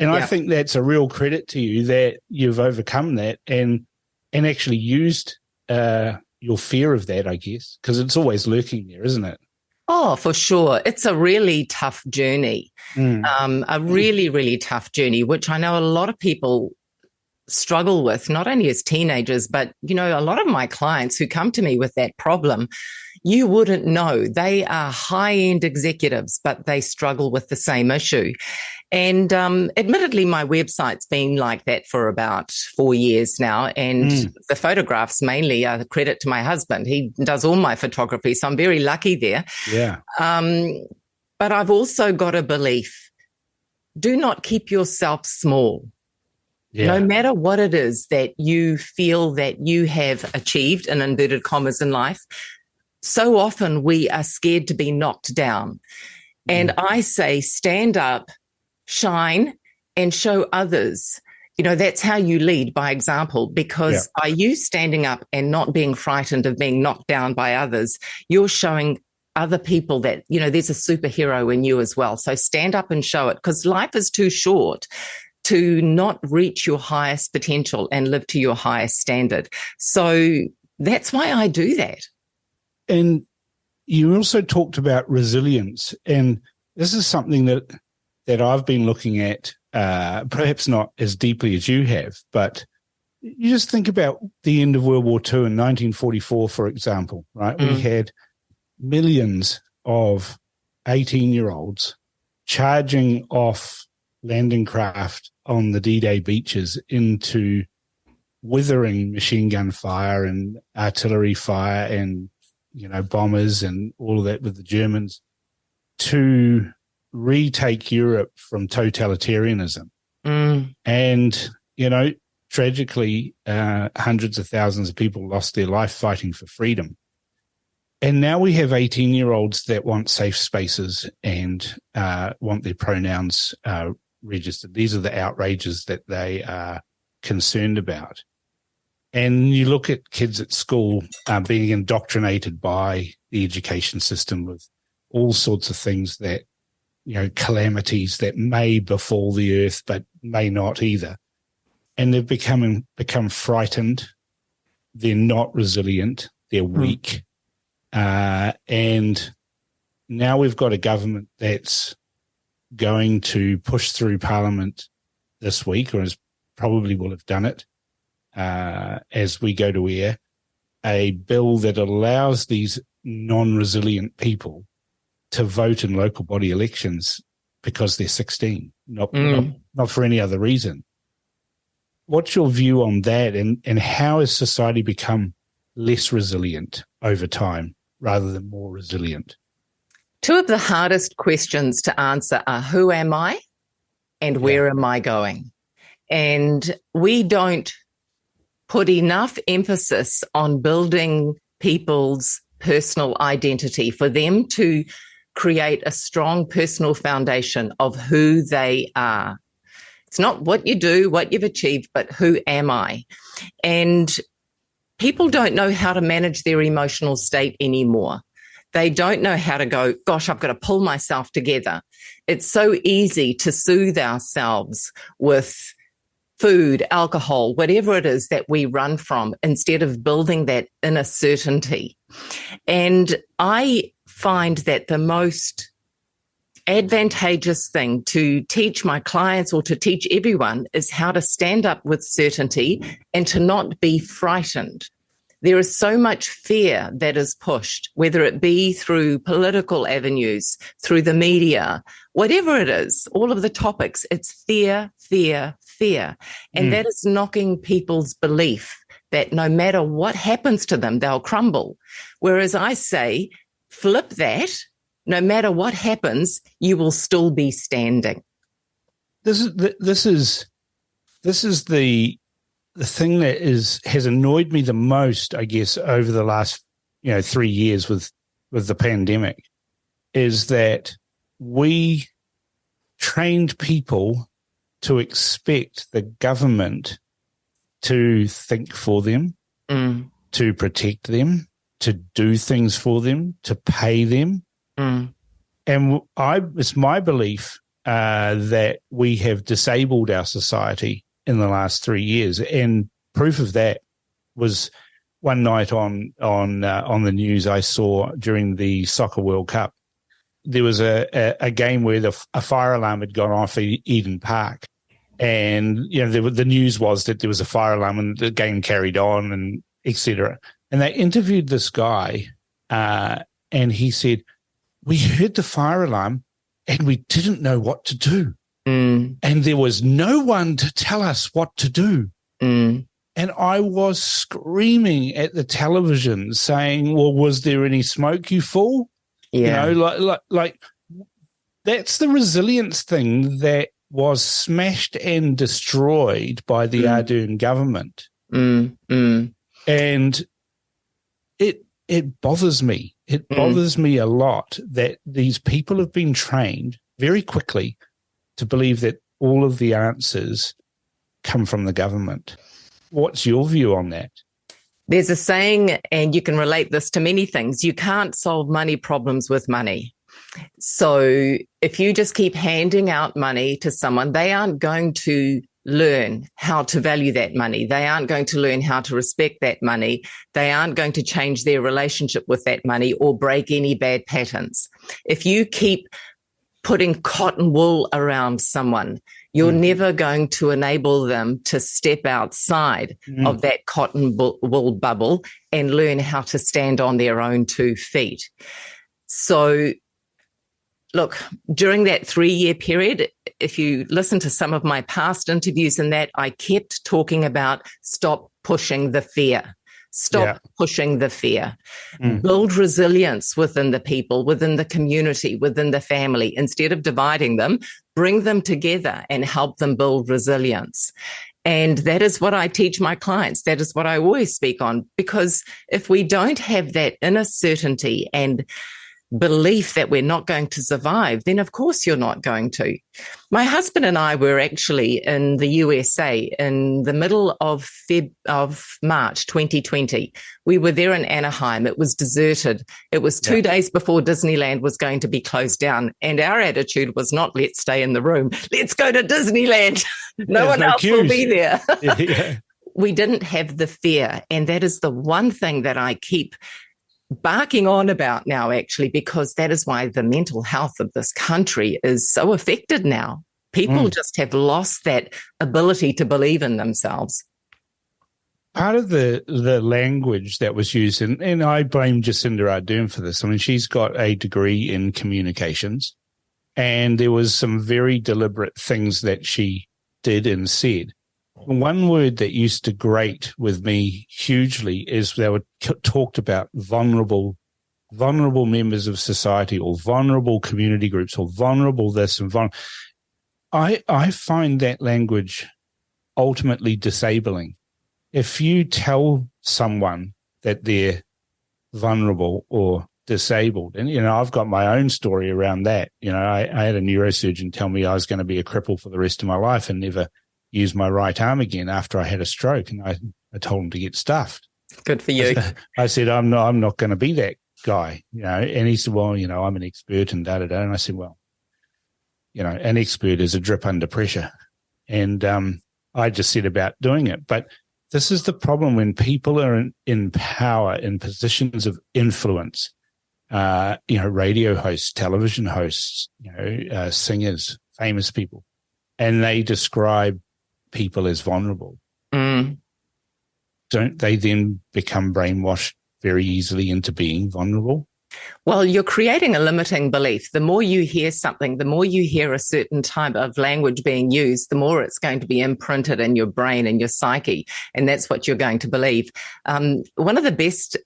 And I think that's a real credit to you that you've overcome that and actually used your fear of that, I guess, because it's always lurking there, isn't it? Oh, for sure. It's a really tough journey, a really, really tough journey, which I know a lot of people struggle with, not only as teenagers, but, a lot of my clients who come to me with that problem, you wouldn't know. They are high-end executives, but they struggle with the same issue. And admittedly, my website's been like that for about 4 years now. And the photographs mainly are the credit to my husband. He does all my photography, so I'm very lucky there. Yeah. But I've also got a belief: do not keep yourself small. No matter what it is that you feel that you have achieved, in inverted commas, in life, so often we are scared to be knocked down. And I say, stand up, shine, and show others. That's how you lead, by example, because by you standing up and not being frightened of being knocked down by others, you're showing other people that, there's a superhero in you as well. So stand up and show it, because life is too short to not reach your highest potential and live to your highest standard. So that's why I do that. And you also talked about resilience, and this is something that I've been looking at, perhaps not as deeply as you have, but you just think about the end of World War II in 1944, for example, right? We had millions of 18-year-olds charging off landing craft on the D-Day beaches into withering machine gun fire and artillery fire and, bombers and all of that with the Germans to retake Europe from totalitarianism. And, tragically, hundreds of thousands of people lost their life fighting for freedom. And now we have 18-year-olds that want safe spaces and want their pronouns registered. These are the outrages that they are concerned about. And you look at kids at school being indoctrinated by the education system with all sorts of things that, calamities that may befall the earth but may not either. And they've become frightened. They're not resilient. They're weak. And now we've got a government that's going to push through Parliament this week, or probably will have done it as we go to air, a bill that allows these non-resilient people to vote in local body elections because they're 16, not for any other reason. What's your view on that, and how has society become less resilient over time rather than more resilient? Two of the hardest questions to answer are, who am I and where am I going? And we don't put enough emphasis on building people's personal identity for them to create a strong personal foundation of who they are. It's not what you do, what you've achieved, but who am I? And people don't know how to manage their emotional state anymore. They don't know how to go, gosh, I've got to pull myself together. It's so easy to soothe ourselves with food, alcohol, whatever it is that we run from, instead of building that inner certainty. And I find that the most advantageous thing to teach my clients, or to teach everyone, is how to stand up with certainty and to not be frightened. There is so much fear that is pushed, whether it be through political avenues, through the media, whatever it is, all of the topics, it's fear, fear, fear. And that is knocking people's belief that no matter what happens to them, they'll crumble. Whereas I say, flip that, no matter what happens, you will still be standing. This is the thing that has annoyed me the most, I guess, over the last 3 years with the pandemic, is that we trained people to expect the government to think for them, to protect them, to do things for them, to pay them. And it's my belief that we have disabled our society in the last 3 years, and proof of that was one night on the news I saw during the Soccer World Cup. There was a game where a fire alarm had gone off at Eden Park, and the news was that there was a fire alarm and the game carried on, and etc. And they interviewed this guy, and he said, "We heard the fire alarm, and we didn't know what to do." And there was no one to tell us what to do. And I was screaming at the television saying, well, was there any smoke, you fool? Yeah. Like that's the resilience thing that was smashed and destroyed by the Ardern government. And it bothers me. It bothers me a lot that these people have been trained very quickly to believe that all of the answers come from the government. What's your view on that? There's a saying, and you can relate this to many things, you can't solve money problems with money. So if you just keep handing out money to someone, they aren't going to learn how to value that money. They aren't going to learn how to respect that money. They aren't going to change their relationship with that money or break any bad patterns. If you keep putting cotton wool around someone, you're never going to enable them to step outside of that cotton wool bubble and learn how to stand on their own 2 feet. So, look, during that 3-year period, if you listen to some of my past interviews in that, I kept talking about stop pushing the fear. Stop pushing the fear. Build resilience within the people, within the community, within the family. Instead of dividing them, bring them together and help them build resilience. And that is what I teach my clients. That is what I always speak on. Because if we don't have that inner certainty and belief that we're not going to survive, then of course you're not going to. My husband and I were actually in the USA in the middle of March 2020. We were there in Anaheim. It was deserted. It was 2 days before Disneyland was going to be closed down. And our attitude was not, let's stay in the room. Let's go to Disneyland. No one else will be there. We didn't have the fear. And that is the one thing that I keep barking on about now, actually, because that is why the mental health of this country is so affected now. People just have lost that ability to believe in themselves. Part of the language that was used, and I blame Jacinda Ardern for this. I mean, she's got a degree in communications, and there was some very deliberate things that she did and said. One word that used to grate with me hugely is they were talked about vulnerable members of society or vulnerable community groups or vulnerable this and vulnerable. I find that language ultimately disabling. If you tell someone that they're vulnerable or disabled, and, I've got my own story around that. I had a neurosurgeon tell me I was going to be a cripple for the rest of my life and never use my right arm again after I had a stroke, and I told him to get stuffed. Good for you. I said, I'm not going to be that guy, and he said, well, I'm an expert and da-da-da. And I said, well, an expert is a drip under pressure. And I just set about doing it. But this is the problem when people are in power, in positions of influence, radio hosts, television hosts, singers, famous people, and they describe people as vulnerable. Don't they then become brainwashed very easily into being vulnerable? Well, you're creating a limiting belief. The more you hear something, the more you hear a certain type of language being used, the more it's going to be imprinted in your brain and your psyche, and that's what you're going to believe. One of the best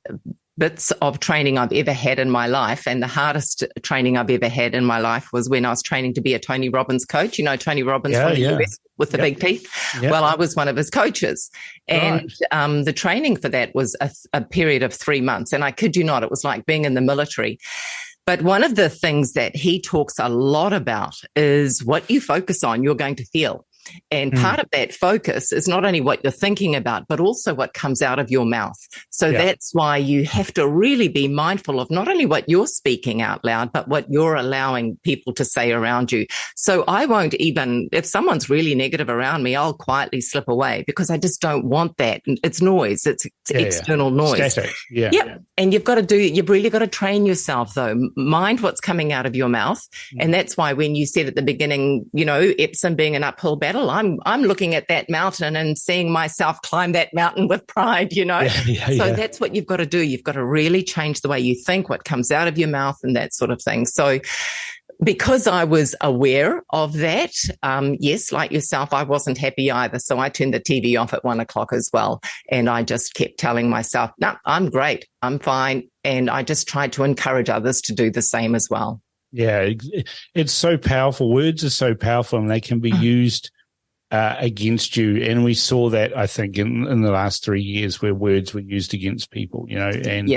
bits of training I've ever had in my life, and the hardest training I've ever had in my life, was when I was training to be a Tony Robbins coach. Tony Robbins from the US with the big teeth. Yep. Well, I was one of his coaches. And the training for that was a period of 3 months. And I kid you not, it was like being in the military. But one of the things that he talks a lot about is what you focus on, you're going to feel. And part of that focus is not only what you're thinking about, but also what comes out of your mouth. So that's why you have to really be mindful of not only what you're speaking out loud, but what you're allowing people to say around you. So I won't even, if someone's really negative around me, I'll quietly slip away because I just don't want that. It's noise. It's external noise. Static. And you've really got to train yourself though. Mind what's coming out of your mouth. And that's why when you said at the beginning, Epsom being an uphill battle, I'm looking at that mountain and seeing myself climb that mountain with pride, So that's what you've got to do. You've got to really change the way you think, what comes out of your mouth and that sort of thing. So because I was aware of that, yes, like yourself, I wasn't happy either. So I turned the TV off at 1 o'clock as well. And I just kept telling myself, no, I'm great. I'm fine. And I just tried to encourage others to do the same as well. Yeah, it's so powerful. Words are so powerful, and they can be used against you. And we saw that, I think, in the last 3 years, where words were used against people. And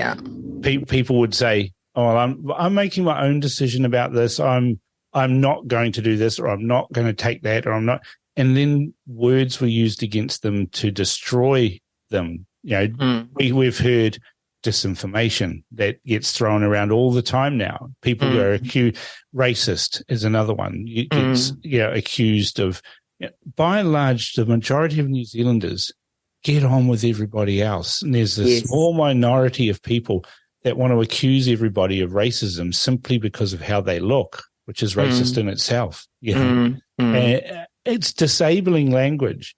people would say, "Oh, well, I'm making my own decision about this. I'm not going to do this, or I'm not going to take that, or I'm not." And then words were used against them to destroy them. We've heard disinformation that gets thrown around all the time now. People are accused. Racist is another one. Gets accused of. By and large, the majority of New Zealanders get on with everybody else, and there's a small minority of people that want to accuse everybody of racism simply because of how they look, which is racist in itself. It's disabling language,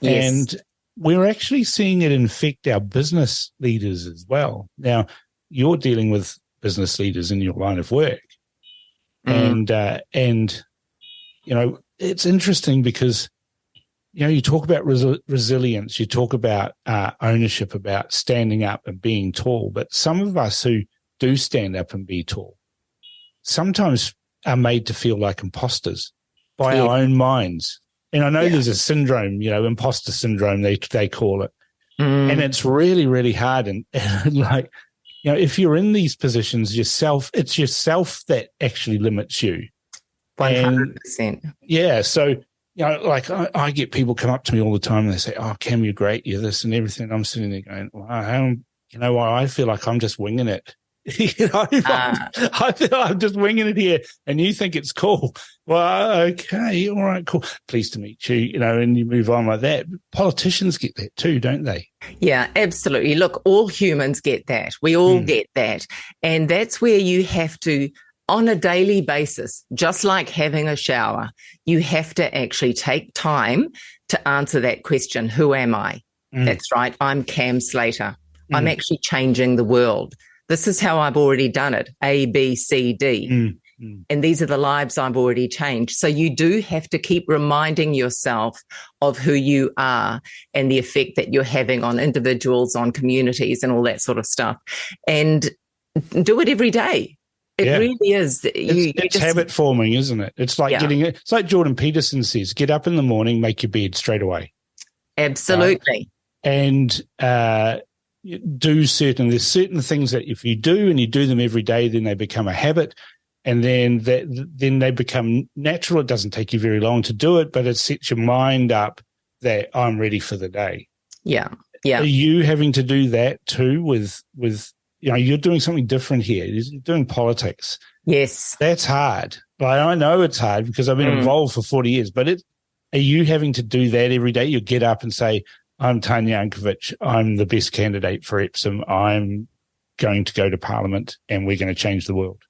and we're actually seeing it infect our business leaders as well. Now, you're dealing with business leaders in your line of work, and it's interesting because you talk about resilience, you talk about ownership, about standing up and being tall, but some of us who do stand up and be tall sometimes are made to feel like imposters by our own minds. And I know there's a syndrome, imposter syndrome, they call it. And it's really, really hard. And if you're in these positions yourself, it's yourself that actually limits you. 100%. Yeah. So, I get people come up to me all the time and they say, "Oh, Cam, you're great. You're this and everything." I'm sitting there going, "Wow, I feel like I'm just winging it." I feel I'm just winging it here, and you think it's cool. Well, okay, all right, cool. Pleased to meet you, and you move on like that. Politicians get that too, don't they? Yeah, absolutely. Look, all humans get that. We all get that. And that's where you have to, on a daily basis, just like having a shower, you have to actually take time to answer that question, who am I? That's right, I'm Cam Slater. I'm actually changing the world. This is how I've already done it, A, B, C, D. And these are the lives I've already changed. So you do have to keep reminding yourself of who you are and the effect that you're having on individuals, on communities and all that sort of stuff. And do it every day. It really is. It's habit forming, isn't it? It's like it's like Jordan Peterson says, get up in the morning, make your bed straight away. Absolutely. And there's certain things that if you do and you do them every day, then they become a habit, and then they become natural. It doesn't take you very long to do it, but it sets your mind up that I'm ready for the day. Yeah. Are you having to do that too with you're doing something different here. You're doing politics. Yes. That's hard. But I know it's hard because I've been involved for 40 years, but are you having to do that every day? You get up and say, "I'm Tanya Ankovic. I'm the best candidate for Epsom. I'm going to go to Parliament and we're going to change the world."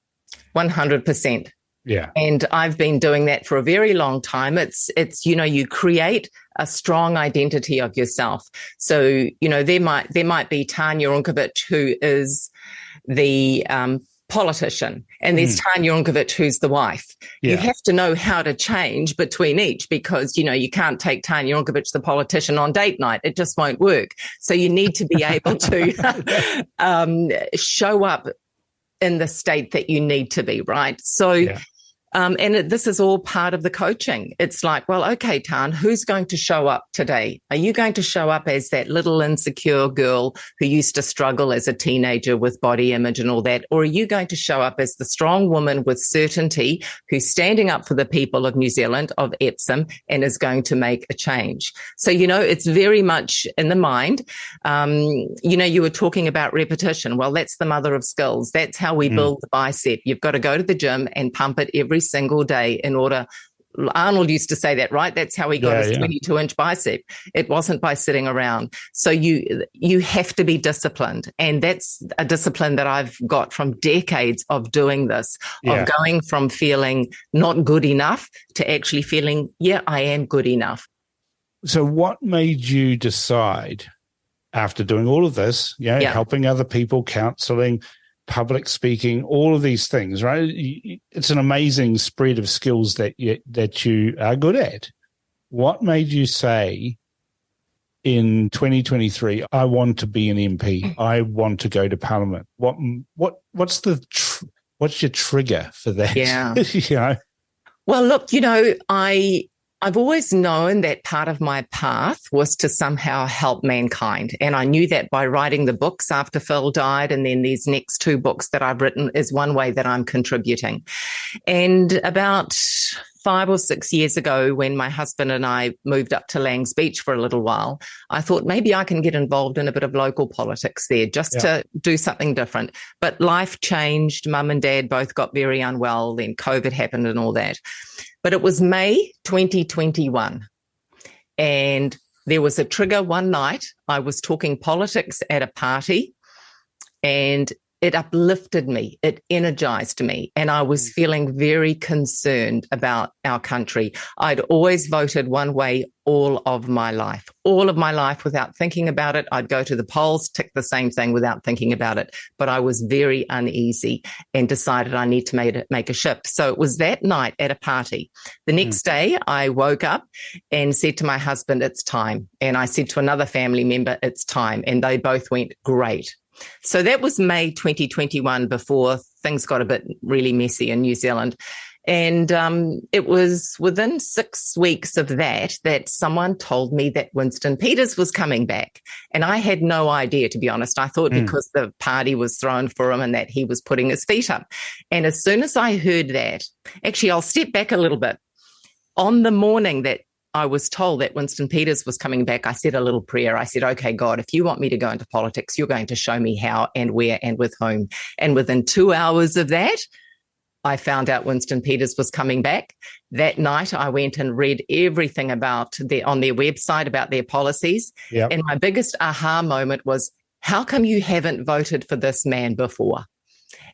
100%. Yeah. And I've been doing that for a very long time. It's you create a strong identity of yourself. So, there might be Tanya Ankovic, who is the politician, and there's Tanya Ankovic, who's the wife. You have to know how to change between each, because you can't take Tanya Ankovic, the politician, on date night. It just won't work. So you need to be able to show up in the state that you need to be, right? So this is all part of the coaching. It's like, well, okay, Tan, who's going to show up today? Are you going to show up as that little insecure girl who used to struggle as a teenager with body image and all that? Or are you going to show up as the strong woman with certainty who's standing up for the people of New Zealand, of Epsom, and is going to make a change? So, it's very much in the mind. You were talking about repetition. Well, that's the mother of skills. That's how we build the bicep. You've got to go to the gym and pump it every single day in order. Arnold used to say that, right? That's how he got his 22-inch bicep. It wasn't by sitting around. So you have to be disciplined. And that's a discipline that I've got from decades of doing this, of going from feeling not good enough to actually feeling, I am good enough. So what made you decide, after doing all of this, helping other people, counseling, public speaking, all of these things, right? It's an amazing spread of skills that you are good at. What made you say in 2023, I want to be an MP, I want to go to Parliament? What's the what's your trigger for that? Yeah. You know? Well, look, I've always known that part of my path was to somehow help mankind. And I knew that by writing the books after Phil died, and then these next 2 books that I've written is one way that I'm contributing. And about 5 or 6 years ago, when my husband and I moved up to Lang's Beach for a little while, I thought maybe I can get involved in a bit of local politics there just to do something different. But life changed. Mum and Dad both got very unwell. Then COVID happened and all that. But it was May 2021. And there was a trigger one night. I was talking politics at a party, and it uplifted me. It energized me. And I was feeling very concerned about our country. I'd always voted one way all of my life without thinking about it. I'd go to the polls, tick the same thing without thinking about it. But I was very uneasy and decided I need to make a shift. So it was that night at a party. The next day, I woke up and said to my husband, it's time. And I said to another family member, it's time. And they both went, great. So that was May 2021, before things got a bit really messy in New Zealand. And it was within 6 weeks of that someone told me that Winston Peters was coming back. And I had no idea, to be honest. I thought because the party was thrown for him and that he was putting his feet up. And as soon as I heard that, actually, I'll step back a little bit. On the morning that I was told that Winston Peters was coming back, I said a little prayer. I said, okay, God, if you want me to go into politics, you're going to show me how and where and with whom. And within 2 hours of that, I found out Winston Peters was coming back. That night, I went and read everything on their website about their policies. Yep. And my biggest aha moment was, how come you haven't voted for this man before?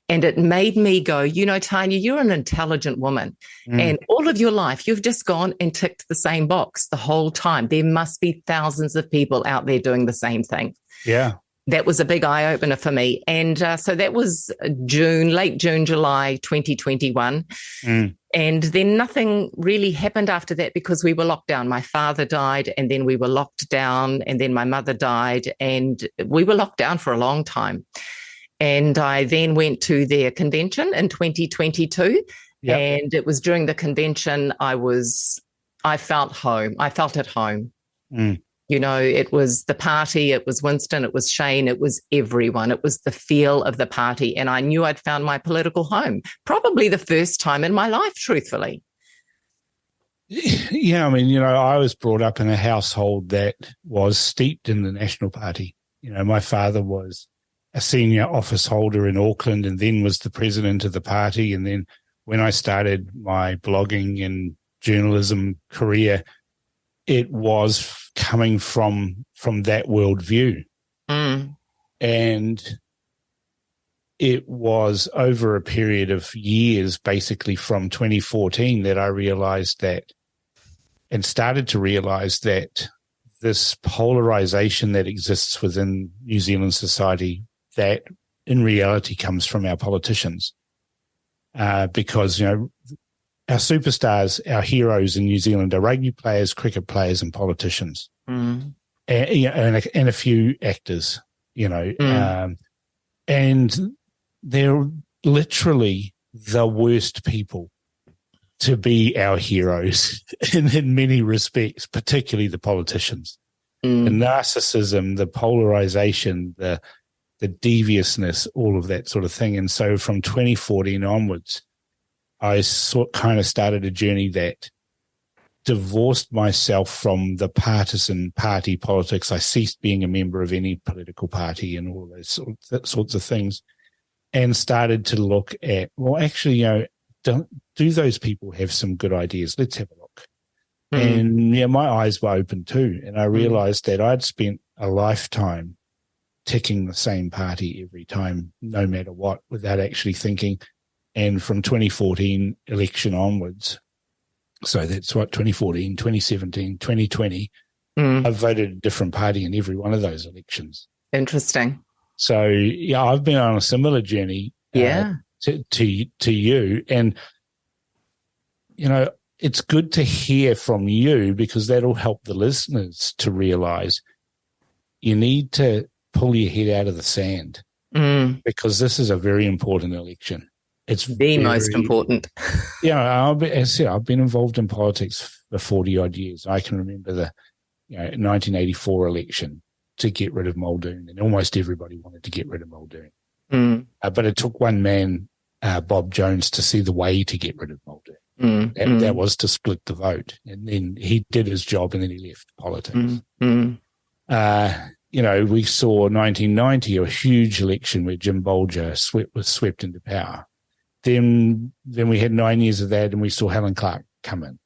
And it made me go, Tanya, you're an intelligent woman. And all of your life, you've just gone and ticked the same box the whole time. There must be thousands of people out there doing the same thing. Yeah. That was a big eye-opener for me. And so that was late June, July 2021. And then nothing really happened after that because we were locked down. My father died, and then we were locked down, and then my mother died, and we were locked down for a long time. And I then went to their convention in 2022. Yep. And it was during the convention I felt home. I felt at home. It was the party, it was Winston, it was Shane, it was everyone. It was the feel of the party. And I knew I'd found my political home, probably the first time in my life, truthfully. Yeah, I was brought up in a household that was steeped in the National Party. My father was a senior office holder in Auckland and then was the president of the party. And then when I started my blogging and journalism career, it was coming from that worldview. And it was over a period of years, basically from 2014, that I realized that and started to realize that this polarization that exists within New Zealand society, that in reality comes from our politicians, because, our superstars, our heroes in New Zealand are rugby players, cricket players, and politicians, and a few actors, and they're literally the worst people to be our heroes in many respects, particularly the politicians. The narcissism, the polarization, the deviousness, all of that sort of thing. And so from 2014 onwards, I kind of started a journey that divorced myself from the partisan party politics. I ceased being a member of any political party and all those sorts of things, and started to look at, well, actually, do those people have some good ideas? Let's have a look. And my eyes were open too. And I realized that I'd spent a lifetime ticking the same party every time, no matter what, without actually thinking. And from 2014 election onwards, so that's 2014, 2017, 2020, I've voted a different party in every one of those elections. Interesting. So, I've been on a similar journey to you. And, it's good to hear from you, because that'll help the listeners to realize you need to pull your head out of the sand, because this is a very important election. It's the most important. Yeah, as I said, I've been involved in politics for 40 odd years. I can remember the 1984 election to get rid of Muldoon, and almost everybody wanted to get rid of Muldoon. But it took one man, Bob Jones, to see the way to get rid of Muldoon. That was to split the vote. And then he did his job, and then he left politics. We saw 1990, a huge election where Jim Bolger was swept into power. Then we had 9 years of that, and we saw Helen Clark come in.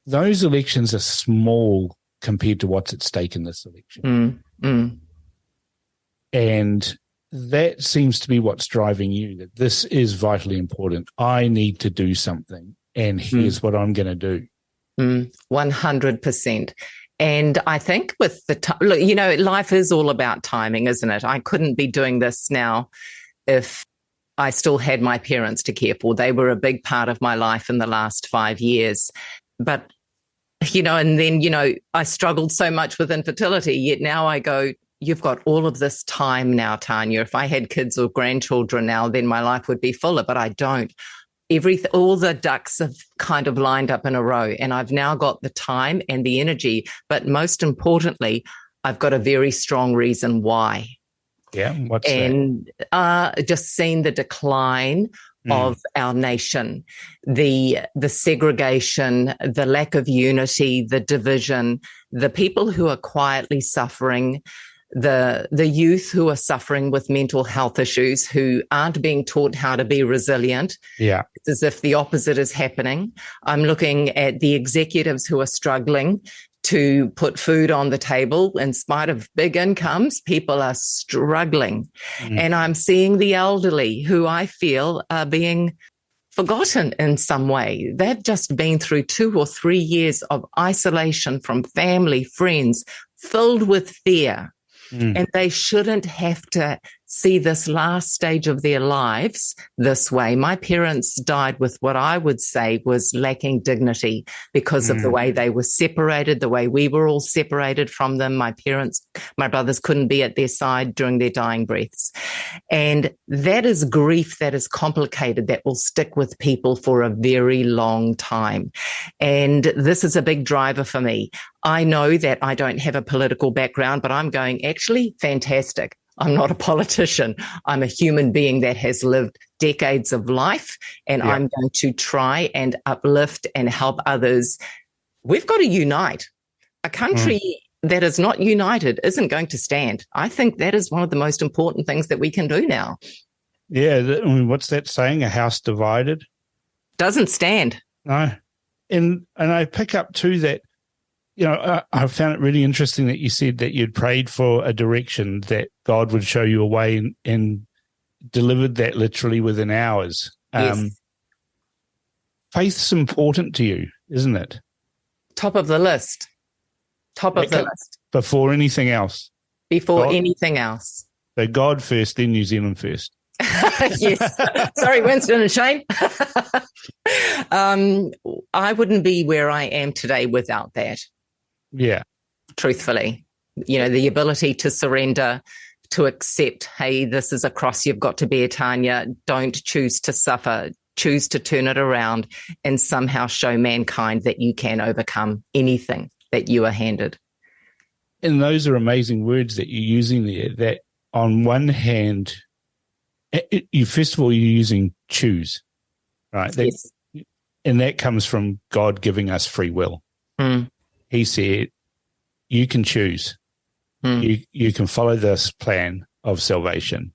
Those elections are small compared to what's at stake in this election. And that seems to be what's driving you, that this is vitally important. I need to do something, and here's what I'm going to do. 100%. And I think with the life is all about timing, isn't it? I couldn't be doing this now if I still had my parents to care for. They were a big part of my life in the last 5 years. But, and then, I struggled so much with infertility, yet now I go, you've got all of this time now, Tanya. If I had kids or grandchildren now, then my life would be fuller, but I don't. All the ducks have kind of lined up in a row, and I've now got the time and the energy, but most importantly, I've got a very strong reason why. Yeah, what's that? And just seeing the decline of our nation, the segregation, the lack of unity, the division, the people who are quietly suffering, the youth who are suffering with mental health issues, who aren't being taught how to be resilient. Yeah. It's as if the opposite is happening. I'm looking at the executives who are struggling to put food on the table in spite of big incomes. People are struggling. And I'm seeing the elderly who I feel are being forgotten in some way. They've just been through 2 or 3 years of isolation from family, friends, filled with fear. And they shouldn't have to see this last stage of their lives this way. My parents died with what I would say was lacking dignity because of the way they were separated, the way we were all separated from them. My brothers couldn't be at their side during their dying breaths. And that is grief that is complicated, that will stick with people for a very long time. And this is a big driver for me. I know that I don't have a political background, but I'm going, actually, fantastic. I'm not a politician. I'm a human being that has lived decades of life, and I'm going to try and uplift and help others. We've got to unite. A country that is not united isn't going to stand. I think that is one of the most important things that we can do now. Yeah. What's that saying? A house divided doesn't stand. No. And I pick up too that, I found it really interesting that you said that you'd prayed for a direction, that God would show you a way, and delivered that literally within hours. Yes. Faith's important to you, isn't it? Top of the list. Before anything else. Anything else. So God first, then New Zealand first. Yes. Sorry, Winston and Shane. I wouldn't be where I am today without that. Yeah. Truthfully, the ability to surrender, to accept, hey, this is a cross you've got to bear, Tanya. Don't choose to suffer. Choose to turn it around and somehow show mankind that you can overcome anything that you are handed. And those are amazing words that you're using there, that on one hand, first of all, you're using choose, right? Yes. And that comes from God giving us free will. He said, you can choose. You can follow this plan of salvation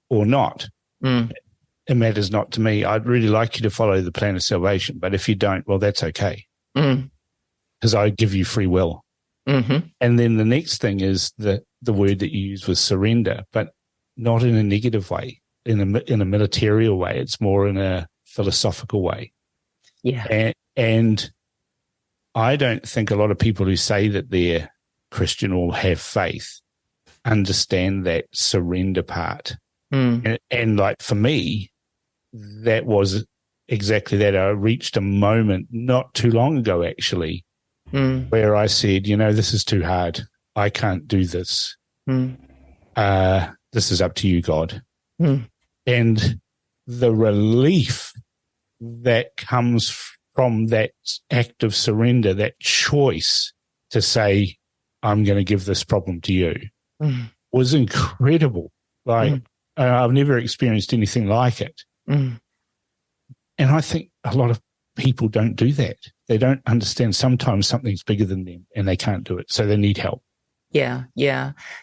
or not. It matters not to me. I'd really like you to follow the plan of salvation, but if you don't, well, that's okay. Because I give you free will. And then the next thing is the word that you use was surrender, but not in a negative way, in a military way. It's more in a philosophical way. Yeah. And I don't think a lot of people who say that they're Christian or have faith understand that surrender part. And like for me, that was exactly that. I reached a moment not too long ago, actually, where I said, this is too hard. I can't do this. This is up to you, God. And the relief that comes from that act of surrender, that choice to say, I'm going to give this problem to you, was incredible. Like, I've never experienced anything like it. And I think a lot of people don't do that. They don't understand sometimes something's bigger than them and they can't do it, so they need help. Yeah.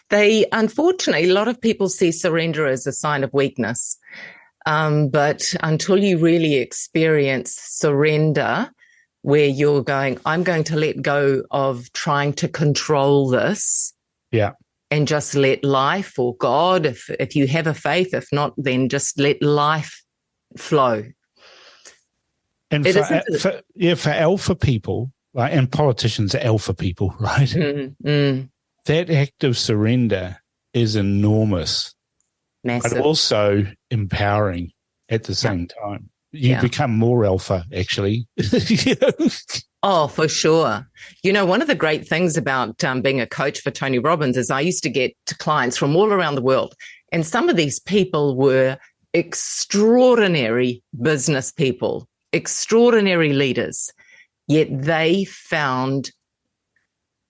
They, unfortunately, a lot of people see surrender as a sign of weakness. But until you really experience surrender, where you're going, I'm going to let go of trying to control this. Yeah. And just let life, or God, if you have a faith, if not, then just let life flow. And for alpha people, like, and politicians are alpha people, right? That act of surrender is enormous. Massive. But also empowering at the same time. You become more alpha, actually. Oh, for sure. You know, one of the great things about being a coach for Tony Robbins is I used to get clients from all around the world. And some of these people were extraordinary business people, extraordinary leaders. Yet they found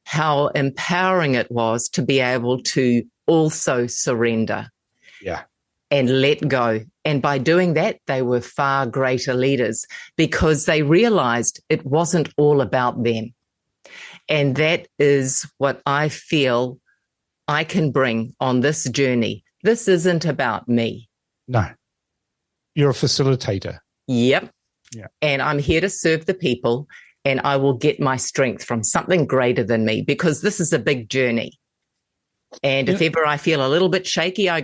how empowering it was to be able to also surrender. Yeah. And let go. And by doing that, they were far greater leaders because they realized it wasn't all about them. And that is what I feel I can bring on this journey. This isn't about me. No. You're a facilitator. Yep. Yeah. And I'm here to serve the people, and I will get my strength from something greater than me because this is a big journey. And if ever I feel a little bit shaky, I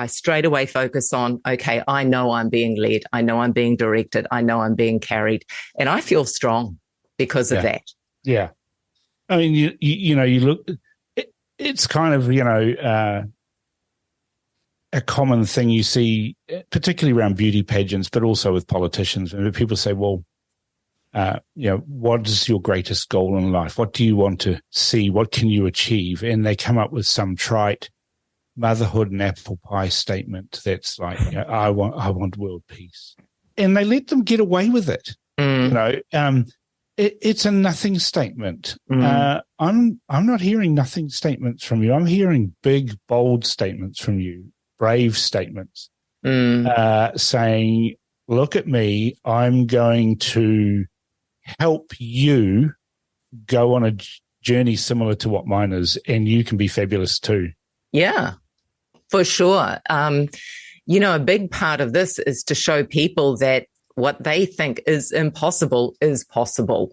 straight away focus on, okay, I know I'm being led. I know I'm being directed. I know I'm being carried. And I feel strong because of that. Yeah. I mean, you look, it's kind of, a common thing you see, particularly around beauty pageants, but also with politicians. And people say, well, what is your greatest goal in life? What do you want to see? What can you achieve? And they come up with some trite motherhood and apple pie statement that's like, I want world peace. And they let them get away with it. It's a nothing statement. I'm not hearing nothing statements from you. I'm hearing big, bold statements from you, brave statements, saying, look at me, I'm going to help you go on a journey similar to what mine is, and you can be fabulous too. Yeah, for sure. A big part of this is to show people that what they think is impossible is possible.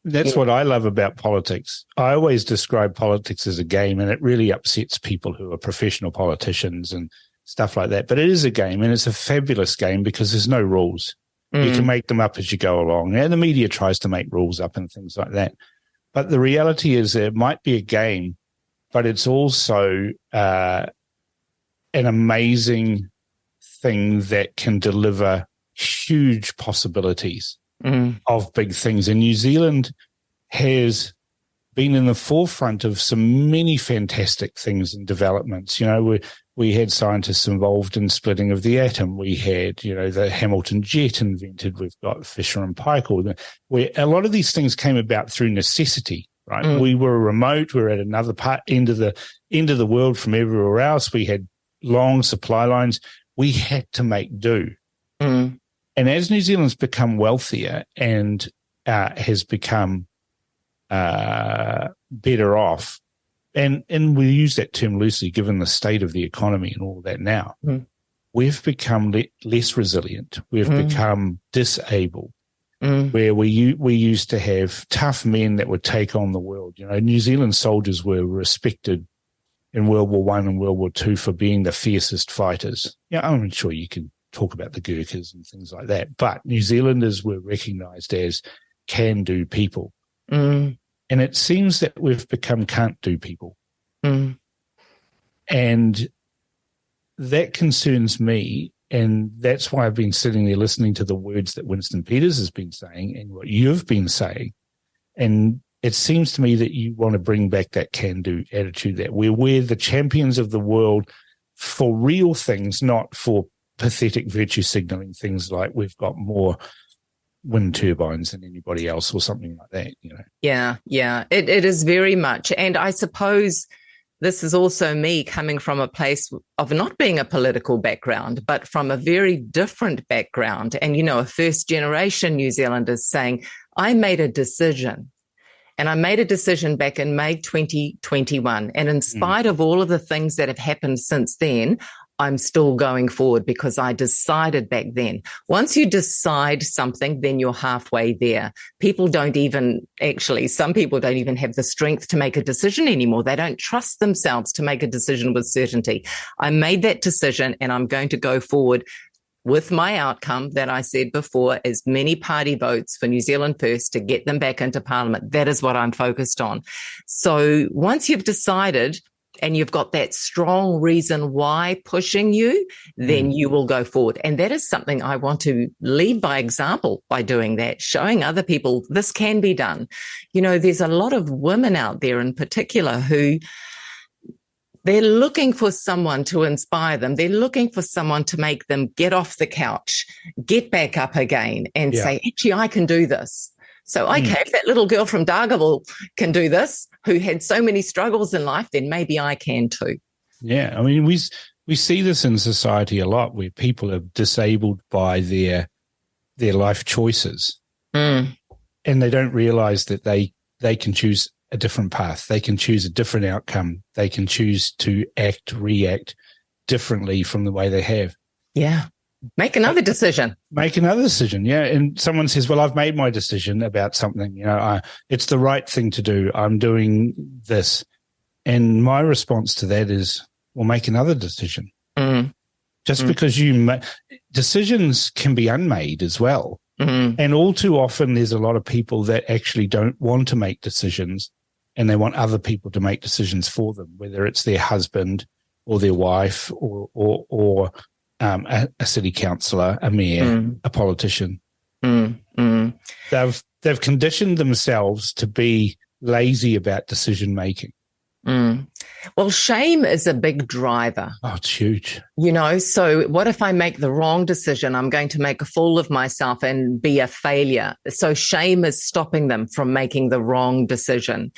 That's what I love about politics. I always describe politics as a game, and it really upsets people who are professional politicians and stuff like that. But it is a game, and it's a fabulous game because there's no rules. You can make them up as you go along. And the media tries to make rules up and things like that. But the reality is it might be a game, but it's also an amazing thing that can deliver huge possibilities of big things. And New Zealand has been in the forefront of many fantastic things and developments. We had scientists involved in splitting of the atom. We had, the Hamilton jet invented. We've got Fisher and Paykel. Where a lot of these things came about through necessity, right? We were remote. We were at another end of the world from everywhere else. We had long supply lines. We had to make do. And as New Zealand's become wealthier and has become better off, and we use that term loosely given the state of the economy and all that now, we've become less resilient. We've become disabled, where we used to have tough men that would take on the world. New Zealand soldiers were respected in World War I and World War II for being the fiercest fighters. I'm sure you can talk about the Gurkhas and things like that, but New Zealanders were recognised as can-do people. And it seems that we've become can't-do people. And that concerns me, and that's why I've been sitting there listening to the words that Winston Peters has been saying and what you've been saying. And it seems to me that you want to bring back that can-do attitude, that we're the champions of the world for real things, not for pathetic virtue signaling things like we've got more wind turbines than anybody else or something like that, you know. Yeah, it is very much. And I suppose this is also me coming from a place of not being a political background, but from a very different background. And, you know, a first generation New Zealander saying, I made a decision. And I made a decision back in May 2021. And in spite of all of the things that have happened since then, I'm still going forward because I decided back then. Once you decide something, then you're halfway there. Some people don't even have the strength to make a decision anymore. They don't trust themselves to make a decision with certainty. I made that decision and I'm going to go forward with my outcome that I said before, as many party votes for New Zealand First to get them back into Parliament. That is what I'm focused on. So once you've decided and you've got that strong reason why pushing you, then you will go forward. And that is something I want to lead by example by doing that, showing other people this can be done. You know, there's a lot of women out there in particular who they're looking for someone to inspire them. They're looking for someone to make them get off the couch, get back up again and say, actually, I can do this. So, okay, if that little girl from Dargaville can do this, who had so many struggles in life, then maybe I can too. Yeah, I mean, we see this in society a lot where people are disabled by their life choices and they don't realize that they can choose a different path. They can choose a different outcome. They can choose to react differently from the way they have. Yeah. Make another decision. Yeah. And someone says, well, I've made my decision about something. You know, it's the right thing to do. I'm doing this. And my response to that is, well, make another decision. Just because decisions can be unmade as well. And all too often there's a lot of people that actually don't want to make decisions and they want other people to make decisions for them, whether it's their husband or their wife or a city councillor, a mayor, a politician. They've conditioned themselves to be lazy about decision making. Well, shame is a big driver. Oh, it's huge. You know, so what if I make the wrong decision? I'm going to make a fool of myself and be a failure. So shame is stopping them from making the wrong decision.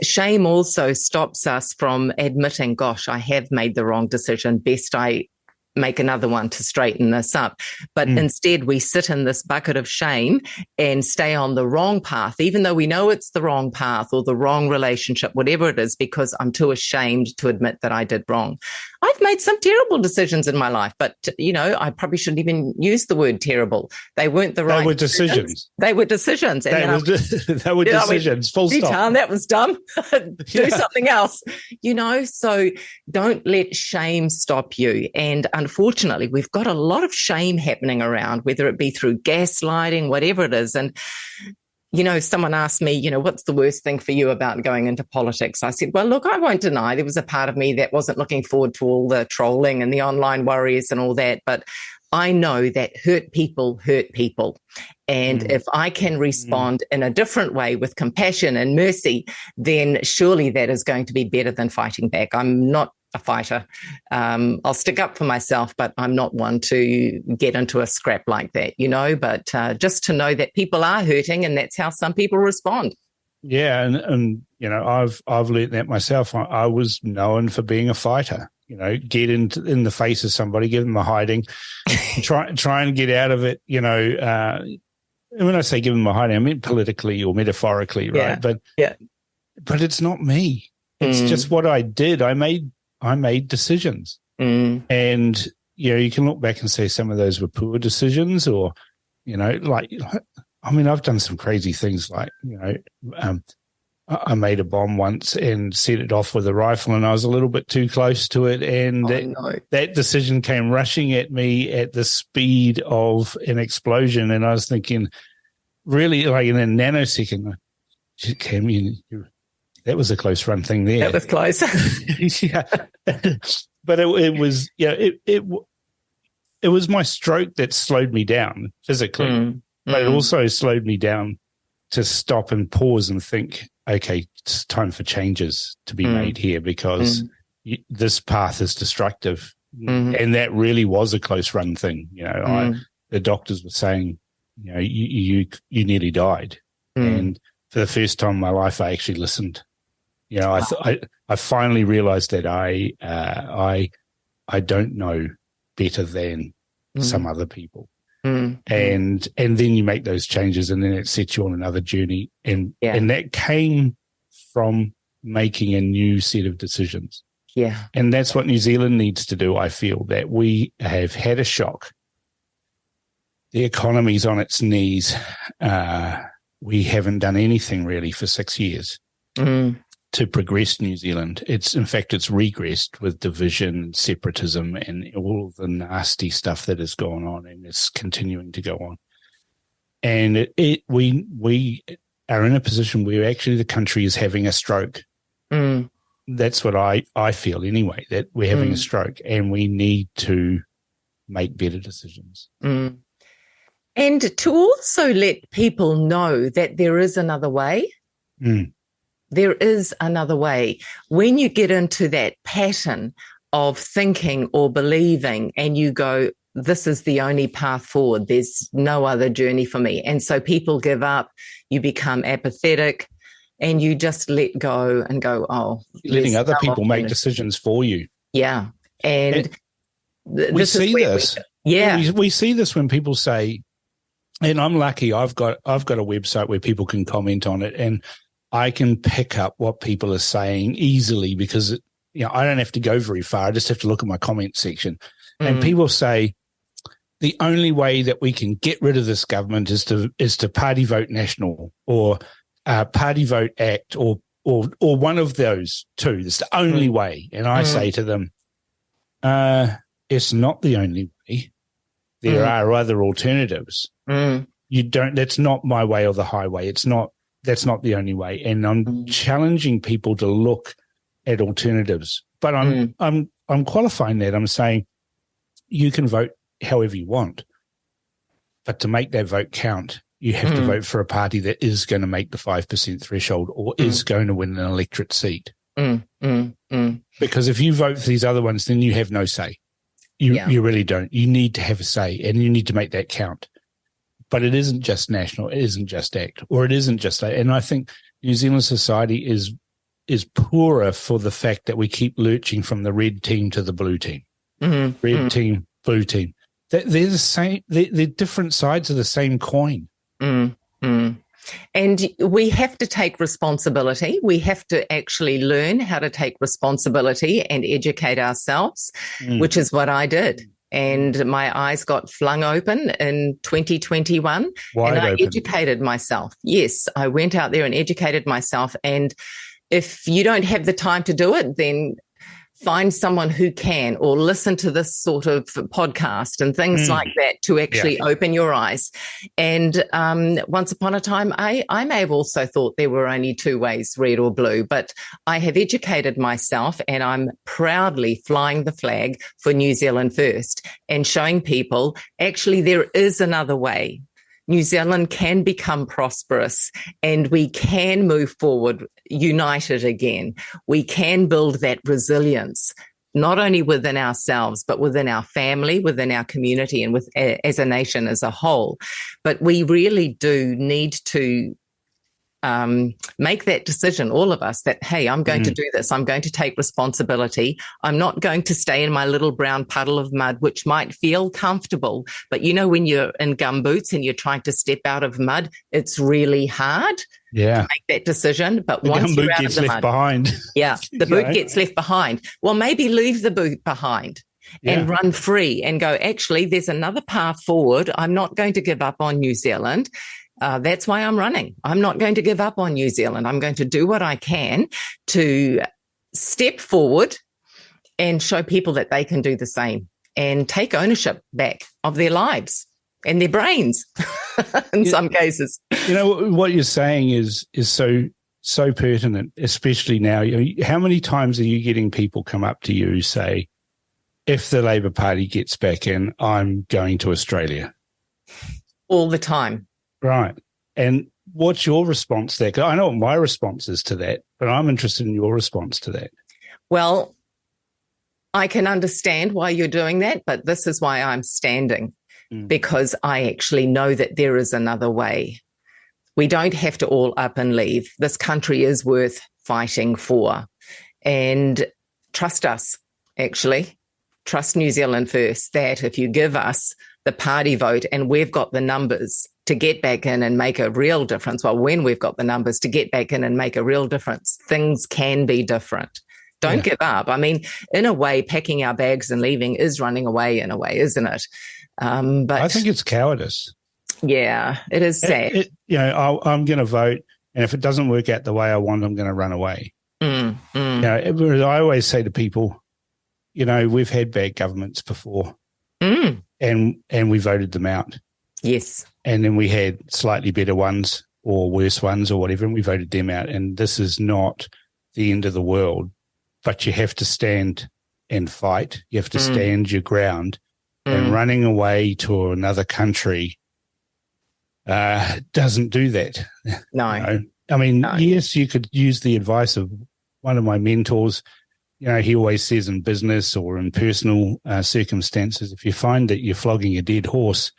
Shame also stops us from admitting, gosh, I have made the wrong decision. Best I make another one to straighten this up. But instead we sit in this bucket of shame and stay on the wrong path, even though we know it's the wrong path or the wrong relationship, whatever it is, because I'm too ashamed to admit that I did wrong. I've made some terrible decisions in my life, but, you know, I probably shouldn't even use the word terrible. They weren't the right They were decisions. They were decisions. And they were decisions, full stop. That was dumb. Do something else. You know, so don't let shame stop you. And unfortunately, we've got a lot of shame happening around, whether it be through gaslighting, whatever it is. And you know, someone asked me, you know, what's the worst thing for you about going into politics? I said, well, look, I won't deny there was a part of me that wasn't looking forward to all the trolling and the online worries and all that. But I know that hurt people hurt people. And if I can respond in a different way with compassion and mercy, then surely that is going to be better than fighting back. I'm not a fighter. I'll stick up for myself, but I'm not one to get into a scrap like that, you know, but just to know that people are hurting and that's how some people respond. Yeah. And you know, I've learned that myself. I was known for being a fighter, you know, get in the face of somebody, give them a hiding, try and get out of it, you know. When I say give them a hiding, I mean politically or metaphorically, right? But it's not me. It's just what I did. I made decisions. And, you know, you can look back and say some of those were poor decisions or, you know, like, I mean, I've done some crazy things like, you know, I made a bomb once and set it off with a rifle and I was a little bit too close to it. And that decision came rushing at me at the speed of an explosion. And I was thinking, really, like in a nanosecond, Cam, that was a close run thing there. That was close. Yeah. But it was, yeah, it was my stroke that slowed me down physically, but it also slowed me down to stop and pause and think, okay, it's time for changes to be made here because this path is destructive And that really was a close run thing. The doctors were saying, you nearly died. And for the first time in my life, I actually listened. I finally realized that I don't know better than some other people. And then you make those changes, and then it sets you on another journey. And that came from making a new set of decisions. Yeah. And that's what New Zealand needs to do. I feel that we have had a shock. The economy's on its knees. We haven't done anything really for 6 years to progress New Zealand. In fact, it's regressed with division, separatism, and all of the nasty stuff that has gone on, and it's continuing to go on. And we are in a position where actually the country is having a stroke. That's what I feel anyway, that we're having a stroke, and we need to make better decisions. And to also let people know that there is another way. There is another way. When you get into that pattern of thinking or believing and you go, this is the only path forward, there's no other journey for me. And so people give up, you become apathetic, and you just let go and go, letting other people make decisions for you. Yeah. And we see this. We see this when people say, and I'm lucky, I've got a website where people can comment on it, and I can pick up what people are saying easily because I don't have to go very far. I just have to look at my comment section. And people say the only way that we can get rid of this government is to party vote national or party vote act or one of those two. It's the only way. And I say to them, it's not the only way. There are other alternatives. That's not my way or the highway. That's not the only way. And I'm challenging people to look at alternatives. But I'm qualifying that. I'm saying you can vote however you want, but to make that vote count, you have to vote for a party that is going to make the 5% threshold or is going to win an electorate seat. Because if you vote for these other ones, then you have no say. You really don't. You need to have a say, and you need to make that count. But it isn't just national. It isn't just ACT, or it isn't just that. And I think New Zealand society is poorer for the fact that we keep lurching from the red team to the blue team. Red team, blue team. They're the same. They're different sides of the same coin. And we have to take responsibility. We have to actually learn how to take responsibility and educate ourselves, which is what I did. And my eyes got flung open in 2021. Wide and I open. educated myself. Yes, I went out there and educated myself. And if you don't have the time to do it, then find someone who can, or listen to this sort of podcast and things like that to actually open your eyes. And once upon a time, I may have also thought there were only two ways, red or blue, but I have educated myself, and I'm proudly flying the flag for New Zealand First and showing people actually there is another way. New Zealand can become prosperous, and we can move forward united again. We can build that resilience, not only within ourselves, but within our family, within our community, and as a nation as a whole. But we really do need to make that decision, all of us, that, hey, I'm going to do this. I'm going to take responsibility. I'm not going to stay in my little brown puddle of mud, which might feel comfortable. But when you're in gumboots and you're trying to step out of mud, it's really hard to make that decision. But once you're out of the mud, behind. The boot gets left behind. Well, maybe leave the boot behind and run free and go, actually, there's another path forward. I'm not going to give up on New Zealand. That's why I'm running. I'm not going to give up on New Zealand. I'm going to do what I can to step forward and show people that they can do the same and take ownership back of their lives and their brains in some cases. What you're saying is so pertinent, especially now. How many times are you getting people come up to you who say, if the Labour Party gets back in, I'm going to Australia? All the time. Right. And what's your response there? 'Cause I know what my response is to that, but I'm interested in your response to that. Well, I can understand why you're doing that, but this is why I'm standing, because I actually know that there is another way. We don't have to all up and leave. This country is worth fighting for. And trust us, actually. Trust New Zealand First, that if you give us the party vote and we've got the numbers to get back in and make a real difference, well, when we've got the numbers to get back in and make a real difference, things can be different. Don't give up. I mean, in a way, packing our bags and leaving is running away in a way, isn't it? But I think it's cowardice. Yeah, it is sad. I'm going to vote, and if it doesn't work out the way I want, I'm going to run away. I always say to people, we've had bad governments before, and we voted them out. Yes. And then we had slightly better ones or worse ones or whatever, and we voted them out. And this is not the end of the world, but you have to stand and fight. You have to stand your ground. And running away to another country doesn't do that. No. I mean, yes, you could use the advice of one of my mentors. He always says in business or in personal circumstances, if you find that you're flogging a dead horse,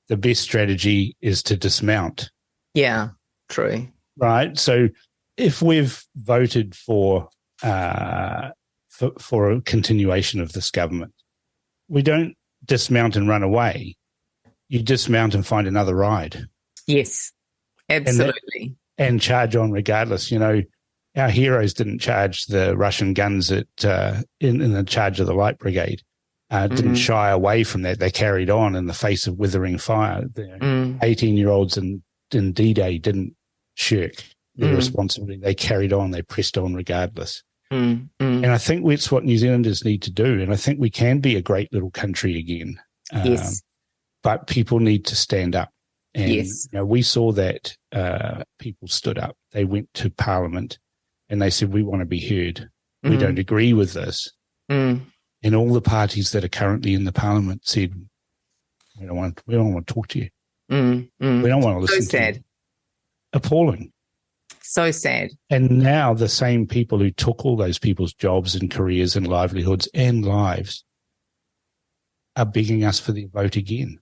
the best strategy is to dismount. Yeah, true. Right. So if we've voted for a continuation of this government, we don't dismount and run away. You dismount and find another ride. Yes, absolutely. And charge on regardless. Our heroes didn't charge the Russian guns in the charge of the Light Brigade. Didn't shy away from that. They carried on in the face of withering fire. The 18-year-olds in D-Day didn't shirk their responsibility. They carried on. They pressed on regardless. And I think that's what New Zealanders need to do. And I think we can be a great little country again. Yes. But people need to stand up. And yes. We saw that people stood up. They went to Parliament and they said, we want to be heard. We don't agree with this. And all the parties that are currently in the Parliament said, we don't want to talk to you. We don't want to listen to you. Appalling. So sad. And now the same people who took all those people's jobs and careers and livelihoods and lives are begging us for their vote again.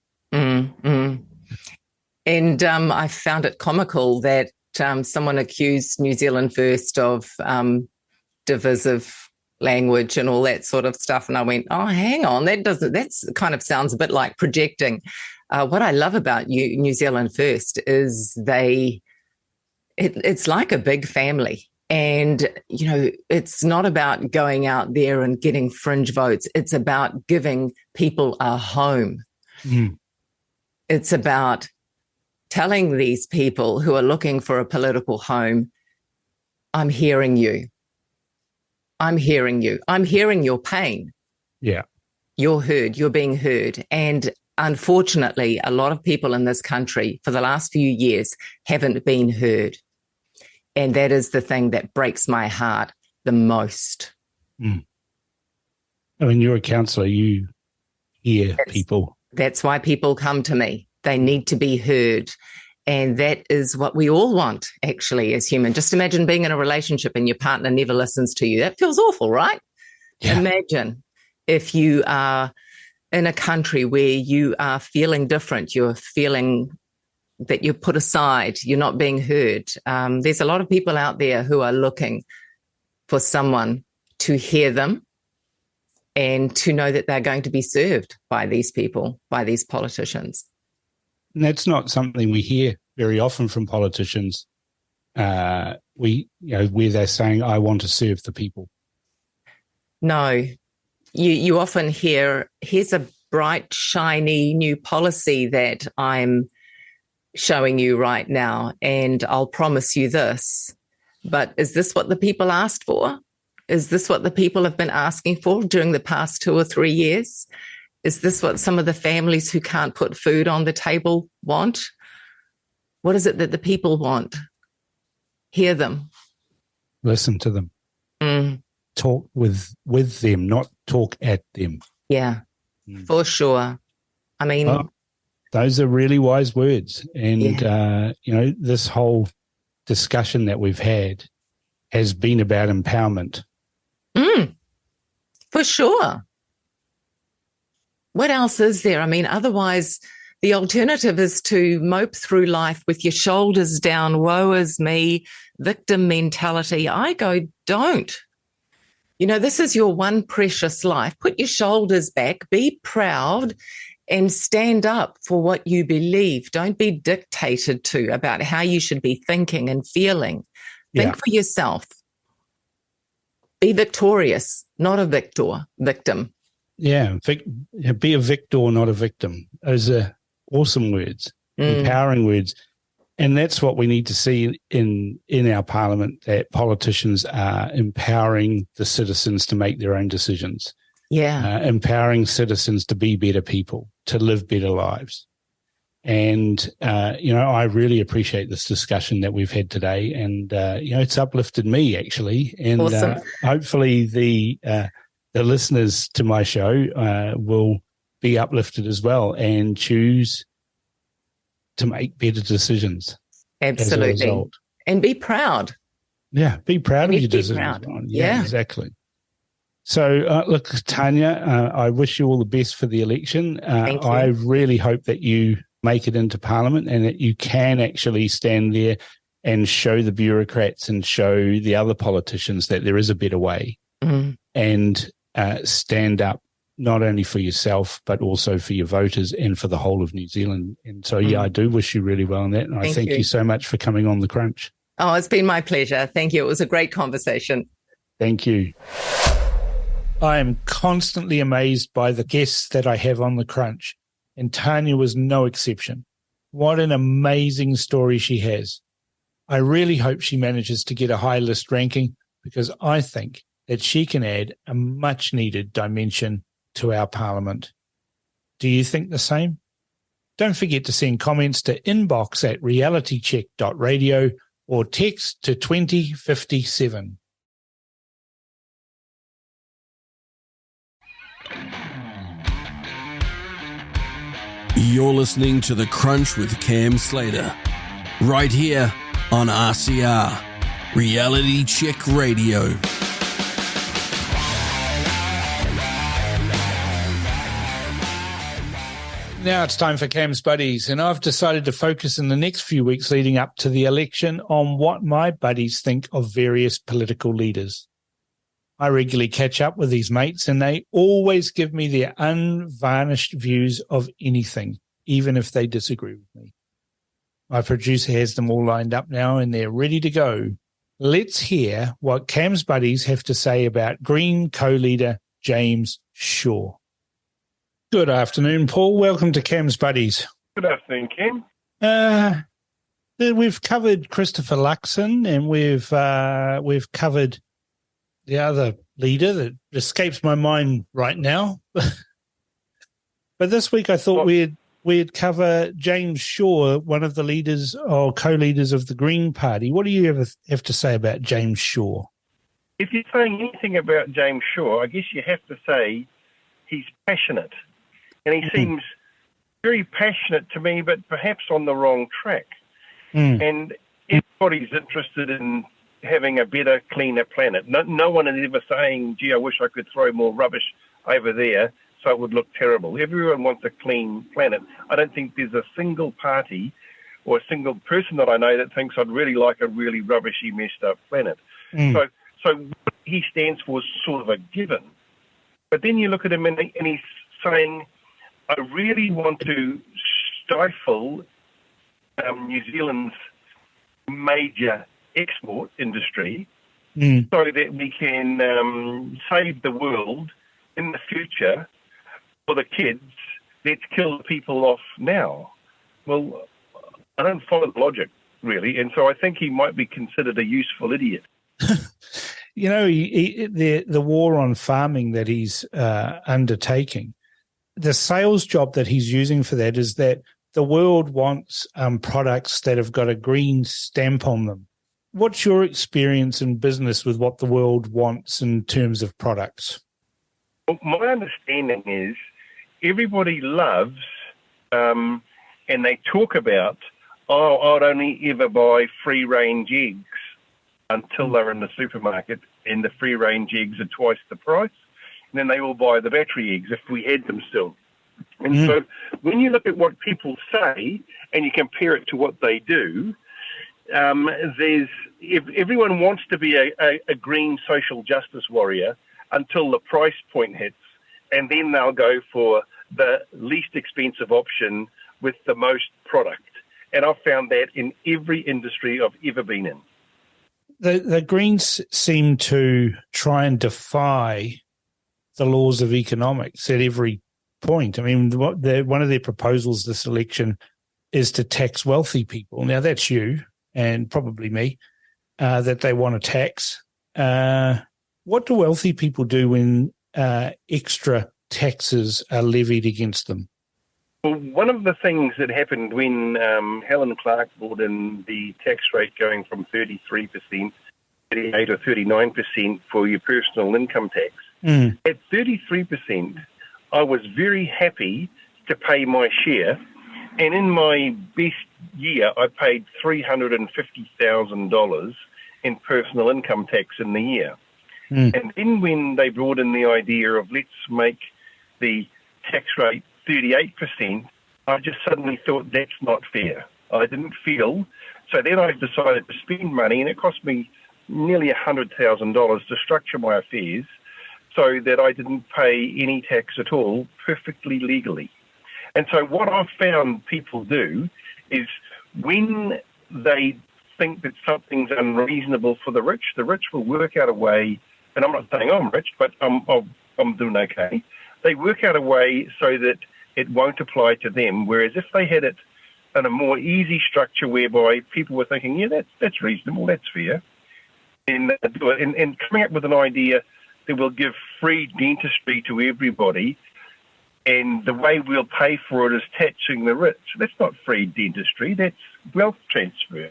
And I found it comical that someone accused New Zealand First of divisive language and all that sort of stuff. And I went, oh, hang on, that's kind of sounds a bit like projecting. What I love about New Zealand First is it's like a big family. And, it's not about going out there and getting fringe votes. It's about giving people a home. It's about telling these people who are looking for a political home, I'm hearing you. I'm hearing you. I'm hearing your pain. Yeah. You're heard. You're being heard. And unfortunately, a lot of people in this country for the last few years haven't been heard. And that is the thing that breaks my heart the most. I mean, you're a counsellor. You hear people. That's why people come to me. They need to be heard. And that is what we all want, actually, as humans. Just imagine being in a relationship and your partner never listens to you. That feels awful, right? Yeah. Imagine if you are in a country where you are feeling different, you're feeling that you're put aside, you're not being heard. There's a lot of people out there who are looking for someone to hear them and to know that they're going to be served by these people, by these politicians. And that's not something we hear very often from politicians. Where they're saying, I want to serve the people. No, you often hear, here's a bright, shiny new policy that I'm showing you right now, and I'll promise you this. But is this what the people asked for? Is this what the people have been asking for during the past 2 or 3 years? Is this what some of the families who can't put food on the table want? What is it that the people want? Hear them. Listen to them. Talk with them, not talk at them. Yeah, for sure. I mean... those are really wise words. And, this whole discussion that we've had has been about empowerment. For sure. What else is there? I mean, otherwise, the alternative is to mope through life with your shoulders down, woe is me, victim mentality. I go, don't. You know, this is your one precious life. Put your shoulders back, be proud, and stand up for what you believe. Don't be dictated to about how you should be thinking and feeling. Think for yourself. Be victorious, not a victim. Yeah, be a victor, not a victim. Those are awesome words, empowering words. And that's what we need to see in our parliament, that politicians are empowering the citizens to make their own decisions. Yeah. Empowering citizens to be better people, to live better lives. And, I really appreciate this discussion that we've had today. And, it's uplifted me, actually. And awesome. Hopefully the listeners to my show will be uplifted as well and choose to make better decisions. Absolutely. As a result. And be proud. Yeah, be proud of your decisions. Yeah, exactly. So, look, Tanya, I wish you all the best for the election. Thank you. I really hope that you make it into Parliament and that you can actually stand there and show the bureaucrats and show the other politicians that there is a better way and stand up not only for yourself, but also for your voters and for the whole of New Zealand. And so, I do wish you really well on that. And I thank you so much for coming on The Crunch. Oh, it's been my pleasure. Thank you. It was a great conversation. Thank you. I am constantly amazed by the guests that I have on The Crunch, and Tanya was no exception. What an amazing story she has. I really hope she manages to get a high list ranking, because I think that she can add a much-needed dimension to our parliament. Do you think the same? Don't forget to send comments to inbox@realitycheck.radio or text to 2057. You're listening to The Crunch with Cam Slater, right here on RCR, Reality Check Radio. Now it's time for Cam's Buddies, and I've decided to focus in the next few weeks leading up to the election on what my buddies think of various political leaders. I regularly catch up with these mates, and they always give me their unvarnished views of anything, even if they disagree with me. My producer has them all lined up now, and they're ready to go. Let's hear what Cam's Buddies have to say about Green co-leader James Shaw. Good afternoon, Paul. Welcome to Cam's Buddies. Good afternoon, Cam. We've covered Christopher Luxon, and we've covered the other leader that escapes my mind right now. But this week I thought we'd cover James Shaw, one of the leaders or co-leaders of the Green Party. What do you have to say about James Shaw? If you're saying anything about James Shaw, I guess you have to say he's passionate. And he seems very passionate to me, but perhaps on the wrong track. And everybody's interested in having a better, cleaner planet. No one is ever saying, gee, I wish I could throw more rubbish over there so it would look terrible. Everyone wants a clean planet. I don't think there's a single party or a single person that I know that thinks I'd really like a really rubbishy, messed up planet. So what he stands for is sort of a given. But then you look at him and he's saying, I really want to stifle New Zealand's major export industry so that we can save the world in the future for the kids. Let's kill the people off now. Well, I don't follow the logic, really, and so I think he might be considered a useful idiot. You know, the war on farming that he's undertaking, the sales job that he's using for that is that the world wants products that have got a green stamp on them. What's your experience in business with what the world wants in terms of products? Well, my understanding is everybody loves and they talk about, I'd only ever buy free-range eggs until they're in the supermarket, and the free-range eggs are twice the price. and then they all buy the battery eggs if we had them still. And so when you look at what people say and you compare it to what they do, everyone wants to be a green social justice warrior until the price point hits, and then they'll go for the least expensive option with the most product. And I've found that in every industry I've ever been in. The Greens seem to try and defy the laws of economics at every point. I mean, one of their proposals this election is to tax wealthy people. Now, that's you and probably me, that they want to tax. What do wealthy people do when extra taxes are levied against them? Well, one of the things that happened when Helen Clark brought in the tax rate going from 33%, 38 or 39% for your personal income tax, at 33%, I was very happy to pay my share. And in my best year, I paid $350,000 in personal income tax in the year. And then when they brought in the idea of let's make the tax rate 38%, I just suddenly thought that's not fair. I didn't feel. So then I decided to spend money, and it cost me nearly $100,000 to structure my affairs so that I didn't pay any tax at all, perfectly legally. And so what I've found people do is when they think that something's unreasonable for the rich will work out a way, and I'm not saying I'm rich, but I'm doing okay. They work out a way so that it won't apply to them, whereas if they had it in a more easy structure whereby people were thinking, yeah, that's reasonable, that's fair, and do it, and coming up with an idea that will give free dentistry to everybody, and the way we'll pay for it is taxing the rich. That's not free dentistry, that's wealth transfer.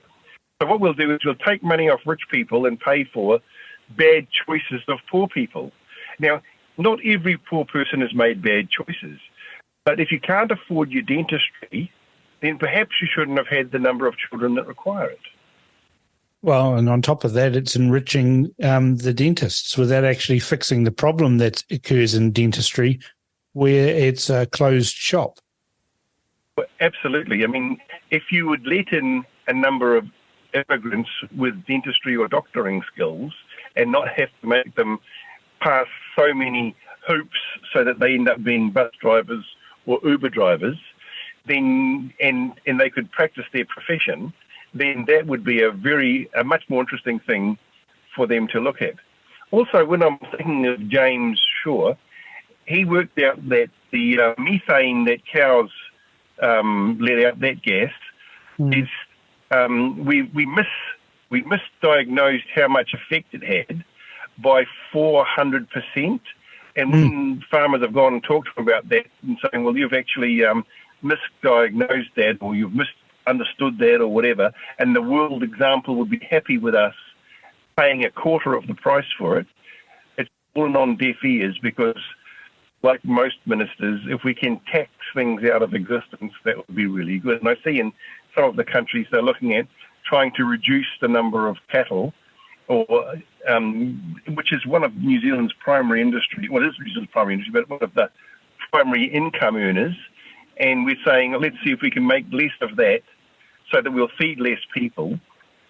So what we'll do is we'll take money off rich people and pay for bad choices of poor people. Now, not every poor person has made bad choices, but if you can't afford your dentistry, then perhaps you shouldn't have had the number of children that require it. Well, and on top of that, it's enriching the dentists without actually fixing the problem that occurs in dentistry where it's a closed shop. Well, absolutely. I mean, if you would let in a number of immigrants with dentistry or doctoring skills and not have to make them pass so many hoops so that they end up being bus drivers or Uber drivers, then and they could practice their profession, then that would be a much more interesting thing for them to look at. Also, when I'm thinking of James Shaw, he worked out that the methane that cows let out, that gas, is we misdiagnosed how much effect it had by 400%. And when farmers have gone and talked to them about that and saying, well, you've actually misdiagnosed that, or you've misunderstood that, or whatever, and the world example would be happy with us paying a quarter of the price for it, it's fallen on deaf ears because, like most ministers, if we can tax things out of existence, that would be really good. And I see in some of the countries they're looking at trying to reduce the number of cattle, or which is one of New Zealand's primary industry. Well, it is New Zealand's primary industry, but one of the primary income earners. And we're saying, let's see if we can make less of that so that we'll feed less people,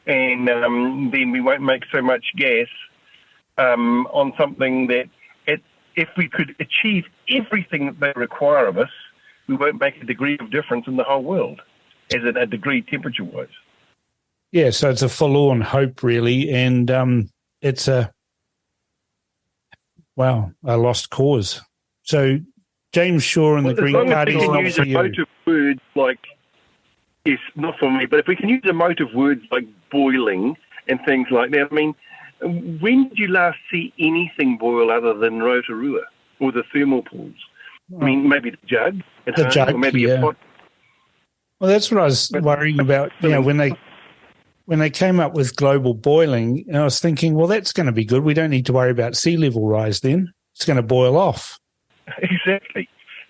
and then we won't make so much gas on something that if we could achieve everything that they require of us, we won't make a degree of difference in the whole world, as in a degree temperature-wise. Yeah, so it's a forlorn hope, really, and it's a lost cause. So James Shaw and the Green Party is not for you. Emotive words like, yes, not for me, but if we can use emotive words like boiling and things like that, I mean, when did you last see anything boil other than Rotorua or the thermal pools? I mean, maybe the jug at home, or maybe a pot. Well, that's what I was worrying about. When they came up with global boiling, I was thinking, well, that's going to be good. We don't need to worry about sea level rise then. It's going to boil off. Exactly.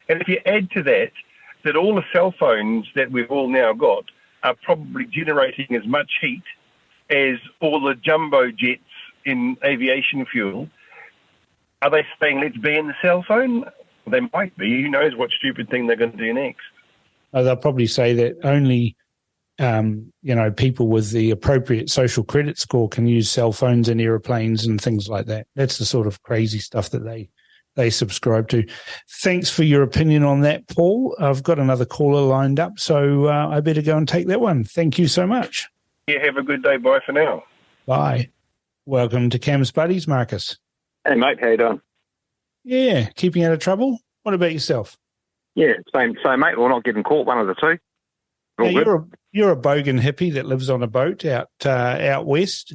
And if you add to that all the cell phones that we've all now got are probably generating as much heat as all the jumbo jets in aviation fuel, Are they saying let's ban the cell phone? They might be. Who knows what stupid thing they're going to do next? They'll probably say that only people with the appropriate social credit score can use cell phones in aeroplanes and things like that. That's the sort of crazy stuff that they subscribe to. Thanks for your opinion on that, Paul. I've got another caller lined up, so I better go and take that one. Thank you so much. Yeah, have a good day. Bye for now. Bye. Welcome to Cam's Buddies, Marcus. Hey, mate. How you doing? Yeah, keeping out of trouble. What about yourself? Yeah, same, mate. We're not getting caught, one of the two. Now, you're a bogan hippie that lives on a boat out west.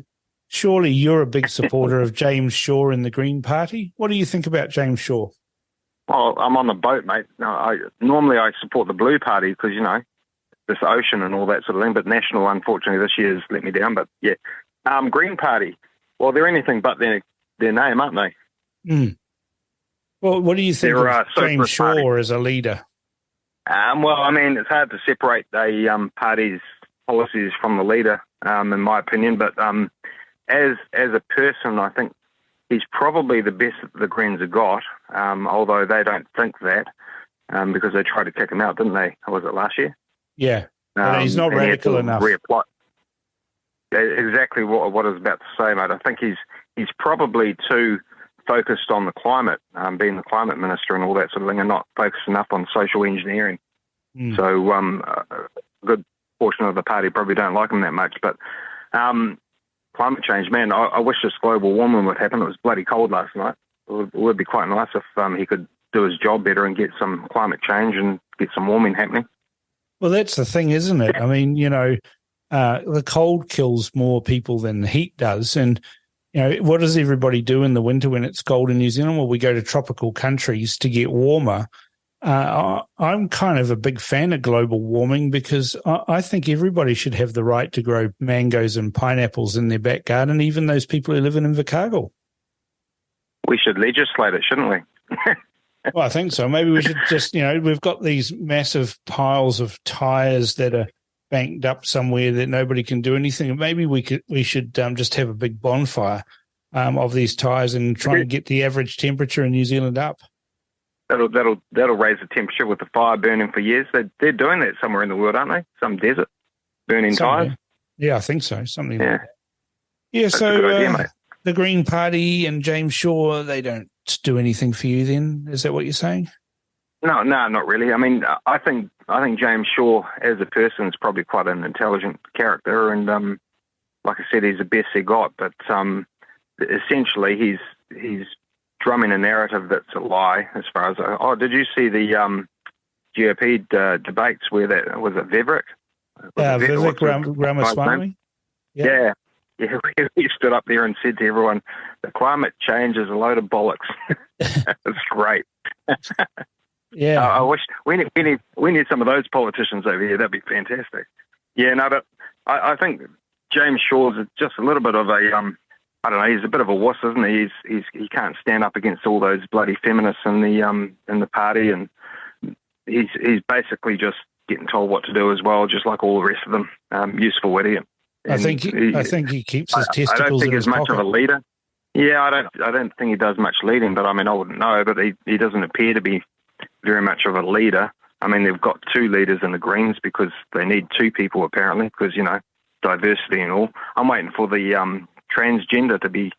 Surely you're a big supporter of James Shaw and the Green Party. What do you think about James Shaw? Well, I'm on the boat, mate. No, normally I support the Blue Party because, this ocean and all that sort of thing, but National, unfortunately, this year has let me down. But, yeah, Green Party, well, they're anything but their name, aren't they? Mm. Well, what do you think of James Shaw as a leader? Well, I mean, it's hard to separate a party's policies from the leader, in my opinion. But as a person, I think he's probably the best that the Greens have got, although they don't think that because they tried to kick him out, didn't they? Or was it last year? Yeah, but he's not radical enough. Reapply. Exactly what I was about to say, mate. I think he's probably too focused on the climate, being the climate minister and all that sort of thing, and not focused enough on social engineering. Mm. So a good portion of the party probably don't like him that much. But climate change, man, I wish this global warming would happen. It was bloody cold last night. It would be quite nice if he could do his job better and get some climate change and get some warming happening. Well, that's the thing, isn't it? I mean, the cold kills more people than the heat does. And, what does everybody do in the winter when it's cold in New Zealand? Well, we go to tropical countries to get warmer. I'm kind of a big fan of global warming because I think everybody should have the right to grow mangoes and pineapples in their back garden, even those people who live in Invercargill. We should legislate it, shouldn't we? Well, I think so. Maybe we should just, we've got these massive piles of tyres that are banked up somewhere that nobody can do anything. Maybe we should just have a big bonfire of these tyres and try and get the average temperature in New Zealand up. That'll raise the temperature with the fire burning for years. They're doing that somewhere in the world, aren't they? Some desert burning tyres. Yeah, I think so. Something like that. Yeah, that's a good idea, mate. The Green Party and James Shaw, they don't do anything for you then? Is that what you're saying? No, not really. I mean, I think James Shaw as a person is probably quite an intelligent character, and like I said, he's the best he got. But essentially, he's drumming a narrative that's a lie. As far as did you see the GOP debates where that was it Vivek? Vivek Ramaswamy. Yeah. Yeah, he stood up there and said to everyone, "The climate change is a load of bollocks." It's great. Yeah, I wish we need some of those politicians over here. That'd be fantastic. Yeah, no, but I think James Shaw's just a little bit of a I don't know. He's a bit of a wuss, isn't he? He can't stand up against all those bloody feminists in the party, and he's basically just getting told what to do as well, just like all the rest of them. Useful idiot. I think he keeps his testicles. I don't think in his he's much pocket. of a leader. Yeah, I don't think he does much leading. But I mean, I wouldn't know. But he doesn't appear to be very much of a leader. I mean, they've got two leaders in the Greens because they need two people apparently because diversity and all. I'm waiting for the transgender to be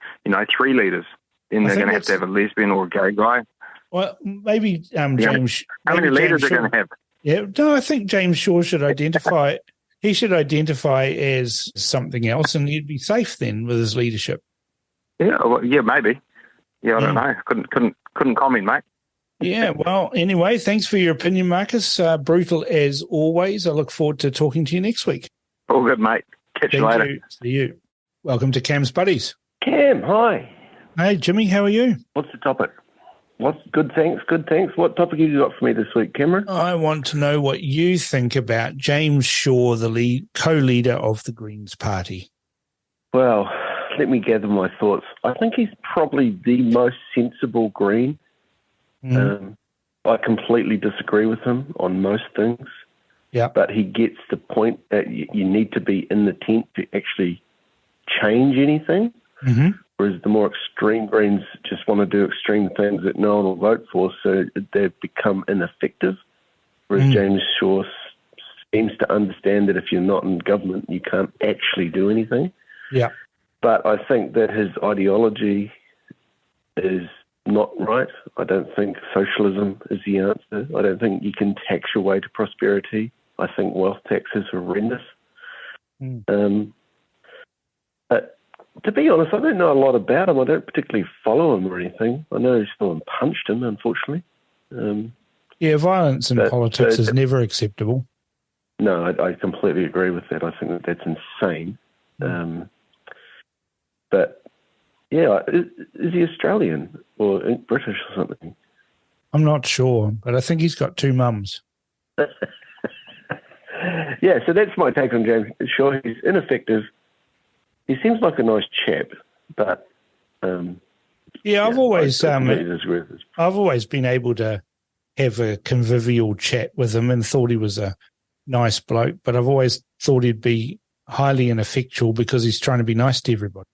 three leaders. Then they're going to have a lesbian or a gay guy. Well, maybe James. How many leaders are going to have? Yeah, no, I think James Shaw should identify. He should identify as something else, and he'd be safe then with his leadership. Yeah, well, yeah, maybe. Yeah, I don't know. Couldn't comment, mate. Yeah, well, anyway, thanks for your opinion, Marcus. Brutal as always. I look forward to talking to you next week. All good, mate. Catch you later. See you. Welcome to Cam's Buddies. Cam, hi. Hey, Jimmy, how are you? What's the topic? Good, thanks. What topic have you got for me this week, Cameron? I want to know what you think about James Shaw, the co-leader of the Greens Party. Well, let me gather my thoughts. I think he's probably the most sensible Green. I completely disagree with him on most things. Yeah. But he gets the point that you need to be in the tent to actually change anything. Mm-hmm. Whereas the more extreme Greens just want to do extreme things that no one will vote for, so they've become ineffective. Whereas James Shaw seems to understand that if you're not in government, you can't actually do anything. Yeah. But I think that his ideology is not right. I don't think socialism is the answer. I don't think you can tax your way to prosperity. I think wealth tax is horrendous. But to be honest, I don't know a lot about him. I don't particularly follow him or anything. I know someone punched him, unfortunately. Violence in politics is never acceptable. No, I completely agree with that. I think that that's insane. But, yeah, is he Australian or British or something? I'm not sure, but I think he's got two mums. Yeah, so that's my take on James Shaw. He's ineffective. He seems like a nice chap, but I've always been able to have a convivial chat with him and thought he was a nice bloke, but I've always thought he'd be highly ineffectual because he's trying to be nice to everybody.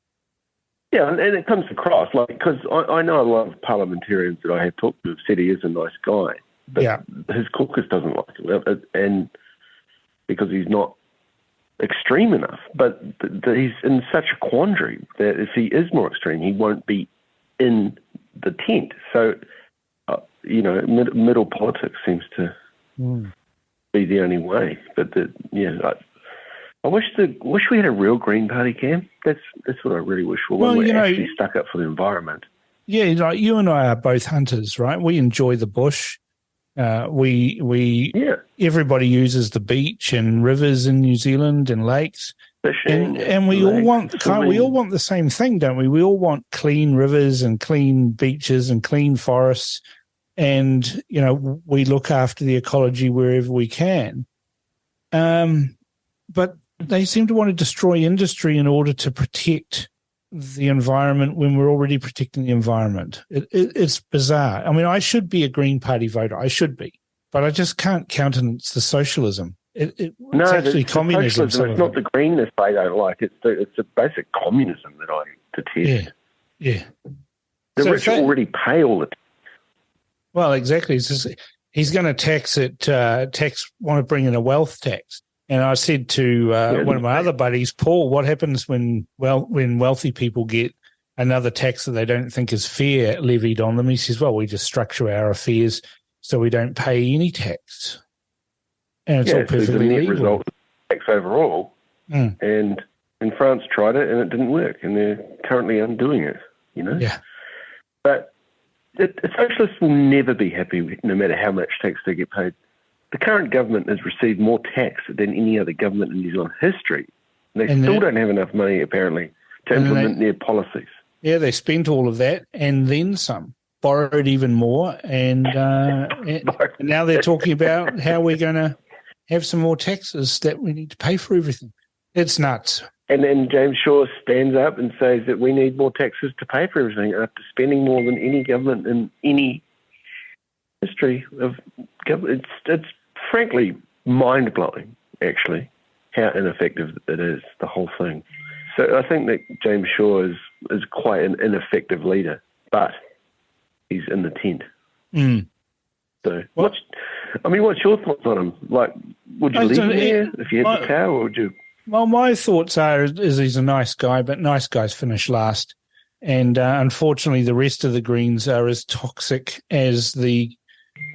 Yeah, and it comes across, because I know a lot of parliamentarians that I have talked to have said he is a nice guy, but his caucus doesn't like him, and because he's not extreme enough. But he's in such a quandary that if he is more extreme, he won't be in the tent. So, middle politics seems to be the only way. But I wish we had a real Green Party, Cam. That's what I really wish for. One we're actually stuck up for the environment. Yeah, like you and I are both hunters, right? We enjoy the bush. Everybody uses the beach and rivers in New Zealand and lakes, and we all want the same thing, don't we? We all want clean rivers and clean beaches and clean forests, and we look after the ecology wherever we can. But they seem to want to destroy industry in order to protect the environment when we're already protecting the environment. It's bizarre. I mean, I should be a Green Party voter. I should be. But I just can't countenance the socialism. It's actually communism. It's not the greenness I don't like. It's the basic communism that I detest. Yeah. The rich already pay all the time. Well, exactly. He's going to want to bring in a wealth tax. And I said to one of my other buddies, Paul, what happens when wealthy people get another tax that they don't think is fair levied on them? He says, well, we just structure our affairs so we don't pay any tax. And it's all perfectly legal. Result of tax overall. And France tried it and it didn't work, and they're currently undoing it, Yeah. But socialists will never be happy no matter how much tax they get paid. The current government has received more tax than any other government in New Zealand history. And they still don't have enough money, apparently, to implement their policies. Yeah, they spent all of that and then some, borrowed even more, and now they're talking about how we're going to have some more taxes that we need to pay for everything. It's nuts. And then James Shaw stands up and says that we need more taxes to pay for everything after spending more than any government in any history of government. It's frankly mind-blowing, actually, how ineffective it is, the whole thing. So I think that James Shaw is quite an ineffective leader, but he's in the tent. So, what's your thoughts on him? Like, would you leave him there if you had the power, or would you? Well, my thoughts is he's a nice guy, but nice guys finish last. And unfortunately, the rest of the Greens are as toxic as the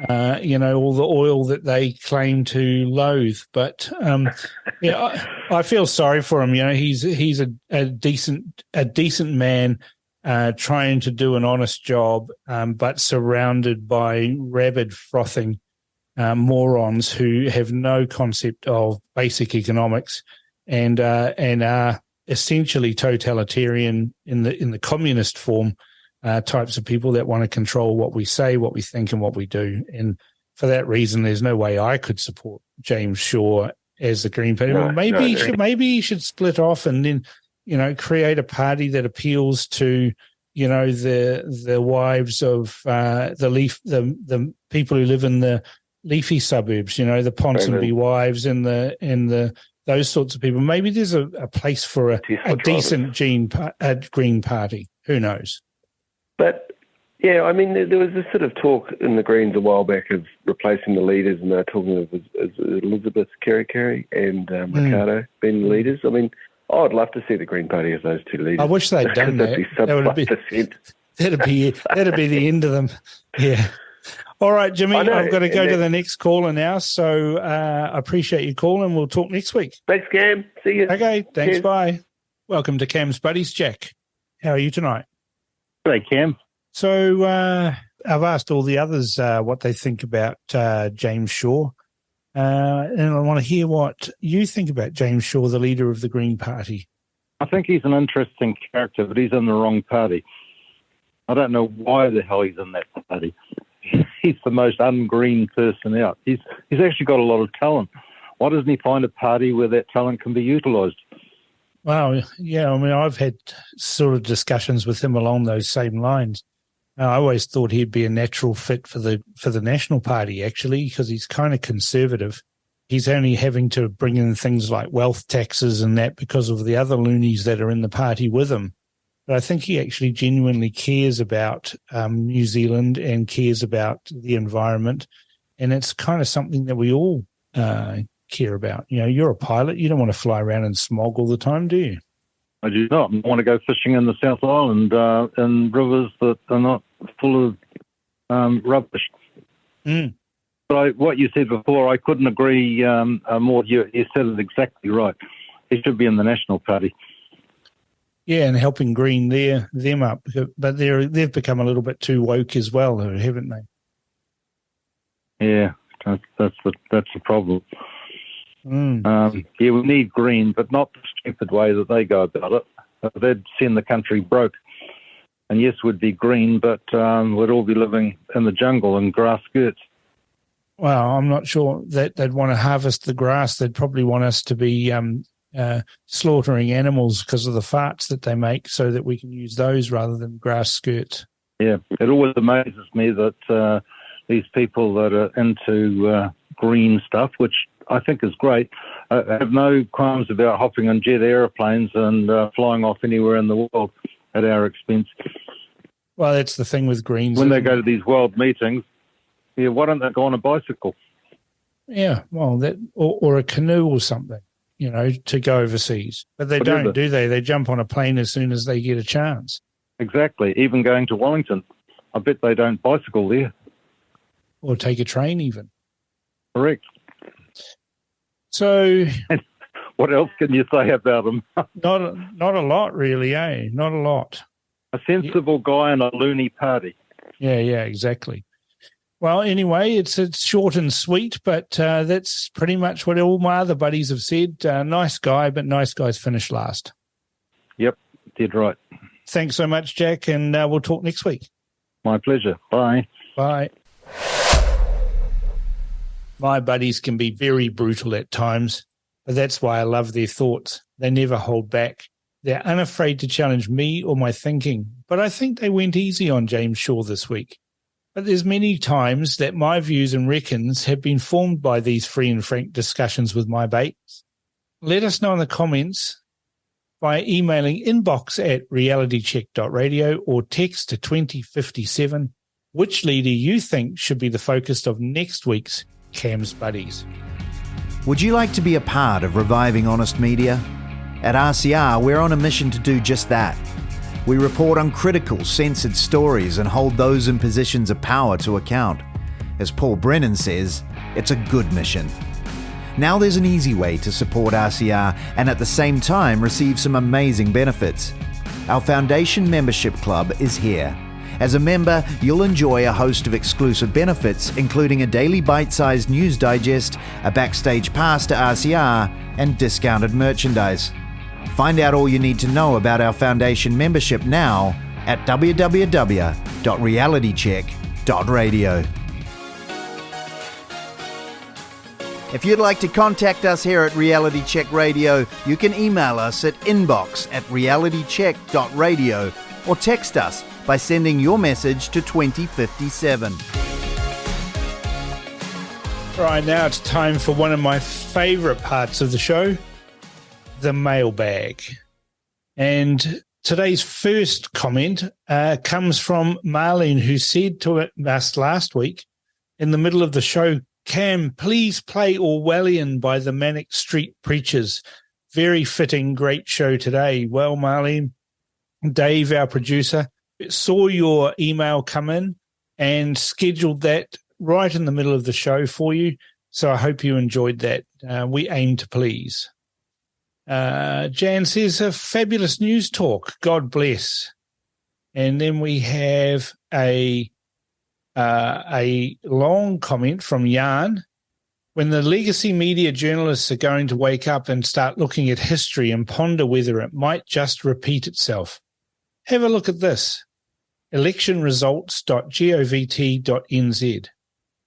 all the oil that they claim to loathe. But I feel sorry for him. He's a decent man trying to do an honest job, but surrounded by rabid, frothing morons who have no concept of basic economics and are essentially totalitarian in the communist form. Types of people that want to control what we say, what we think, and what we do. And for that reason, there's no way I could support James Shaw as the Green Party. Maybe he should split off and then, create a party that appeals to, the wives of the people who live in the leafy suburbs. The Ponsonby wives and the those sorts of people. Maybe there's a place for a decent Green Party. who knows? But, yeah, I mean, there was this sort of talk in the Greens a while back of replacing the leaders, and they were talking of Elizabeth Kerry and Ricardo being the leaders. I mean, I'd love to see the Green Party as those two leaders. I wish they'd done that. That'd be the end of them. Yeah. All right, Jimmy, I've got to go to the next caller now. So I appreciate your call, and we'll talk next week. Thanks, Cam. See you. Okay, thanks. Cheers. Bye. Welcome to Cam's Buddies. Jack, how are you tonight? Hey, Cam. So I've asked all the others what they think about James Shaw. And I want to hear what you think about James Shaw, the leader of the Green Party. I think he's an interesting character, but he's in the wrong party. I don't know why the hell he's in that party. He's the most ungreen person out. He's actually got a lot of talent. Why doesn't he find a party where that talent can be utilised? Well, yeah, I mean, I've had sort of discussions with him along those same lines. I always thought he'd be a natural fit for the National Party, actually, because he's kind of conservative. He's only having to bring in things like wealth taxes and that because of the other loonies that are in the party with him. But I think he actually genuinely cares about New Zealand and cares about the environment. And it's kind of something that we all care about. You know, you're a pilot. You don't want to fly around in smog all the time, do you? I do not. I want to go fishing in the South Island in rivers that are not full of rubbish. But what you said before, I couldn't agree more. You said it exactly right. He should be in the National Party. Yeah, and helping green them up. But they've become a little bit too woke as well, haven't they? Yeah, that's the problem. Yeah, we need green, but not the stupid way that they go about it. They'd send the country broke. And yes, we'd be green, but we'd all be living in the jungle in grass skirts. Well, I'm not sure that they'd want to harvest the grass. They'd probably want us to be slaughtering animals because of the farts that they make so that we can use those rather than grass skirts. Yeah, it always amazes me that these people that are into green stuff, which I think is great, have no qualms about hopping on jet aeroplanes and flying off anywhere in the world at our expense. Well, that's the thing with greens. When they go to these world meetings, yeah, why don't they go on a bicycle? Yeah, well, that or a canoe or something, you know, to go overseas. But they don't, do they? They jump on a plane as soon as they get a chance. Exactly. Even going to Wellington, I bet they don't bicycle there. Or take a train even. Correct. So, what else can you say about him? Not a lot, really, eh? Not a lot. A sensible guy in a loony party. Yeah, exactly. Well, anyway, it's short and sweet, but that's pretty much what all my other buddies have said. Nice guy, but nice guys finish last. Yep, dead right. Thanks so much, Jack, and we'll talk next week. My pleasure. Bye. Bye. My buddies can be very brutal at times, but that's why I love their thoughts. They never hold back. They're unafraid to challenge me or my thinking, but I think they went easy on James Shaw this week. But there's many times that my views and reckons have been formed by these free and frank discussions with my mates. Let us know in the comments by emailing inbox@realitycheck.radio or text to 2057 which leader you think should be the focus of next week's Cam's Buddies. Would you like to be a part of reviving honest media? At RCR, we're on a mission to do just that. We report on critical, censored stories and hold those in positions of power to account. As Paul Brennan says, it's a good mission. Now there's an easy way to support RCR and at the same time receive some amazing benefits. Our Foundation Membership Club is here. As a member, you'll enjoy a host of exclusive benefits, including a daily bite-sized news digest, a backstage pass to RCR, and discounted merchandise. Find out all you need to know about our Foundation membership now at www.realitycheck.radio. If you'd like to contact us here at Reality Check Radio, you can email us at inbox@realitycheck.radio or text us by sending your message to 2057. All right, now it's time for one of my favourite parts of the show, the mailbag. And Today's first comment comes from Marlene, who said to us last week in the middle of the show, Cam, please play Orwellian by the Manic Street Preachers. Very fitting, great show today. Well, Marlene, Dave, our producer, saw your email come in and scheduled that right in the middle of the show for you. So I hope you enjoyed that. We aim to please. Jan says, a fabulous news talk. God bless. And then we have a long comment from Jan. When the legacy media journalists are going to wake up and start looking at history and ponder whether it might just repeat itself. Have a look at this. electionresults.govt.nz.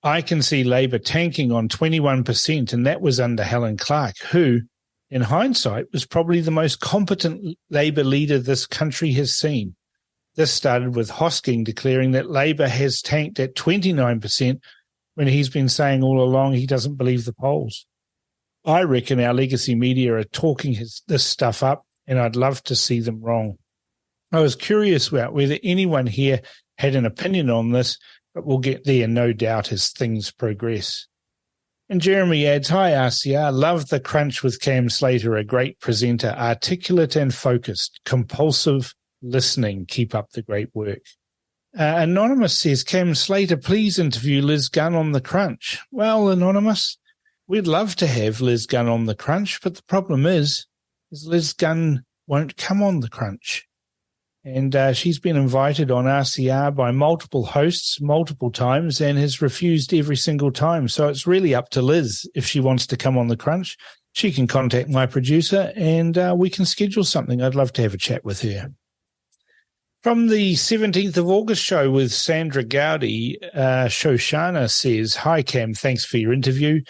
I can see Labour tanking on 21%, and that was under Helen Clark, who, in hindsight, was probably the most competent Labour leader this country has seen. This started with Hosking declaring that Labour has tanked at 29% when he's been saying all along he doesn't believe the polls. I reckon our legacy media are talking this stuff up, and I'd love to see them wrong. I was curious about whether anyone here had an opinion on this, but we'll get there no doubt as things progress. And Jeremy adds, hi RCR, love the crunch with Cam Slater, a great presenter, articulate and focused, compulsive listening. Keep up the great work. Anonymous says, Cam Slater, please interview Liz Gunn on the crunch. Well, Anonymous, we'd love to have Liz Gunn on the crunch, but the problem is Liz Gunn won't come on the crunch. And she's been invited on RCR by multiple hosts multiple times and has refused every single time. So it's really up to Liz if she wants to come on the crunch. She can contact my producer and we can schedule something. I'd love to have a chat with her. From the 17th of August show with Sandra Gowdy, Shoshana says, hi, Cam, thanks for your interview.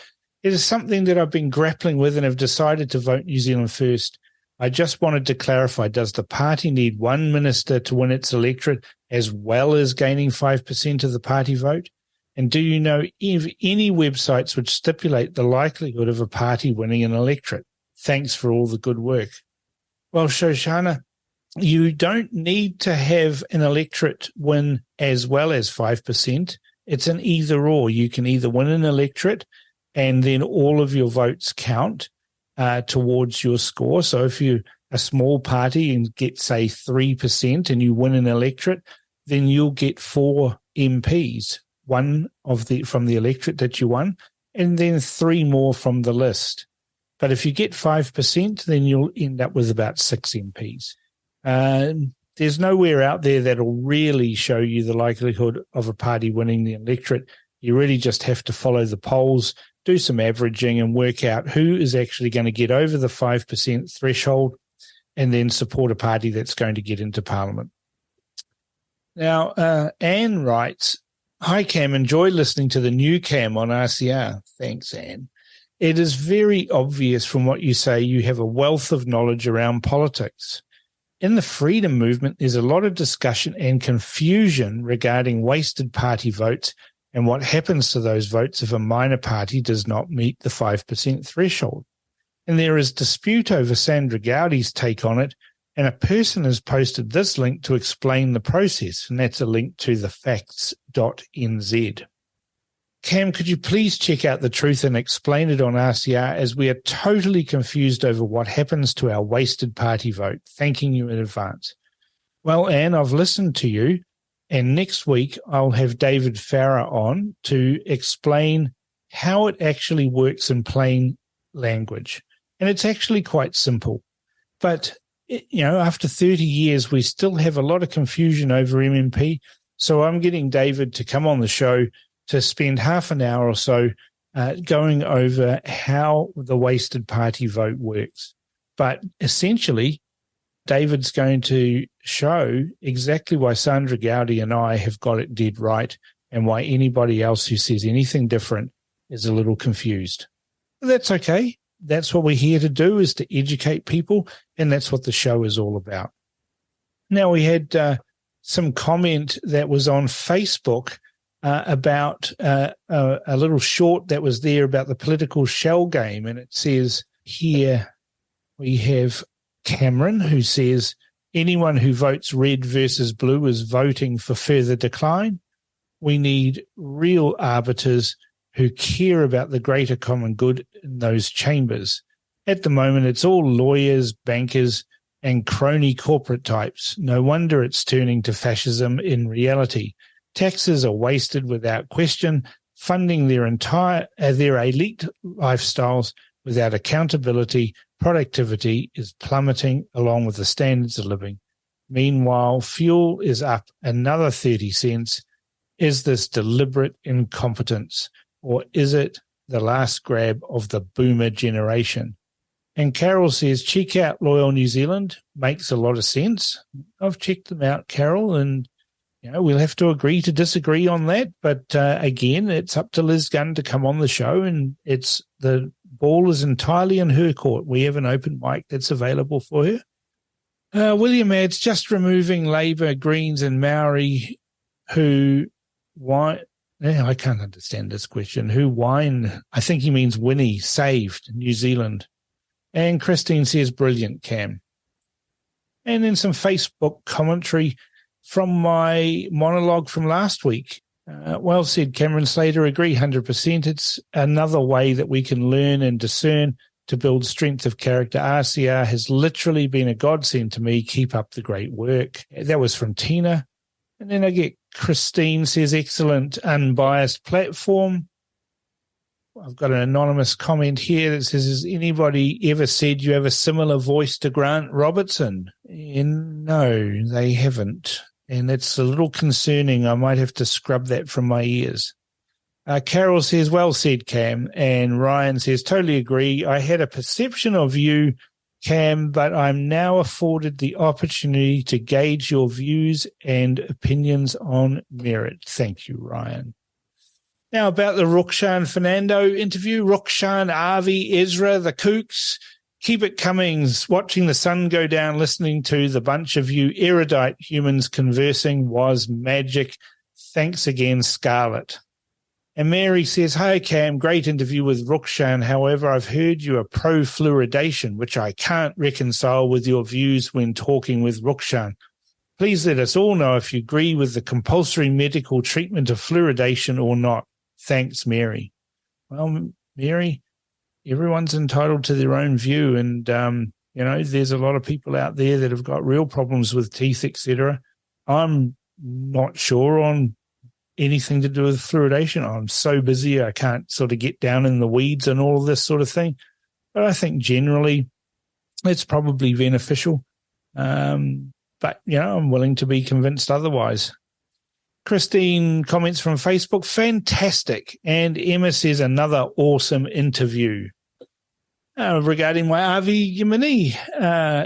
It is something that I've been grappling with and have decided to vote New Zealand first. I just wanted to clarify, does the party need one minister to win its electorate as well as gaining 5% of the party vote? And do you know of any websites which stipulate the likelihood of a party winning an electorate? Thanks for all the good work. Well, Shoshana, you don't need to have an electorate win as well as 5%. It's an either or. You can either win an electorate and then all of your votes count towards your score. So if you're a small party and get, say, 3% and you win an electorate, then you'll get 4 MPs, one from the electorate that you won, and then 3 more from the list. But if you get 5%, then you'll end up with about 6 MPs. There's nowhere out there that'll really show you the likelihood of a party winning the electorate. You really just have to follow the polls, do some averaging and work out who is actually going to get over the 5% threshold and then support a party that's going to get into Parliament. Now, Anne writes, hi, Cam, enjoy listening to the new Cam on RCR. Thanks, Anne. It is very obvious from what you say you have a wealth of knowledge around politics. In the freedom movement, there's a lot of discussion and confusion regarding wasted party votes and what happens to those votes if a minor party does not meet the 5% threshold. And there is dispute over Sandra Gowdy's take on it, and a person has posted this link to explain the process, and that's a link to thefacts.nz. Cam, could you please check out the truth and explain it on RCR, as we are totally confused over what happens to our wasted party vote. Thanking you in advance. Well, Anne, I've listened to you. And next week, I'll have David Farrer on to explain how it actually works in plain language. And it's actually quite simple. But, after 30 years, we still have a lot of confusion over MMP. So I'm getting David to come on the show to spend half an hour or so going over how the wasted party vote works. But essentially, David's going to show exactly why Sandra Gowdy and I have got it dead right and why anybody else who says anything different is a little confused. That's okay. That's what we're here to do, is to educate people, and that's what the show is all about. Now, we had some comment that was on Facebook about a little short that was there about the political shell game, and it says here we have Cameron, who says, Anyone who votes red versus blue is voting for further decline. We need real arbiters who care about the greater common good in those chambers. At the moment, it's all lawyers, bankers, and crony corporate types. No wonder it's turning to fascism in reality. Taxes are wasted without question, funding their elite lifestyles without accountability. Productivity is plummeting along with the standards of living. Meanwhile, fuel is up another 30 cents. Is this deliberate incompetence, or is it the last grab of the boomer generation? And Carol says, check out Loyal New Zealand. Makes a lot of sense. I've checked them out, Carol, and we'll have to agree to disagree on that. But again, it's up to Liz Gunn to come on the show, and the ball is entirely in her court. We have an open mic that's available for her. William adds, just removing Labour, Greens and Maori I can't understand this question. I think he means Winnie, saved New Zealand. And Christine says, brilliant, Cam. And then some Facebook commentary from my monologue from last week. Well said, Cameron Slater. Agree 100%. It's another way that we can learn and discern to build strength of character. RCR has literally been a godsend to me. Keep up the great work. That was from Tina. And then I get Christine says, excellent, unbiased platform. I've got an anonymous comment here that says, has anybody ever said you have a similar voice to Grant Robertson? And no, they haven't. And it's a little concerning. I might have to scrub that from my ears. Carol says, well said, Cam. And Ryan says, totally agree. I had a perception of you, Cam, but I'm now afforded the opportunity to gauge your views and opinions on merit. Thank you, Ryan. Now about the Rukshan Fernando interview. Rukshan, Avi, Ezra, the Kooks. Keep it coming. Watching the sun go down, listening to the bunch of you erudite humans conversing was magic. Thanks again, Scarlett. And Mary says, hi, Cam, great interview with Rukshan. However, I've heard you are pro-fluoridation, which I can't reconcile with your views when talking with Rukshan. Please let us all know if you agree with the compulsory medical treatment of fluoridation or not. Thanks, Mary. Well, Mary, everyone's entitled to their own view. And, there's a lot of people out there that have got real problems with teeth, etc. I'm not sure on anything to do with fluoridation. I'm so busy, I can't sort of get down in the weeds and all of this sort of thing. But I think generally it's probably beneficial. But, I'm willing to be convinced otherwise. Christine comments from Facebook, fantastic. And Emma says, another awesome interview. Regarding my Avi Yemeni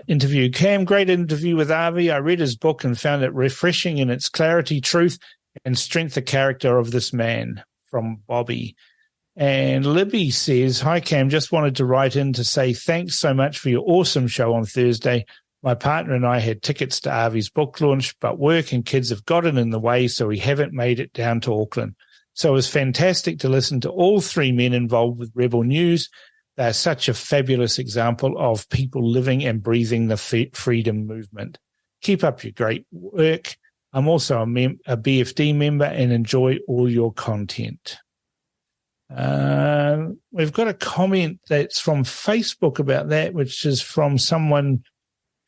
interview. Cam, great interview with Avi. I read his book and found it refreshing in its clarity, truth, and strength of character of this man, from Bobby. And Libby says, hi, Cam, just wanted to write in to say thanks so much for your awesome show on Thursday. My partner and I had tickets to Avi's book launch, but work and kids have gotten in the way, so we haven't made it down to Auckland. So it was fantastic to listen to all three men involved with Rebel News. They're such a fabulous example of people living and breathing the freedom movement. Keep up your great work. I'm also a BFD member and enjoy all your content. We've got a comment that's from Facebook about that, which is from someone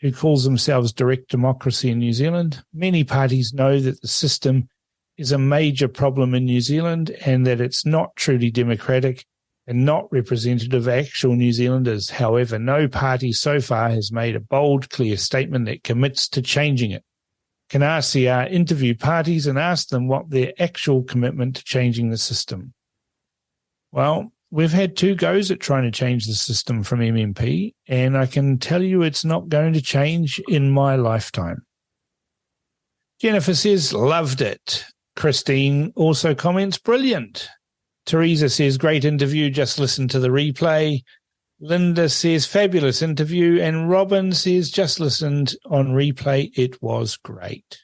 who calls themselves Direct Democracy in New Zealand. Many parties know that the system is a major problem in New Zealand and that it's not truly democratic and not representative of actual New Zealanders. However, no party so far has made a bold, clear statement that commits to changing it. Can RCR interview parties and ask them what their actual commitment to changing the system? Well, we've had two goes at trying to change the system from MMP, and I can tell you it's not going to change in my lifetime. Jennifer says, loved it. Christine also comments, brilliant. Teresa says, great interview, just listen to the replay. Linda says, fabulous interview. And Robin says, just listened on replay. It was great.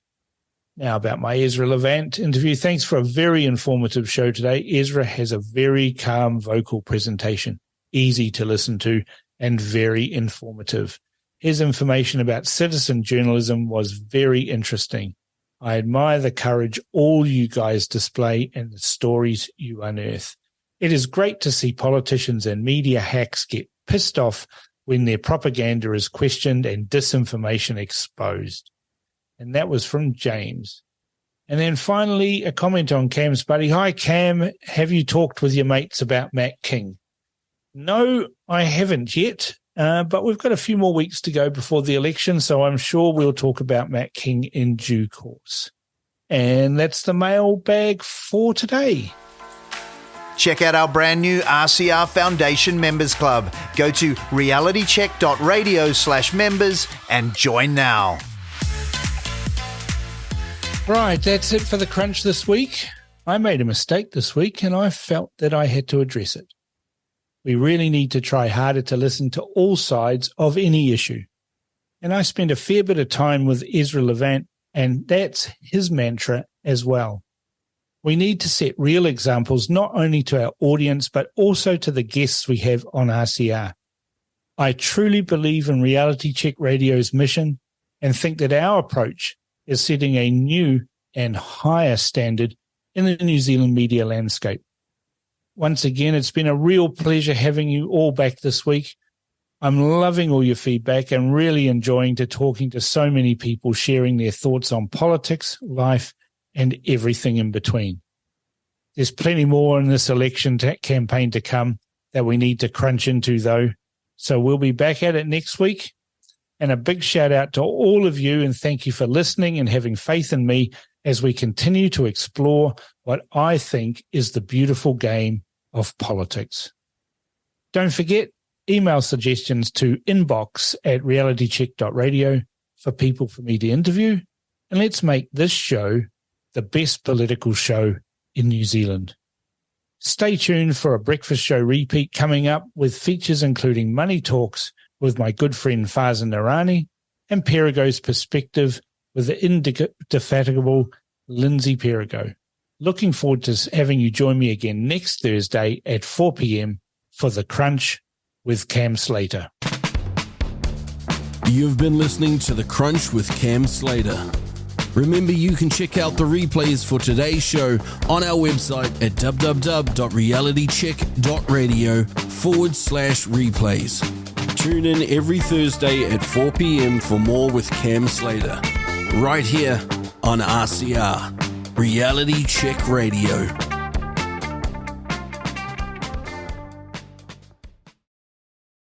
Now about my Ezra Levant interview. Thanks for a very informative show today. Ezra has a very calm vocal presentation, easy to listen to and very informative. His information about citizen journalism was very interesting. I admire the courage all you guys display and the stories you unearth. It is great to see politicians and media hacks get pissed off when their propaganda is questioned and disinformation exposed. And that was from James. And then finally, a comment on Cam's buddy. Hi, Cam. Have you talked with your mates about Matt King? No, I haven't yet, but we've got a few more weeks to go before the election, so I'm sure we'll talk about Matt King in due course. And that's the mailbag for today. Check out our brand new RCR Foundation Members Club. Go to realitycheck.radio/members and join now. Right, that's it for the Crunch this week. I made a mistake this week and I felt that I had to address it. We really need to try harder to listen to all sides of any issue. And I spent a fair bit of time with Ezra Levant, and that's his mantra as well. We need to set real examples not only to our audience, but also to the guests we have on RCR. I truly believe in Reality Check Radio's mission and think that our approach is setting a new and higher standard in the New Zealand media landscape. Once again, it's been a real pleasure having you all back this week. I'm loving all your feedback and really enjoying talking to so many people sharing their thoughts on politics, life, and everything in between. There's plenty more in this election campaign to come that we need to crunch into, though. So we'll be back at it next week. And a big shout out to all of you, and thank you for listening and having faith in me as we continue to explore what I think is the beautiful game of politics. Don't forget, email suggestions to inbox@realitycheck.radio for people for me to interview, and let's make this show the best political show in New Zealand. Stay tuned for a breakfast show repeat coming up with features including Money Talks with my good friend Farzan Narani and Perigo's Perspective with the indefatigable Lindsay Perigo. Looking forward to having you join me again next Thursday at 4 p.m. for The Crunch with Cam Slater. You've been listening to The Crunch with Cam Slater. Remember, you can check out the replays for today's show on our website at www.realitycheck.radio/replays. Tune in every Thursday at 4 p.m. for more with Cam Slater, right here on RCR, Reality Check Radio.